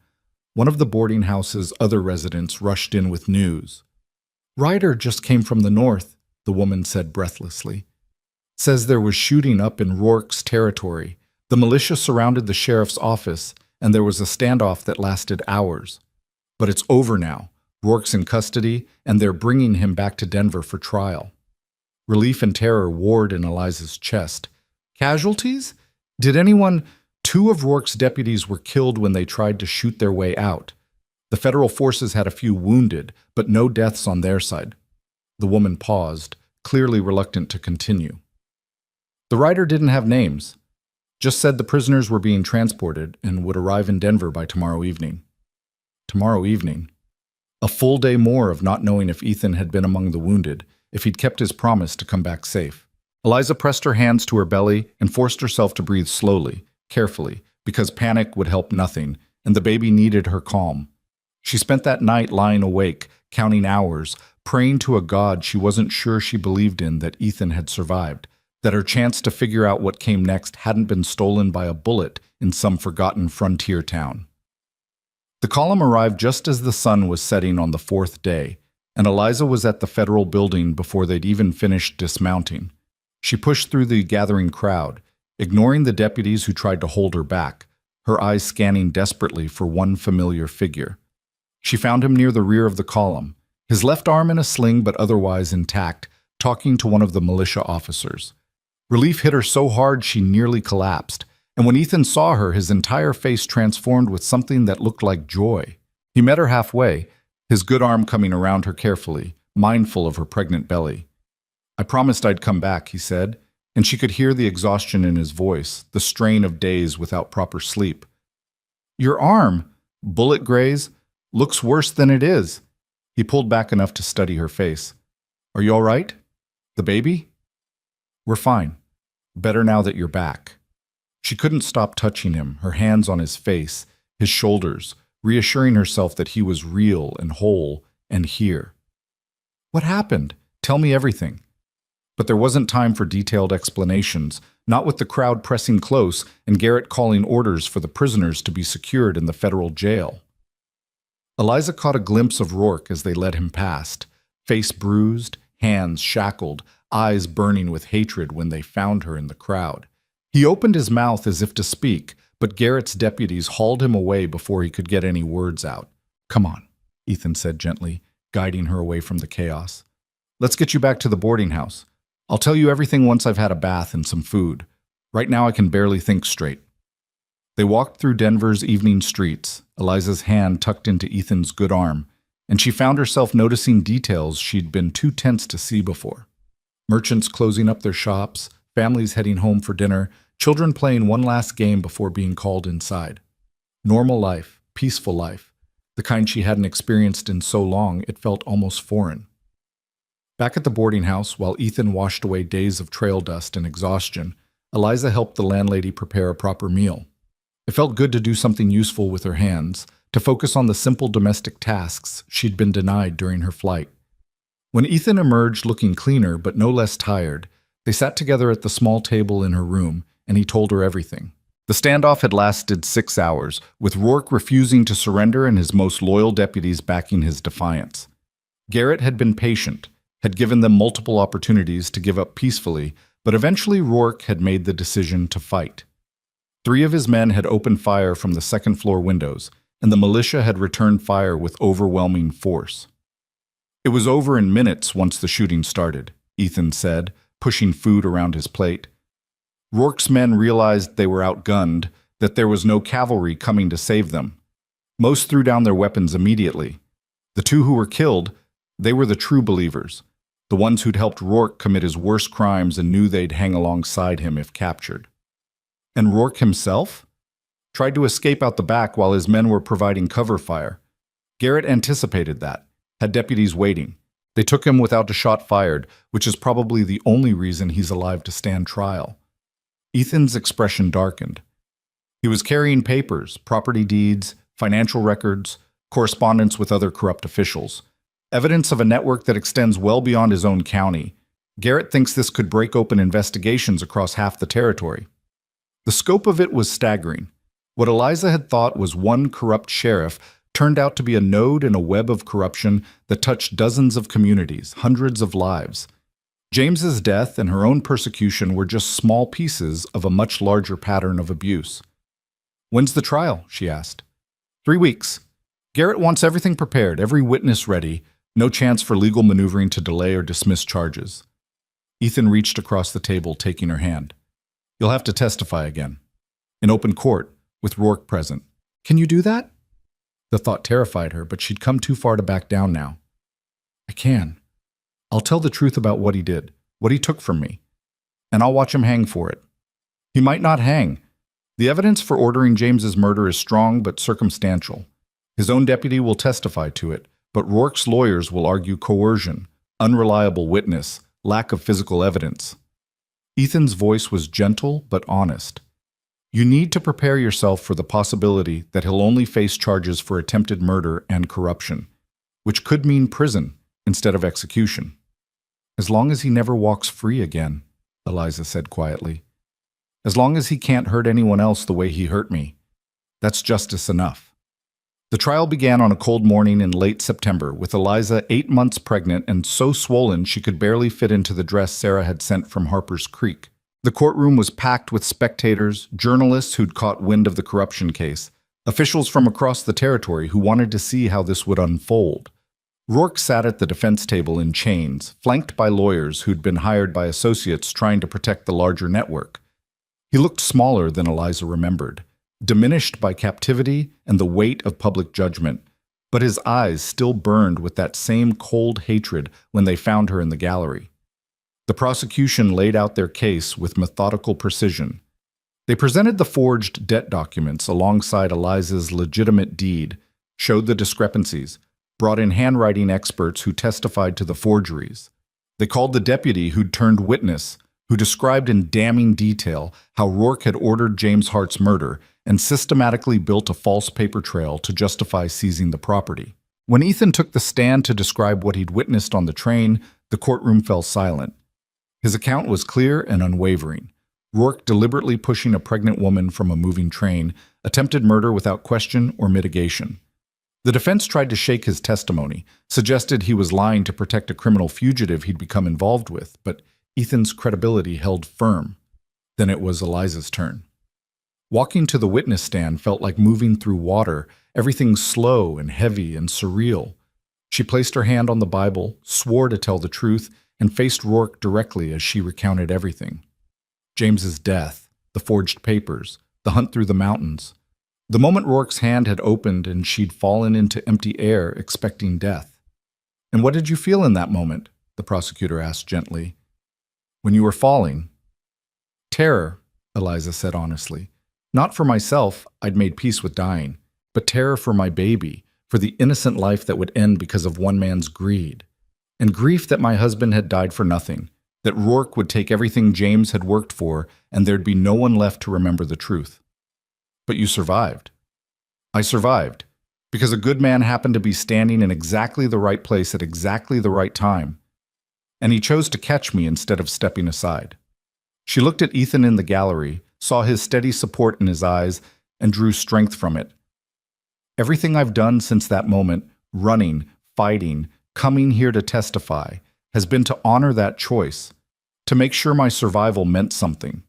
one of the boarding house's other residents rushed in with news. "Ryder just came from the north," the woman said breathlessly. "Says there was shooting up in Rourke's territory. The militia surrounded the sheriff's office, and there was a standoff that lasted hours. But it's over now. Rourke's in custody, and they're bringing him back to Denver for trial." Relief and terror warred in Eliza's chest. Casualties? Did anyone... 2 of Rourke's deputies were killed when they tried to shoot their way out. The federal forces had a few wounded, but no deaths on their side. The woman paused, clearly reluctant to continue. The writer didn't have names, just said the prisoners were being transported and would arrive in Denver by tomorrow evening. Tomorrow evening. A full day more of not knowing if Ethan had been among the wounded, if he'd kept his promise to come back safe. Eliza pressed her hands to her belly and forced herself to breathe slowly, carefully, because panic would help nothing, and the baby needed her calm. She spent that night lying awake, counting hours, praying to a God she wasn't sure she believed in that Ethan had survived, that her chance to figure out what came next hadn't been stolen by a bullet in some forgotten frontier town. The column arrived just as the sun was setting on the 4th day, and Eliza was at the federal building before they'd even finished dismounting. She pushed through the gathering crowd, ignoring the deputies who tried to hold her back, her eyes scanning desperately for one familiar figure. She found him near the rear of the column, his left arm in a sling but otherwise intact, talking to one of the militia officers. Relief hit her so hard she nearly collapsed, and when Ethan saw her, his entire face transformed with something that looked like joy. He met her halfway, his good arm coming around her carefully, mindful of her pregnant belly. "I promised I'd come back," he said, and she could hear the exhaustion in his voice, the strain of days without proper sleep. "Your arm, bullet graze, looks worse than it is." He pulled back enough to study her face. "Are you all right? The baby?" "We're fine. Better now that you're back." She couldn't stop touching him, her hands on his face, his shoulders, reassuring herself that he was real and whole and here. "What happened? Tell me everything." But there wasn't time for detailed explanations, not with the crowd pressing close and Garrett calling orders for the prisoners to be secured in the federal jail. Eliza caught a glimpse of Rourke as they led him past, face bruised, hands shackled, eyes burning with hatred when they found her in the crowd. He opened his mouth as if to speak, but Garrett's deputies hauled him away before he could get any words out. "Come on," Ethan said gently, guiding her away from the chaos. "Let's get you back to the boarding house. I'll tell you everything once I've had a bath and some food. Right now I can barely think straight." They walked through Denver's evening streets, Eliza's hand tucked into Ethan's good arm, and she found herself noticing details she'd been too tense to see before. Merchants closing up their shops, families heading home for dinner, children playing one last game before being called inside. Normal life, peaceful life, the kind she hadn't experienced in so long it felt almost foreign. Back at the boarding house, while Ethan washed away days of trail dust and exhaustion, Eliza helped the landlady prepare a proper meal. It felt good to do something useful with her hands, to focus on the simple domestic tasks she'd been denied during her flight. When Ethan emerged looking cleaner but no less tired, they sat together at the small table in her room, and he told her everything. The standoff had lasted 6 hours, with Rourke refusing to surrender and his most loyal deputies backing his defiance. Garrett had been patient, had given them multiple opportunities to give up peacefully, but eventually Rourke had made the decision to fight. 3 of his men had opened fire from the second-floor windows, and the militia had returned fire with overwhelming force. "It was over in minutes once the shooting started," Ethan said, pushing food around his plate. Rourke's men realized they were outgunned, that there was no cavalry coming to save them. Most threw down their weapons immediately. The 2 who were killed, they were the true believers, the ones who'd helped Rourke commit his worst crimes and knew they'd hang alongside him if captured. And Rourke himself? Tried to escape out the back while his men were providing cover fire. Garrett anticipated that, had deputies waiting. They took him without a shot fired, which is probably the only reason he's alive to stand trial. Ethan's expression darkened. He was carrying papers, property deeds, financial records, correspondence with other corrupt officials. Evidence of a network that extends well beyond his own county. Garrett thinks this could break open investigations across half the territory. The scope of it was staggering. What Eliza had thought was one corrupt sheriff turned out to be a node in a web of corruption that touched dozens of communities, hundreds of lives. James's death and her own persecution were just small pieces of a much larger pattern of abuse. "When's the trial?" she asked. 3 weeks. Garrett wants everything prepared, every witness ready, no chance for legal maneuvering to delay or dismiss charges. Ethan reached across the table, taking her hand. "You'll have to testify again. In open court, with Rourke present." "Can you do that?" The thought terrified her, but she'd come too far to back down now. "I can. I'll tell the truth about what he did, what he took from me, and I'll watch him hang for it." "He might not hang. The evidence for ordering James's murder is strong but circumstantial. His own deputy will testify to it, but Rourke's lawyers will argue coercion, unreliable witness, lack of physical evidence." Ethan's voice was gentle but honest. "You need to prepare yourself for the possibility that he'll only face charges for attempted murder and corruption, which could mean prison instead of execution." "As long as he never walks free again," Eliza said quietly. "As long as he can't hurt anyone else the way he hurt me. That's justice enough." The trial began on a cold morning in late September, with Eliza 8 months pregnant and so swollen she could barely fit into the dress Sarah had sent from Harper's Creek. The courtroom was packed with spectators, journalists who'd caught wind of the corruption case, officials from across the territory who wanted to see how this would unfold. Rourke sat at the defense table in chains, flanked by lawyers who'd been hired by associates trying to protect the larger network. He looked smaller than Eliza remembered, diminished by captivity and the weight of public judgment, but his eyes still burned with that same cold hatred when they found her in the gallery. The prosecution laid out their case with methodical precision. They presented the forged debt documents alongside Eliza's legitimate deed, showed the discrepancies, brought in handwriting experts who testified to the forgeries. They called the deputy who'd turned witness, who described in damning detail how Rourke had ordered James Hart's murder and systematically built a false paper trail to justify seizing the property. When Ethan took the stand to describe what he'd witnessed on the train, the courtroom fell silent. His account was clear and unwavering. Rourke deliberately pushing a pregnant woman from a moving train, attempted murder without question or mitigation. The defense tried to shake his testimony, suggested he was lying to protect a criminal fugitive he'd become involved with, but Ethan's credibility held firm. Then it was Eliza's turn. Walking to the witness stand felt like moving through water, everything slow and heavy and surreal. She placed her hand on the Bible, swore to tell the truth, and faced Rourke directly as she recounted everything. James's death, the forged papers, the hunt through the mountains. The moment Rourke's hand had opened and she'd fallen into empty air, expecting death. "And what did you feel in that moment?" the prosecutor asked gently. "When you were falling?" "Terror," Eliza said honestly. "Not for myself, I'd made peace with dying, but terror for my baby, for the innocent life that would end because of one man's greed. And grief that my husband had died for nothing, that Rourke would take everything James had worked for and there'd be no one left to remember the truth." "But you survived." "I survived, because a good man happened to be standing in exactly the right place at exactly the right time. And he chose to catch me instead of stepping aside." She looked at Ethan in the gallery, saw his steady support in his eyes, and drew strength from it. "Everything I've done since that moment, running, fighting, coming here to testify, has been to honor that choice, to make sure my survival meant something."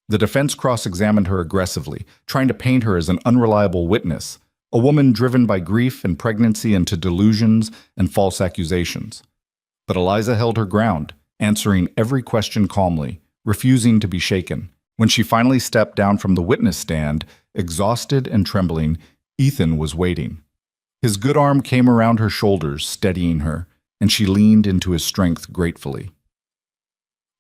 The defense cross-examined her aggressively, trying to paint her as an unreliable witness, a woman driven by grief and pregnancy into delusions and false accusations. But Eliza held her ground, answering every question calmly, refusing to be shaken. When she finally stepped down from the witness stand, exhausted and trembling, Ethan was waiting. His good arm came around her shoulders, steadying her, and she leaned into his strength gratefully.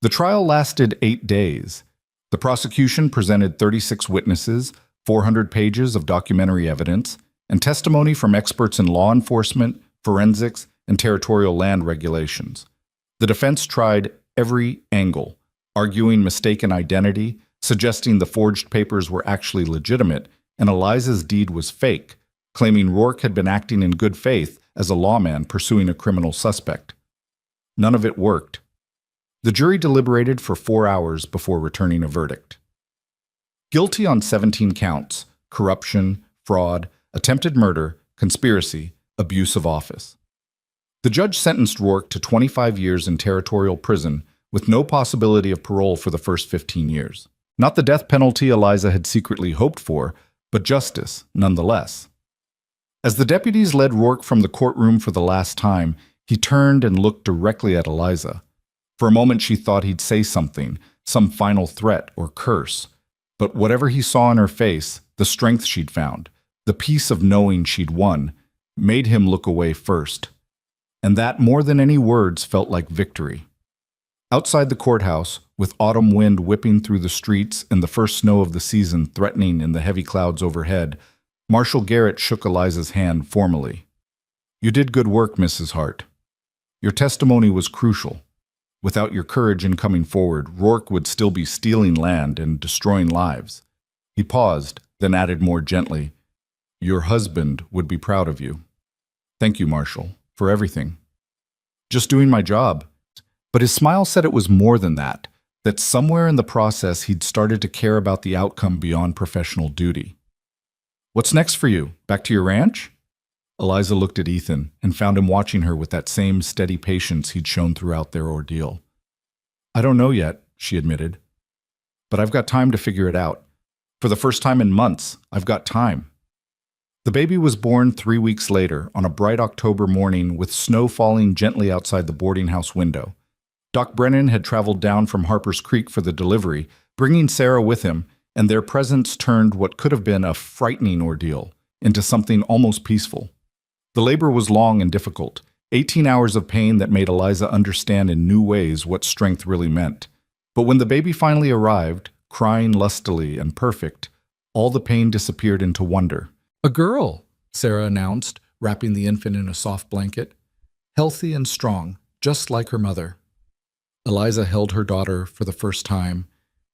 The trial lasted 8 days. The prosecution presented 36 witnesses, 400 pages of documentary evidence, and testimony from experts in law enforcement, forensics, and territorial land regulations. The defense tried every angle, arguing mistaken identity, suggesting the forged papers were actually legitimate, and Eliza's deed was fake, claiming Rourke had been acting in good faith as a lawman pursuing a criminal suspect. None of it worked. The jury deliberated for 4 hours before returning a verdict. Guilty on 17 counts: corruption, fraud, attempted murder, conspiracy, abuse of office. The judge sentenced Rourke to 25 years in territorial prison with no possibility of parole for the first 15 years. Not the death penalty Eliza had secretly hoped for, but justice, nonetheless. As the deputies led Rourke from the courtroom for the last time, he turned and looked directly at Eliza. For a moment she thought he'd say something, some final threat or curse. But whatever he saw in her face, the strength she'd found, the peace of knowing she'd won, made him look away first. And that, more than any words, felt like victory. Outside the courthouse, with autumn wind whipping through the streets and the first snow of the season threatening in the heavy clouds overhead, Marshal Garrett shook Eliza's hand formally. "You did good work, Mrs. Hart. Your testimony was crucial. Without your courage in coming forward, Rourke would still be stealing land and destroying lives." He paused, then added more gently, "Your husband would be proud of you. Thank you, Marshal, for everything." "Just doing my job." But his smile said it was more than that somewhere in the process he'd started to care about the outcome beyond professional duty. "What's next for you? Back to your ranch?" Eliza looked at Ethan and found him watching her with that same steady patience he'd shown throughout their ordeal. "I don't know yet," she admitted. "But I've got time to figure it out. For the first time in months, I've got time." The baby was born 3 weeks later, on a bright October morning with snow falling gently outside the boarding house window. Doc Brennan had traveled down from Harper's Creek for the delivery, bringing Sarah with him, and their presence turned what could have been a frightening ordeal into something almost peaceful. The labor was long and difficult, 18 hours of pain that made Eliza understand in new ways what strength really meant. But when the baby finally arrived, crying lustily and perfect, all the pain disappeared into wonder. "A girl," Sarah announced, wrapping the infant in a soft blanket. "Healthy and strong, just like her mother." Eliza held her daughter for the first time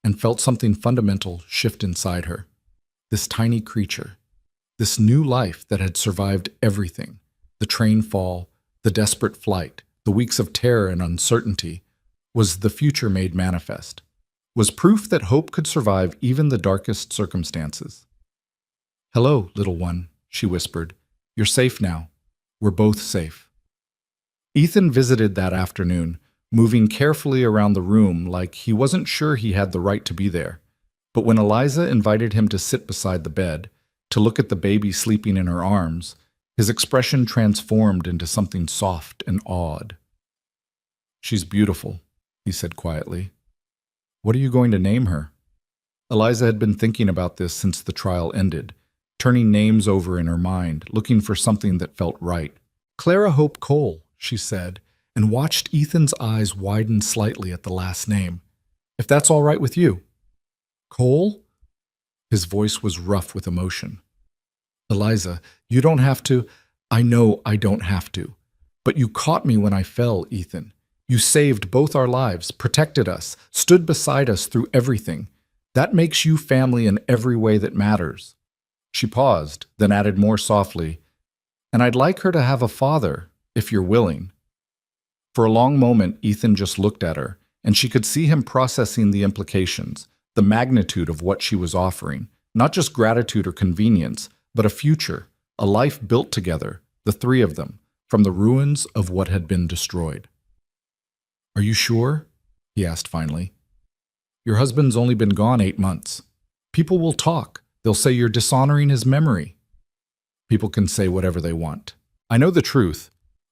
and felt something fundamental shift inside her. This tiny creature, this new life that had survived everything, the train fall, the desperate flight, the weeks of terror and uncertainty, was the future made manifest, was proof that hope could survive even the darkest circumstances. "Hello, little one," she whispered. "You're safe now. We're both safe." Ethan visited that afternoon, moving carefully around the room like he wasn't sure he had the right to be there. But when Eliza invited him to sit beside the bed, to look at the baby sleeping in her arms, his expression transformed into something soft and awed. "She's beautiful," he said quietly. "What are you going to name her?" Eliza had been thinking about this since the trial ended, turning names over in her mind, looking for something that felt right. "Clara Hope Cole," she said, and watched Ethan's eyes widen slightly at the last name. "If that's all right with you." "Cole?" His voice was rough with emotion. "Eliza, you don't have to." "I know I don't have to. But you caught me when I fell, Ethan. You saved both our lives, protected us, stood beside us through everything. That makes you family in every way that matters." She paused, then added more softly, "And I'd like her to have a father, if you're willing." For a long moment, Ethan just looked at her, and she could see him processing the implications, the magnitude of what she was offering, not just gratitude or convenience, but a future, a life built together, the three of them, from the ruins of what had been destroyed. "Are you sure?" he asked finally. "Your husband's only been gone 8 months. People will talk. They'll say you're dishonoring his memory." "People can say whatever they want. I know the truth,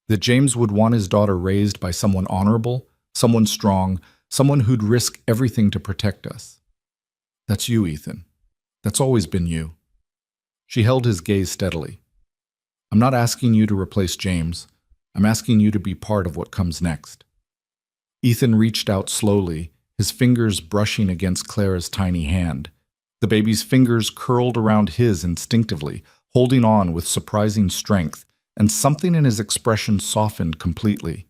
that James would want his daughter raised by someone honorable, someone strong, someone who'd risk everything to protect us. That's you, Ethan. That's always been you." She held his gaze steadily. "I'm not asking you to replace James. I'm asking you to be part of what comes next." Ethan reached out slowly, his fingers brushing against Clara's tiny hand. The baby's fingers curled around his instinctively, holding on with surprising strength, and something in his expression softened completely.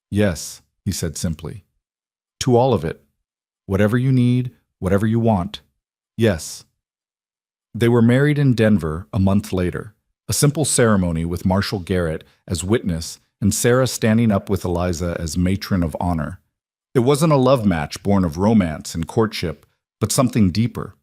"Yes," he said simply. "To all of it. Whatever you need, whatever you want. Yes." They were married in Denver a month later, A simple ceremony with Marshall Garrett as witness and Sarah standing up with Eliza as matron of honor. It wasn't a love match born of romance and courtship, but something deeper.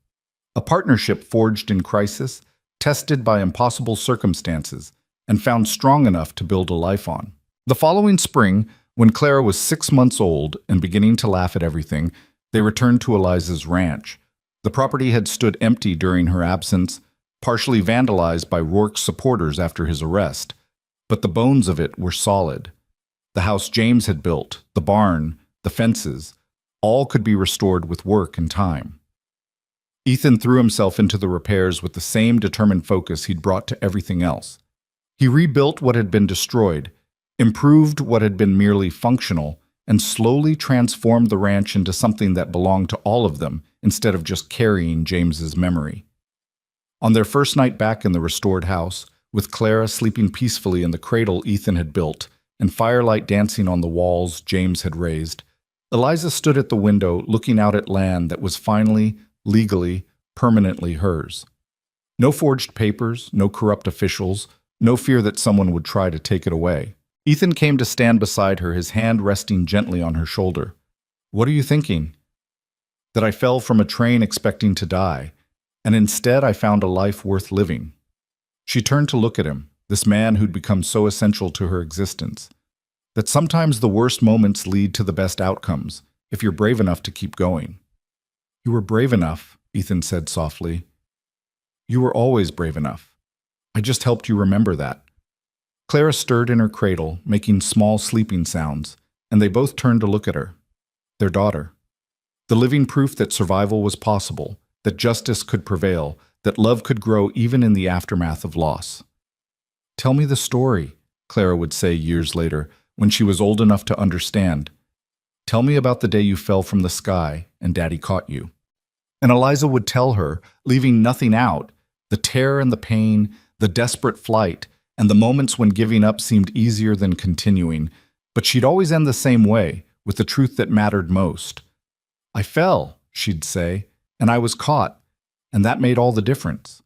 A partnership forged in crisis, tested by impossible circumstances, and found strong enough to build a life on. The following spring, when Clara was 6 months old and beginning to laugh at everything, they returned to Eliza's ranch. The property had stood empty during her absence, partially vandalized by Rourke's supporters after his arrest, but the bones of it were solid. The house James had built, the barn, the fences, all could be restored with work and time. Ethan threw himself into the repairs with the same determined focus he'd brought to everything else. He rebuilt what had been destroyed, improved what had been merely functional, and slowly transformed the ranch into something that belonged to all of them instead of just carrying James's memory. On their first night back in the restored house, with Clara sleeping peacefully in the cradle Ethan had built and firelight dancing on the walls James had raised, Eliza stood at the window looking out at land that was finally, legally, permanently hers. No forged papers, no corrupt officials, no fear that someone would try to take it away. Ethan came to stand beside her, his hand resting gently on her shoulder. "What are you thinking?" "That I fell from a train expecting to die, and instead I found a life worth living." She turned to look at him, this man who'd become so essential to her existence. That sometimes the worst moments lead to the best outcomes, if you're brave enough to keep going. "You were brave enough," Ethan said softly. "You were always brave enough. I just helped you remember that." Clara stirred in her cradle, making small sleeping sounds, and they both turned to look at her. Their daughter. The living proof that survival was possible, that justice could prevail, that love could grow even in the aftermath of loss. "Tell me the story," Clara would say years later, when she was old enough to understand. "Tell me about the day you fell from the sky and Daddy caught you." And Eliza would tell her, leaving nothing out, the terror and the pain, the desperate flight, and the moments when giving up seemed easier than continuing, but she'd always end the same way, with the truth that mattered most. "I fell," she'd say, "and I was caught, and that made all the difference."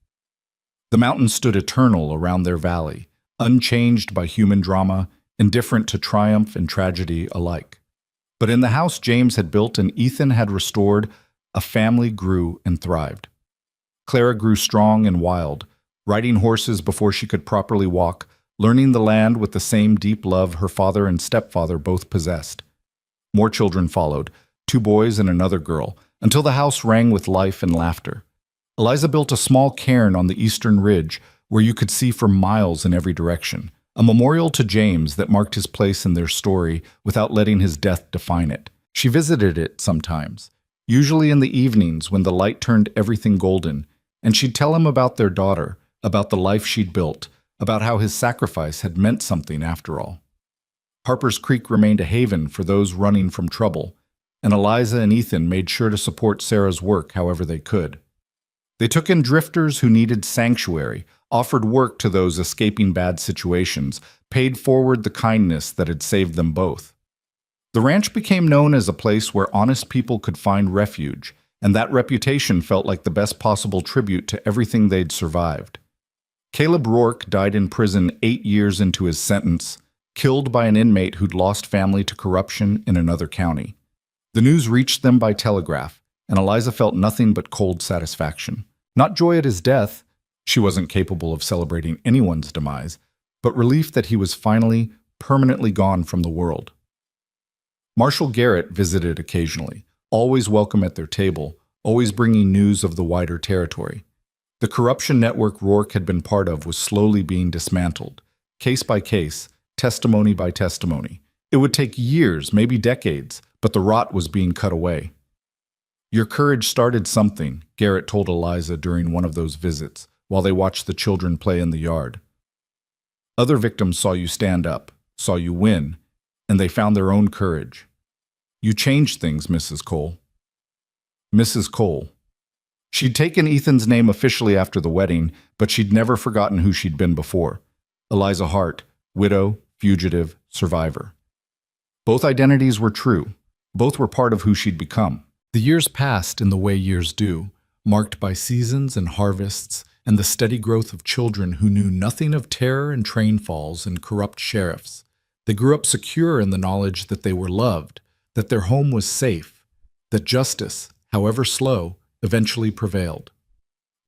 The mountains stood eternal around their valley, unchanged by human drama, indifferent to triumph and tragedy alike. But in the house James had built and Ethan had restored, a family grew and thrived. Clara grew strong and wild, riding horses before she could properly walk, learning the land with the same deep love her father and stepfather both possessed. More children followed, 2 boys and another girl, until the house rang with life and laughter. Eliza built a small cairn on the eastern ridge where you could see for miles in every direction, a memorial to James that marked his place in their story without letting his death define it. She visited it sometimes, usually in the evenings when the light turned everything golden, and she'd tell him about their daughter, about the life she'd built, about how his sacrifice had meant something after all. Harper's Creek remained a haven for those running from trouble, and Eliza and Ethan made sure to support Sarah's work however they could. They took in drifters who needed sanctuary, offered work to those escaping bad situations, paid forward the kindness that had saved them both. The ranch became known as a place where honest people could find refuge, and that reputation felt like the best possible tribute to everything they'd survived. Caleb Rourke died in prison 8 years into his sentence, killed by an inmate who'd lost family to corruption in another county. The news reached them by telegraph, and Eliza felt nothing but cold satisfaction. Not joy at his death, she wasn't capable of celebrating anyone's demise, but relief that he was finally, permanently gone from the world. Marshall Garrett visited occasionally, always welcome at their table, always bringing news of the wider territory. The corruption network Rourke had been part of was slowly being dismantled, case by case, testimony by testimony. It would take years, maybe decades, but the rot was being cut away. "Your courage started something," Garrett told Eliza during one of those visits, while they watched the children play in the yard. "Other victims saw you stand up, saw you win, and they found their own courage. You changed things, Mrs. Cole." Mrs. Cole. She'd taken Ethan's name officially after the wedding, but she'd never forgotten who she'd been before. Eliza Hart, widow, fugitive, survivor. Both identities were true. Both were part of who she'd become. The years passed in the way years do, marked by seasons and harvests, and the steady growth of children who knew nothing of terror and train falls and corrupt sheriffs. They grew up secure in the knowledge that they were loved, that their home was safe, that justice, however slow, eventually prevailed.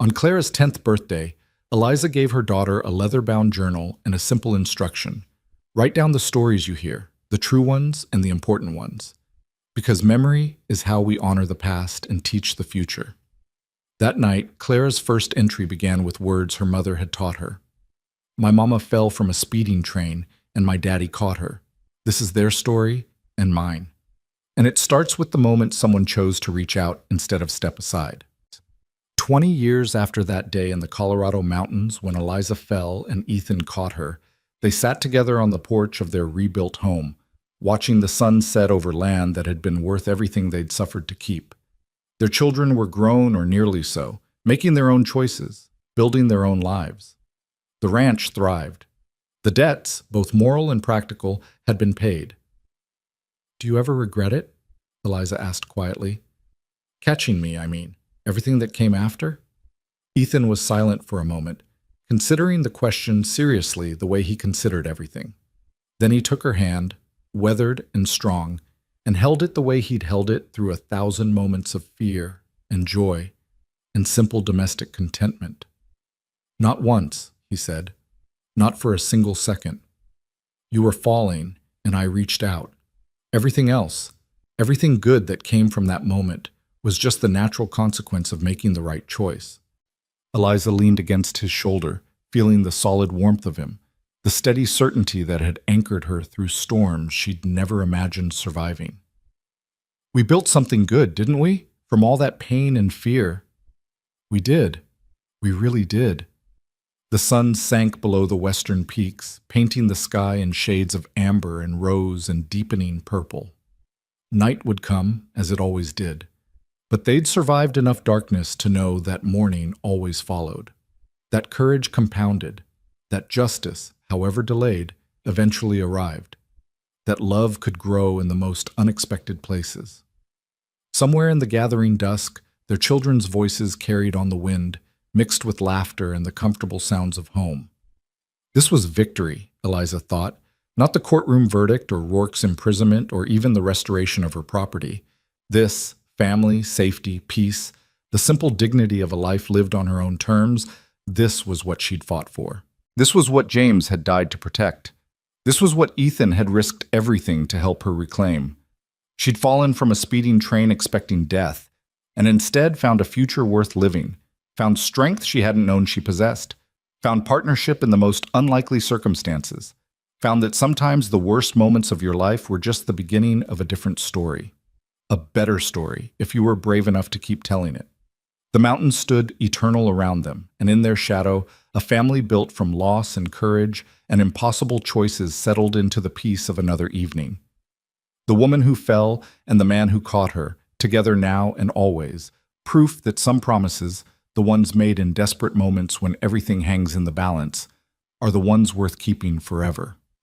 On Clara's 10th birthday, Eliza gave her daughter a leather-bound journal and a simple instruction. Write down the stories you hear, the true ones and the important ones, because memory is how we honor the past and teach the future. That night, Clara's first entry began with words her mother had taught her. My mama fell from a speeding train, and my daddy caught her. This is their story and mine. And it starts with the moment someone chose to reach out instead of step aside. 20 years after that day in the Colorado mountains when Eliza fell and Ethan caught her, they sat together on the porch of their rebuilt home, watching the sun set over land that had been worth everything they'd suffered to keep. Their children were grown or nearly so, making their own choices, building their own lives. The ranch thrived. The debts, both moral and practical, had been paid. Do you ever regret it? Eliza asked quietly. Catching me, I mean. Everything that came after? Ethan was silent for a moment, considering the question seriously the way he considered everything. Then he took her hand, weathered and strong, and held it the way he'd held it through 1,000 moments of fear and joy and simple domestic contentment. Not once, he said, not for a single second. You were falling, and I reached out. Everything else, everything good that came from that moment, was just the natural consequence of making the right choice. Eliza leaned against his shoulder, feeling the solid warmth of him, the steady certainty that had anchored her through storms she'd never imagined surviving. We built something good, didn't we? From all that pain and fear. We did. We really did. The sun sank below the western peaks, painting the sky in shades of amber and rose and deepening purple. Night would come, as it always did. But they'd survived enough darkness to know that morning always followed, that courage compounded, that justice, however delayed, eventually arrived, that love could grow in the most unexpected places. Somewhere in the gathering dusk, their children's voices carried on the wind, mixed with laughter and the comfortable sounds of home. This was victory, Eliza thought, not the courtroom verdict or Rourke's imprisonment or even the restoration of her property. This, family, safety, peace, the simple dignity of a life lived on her own terms, this was what she'd fought for. This was what James had died to protect. This was what Ethan had risked everything to help her reclaim. She'd fallen from a speeding train expecting death, and instead found a future worth living, found strength she hadn't known she possessed, found partnership in the most unlikely circumstances, found that sometimes the worst moments of your life were just the beginning of a different story. A better story, if you were brave enough to keep telling it. The mountains stood eternal around them, and in their shadow, a family built from loss and courage and impossible choices settled into the peace of another evening. The woman who fell and the man who caught her, together now and always, proof that some promises, the ones made in desperate moments when everything hangs in the balance, are the ones worth keeping forever.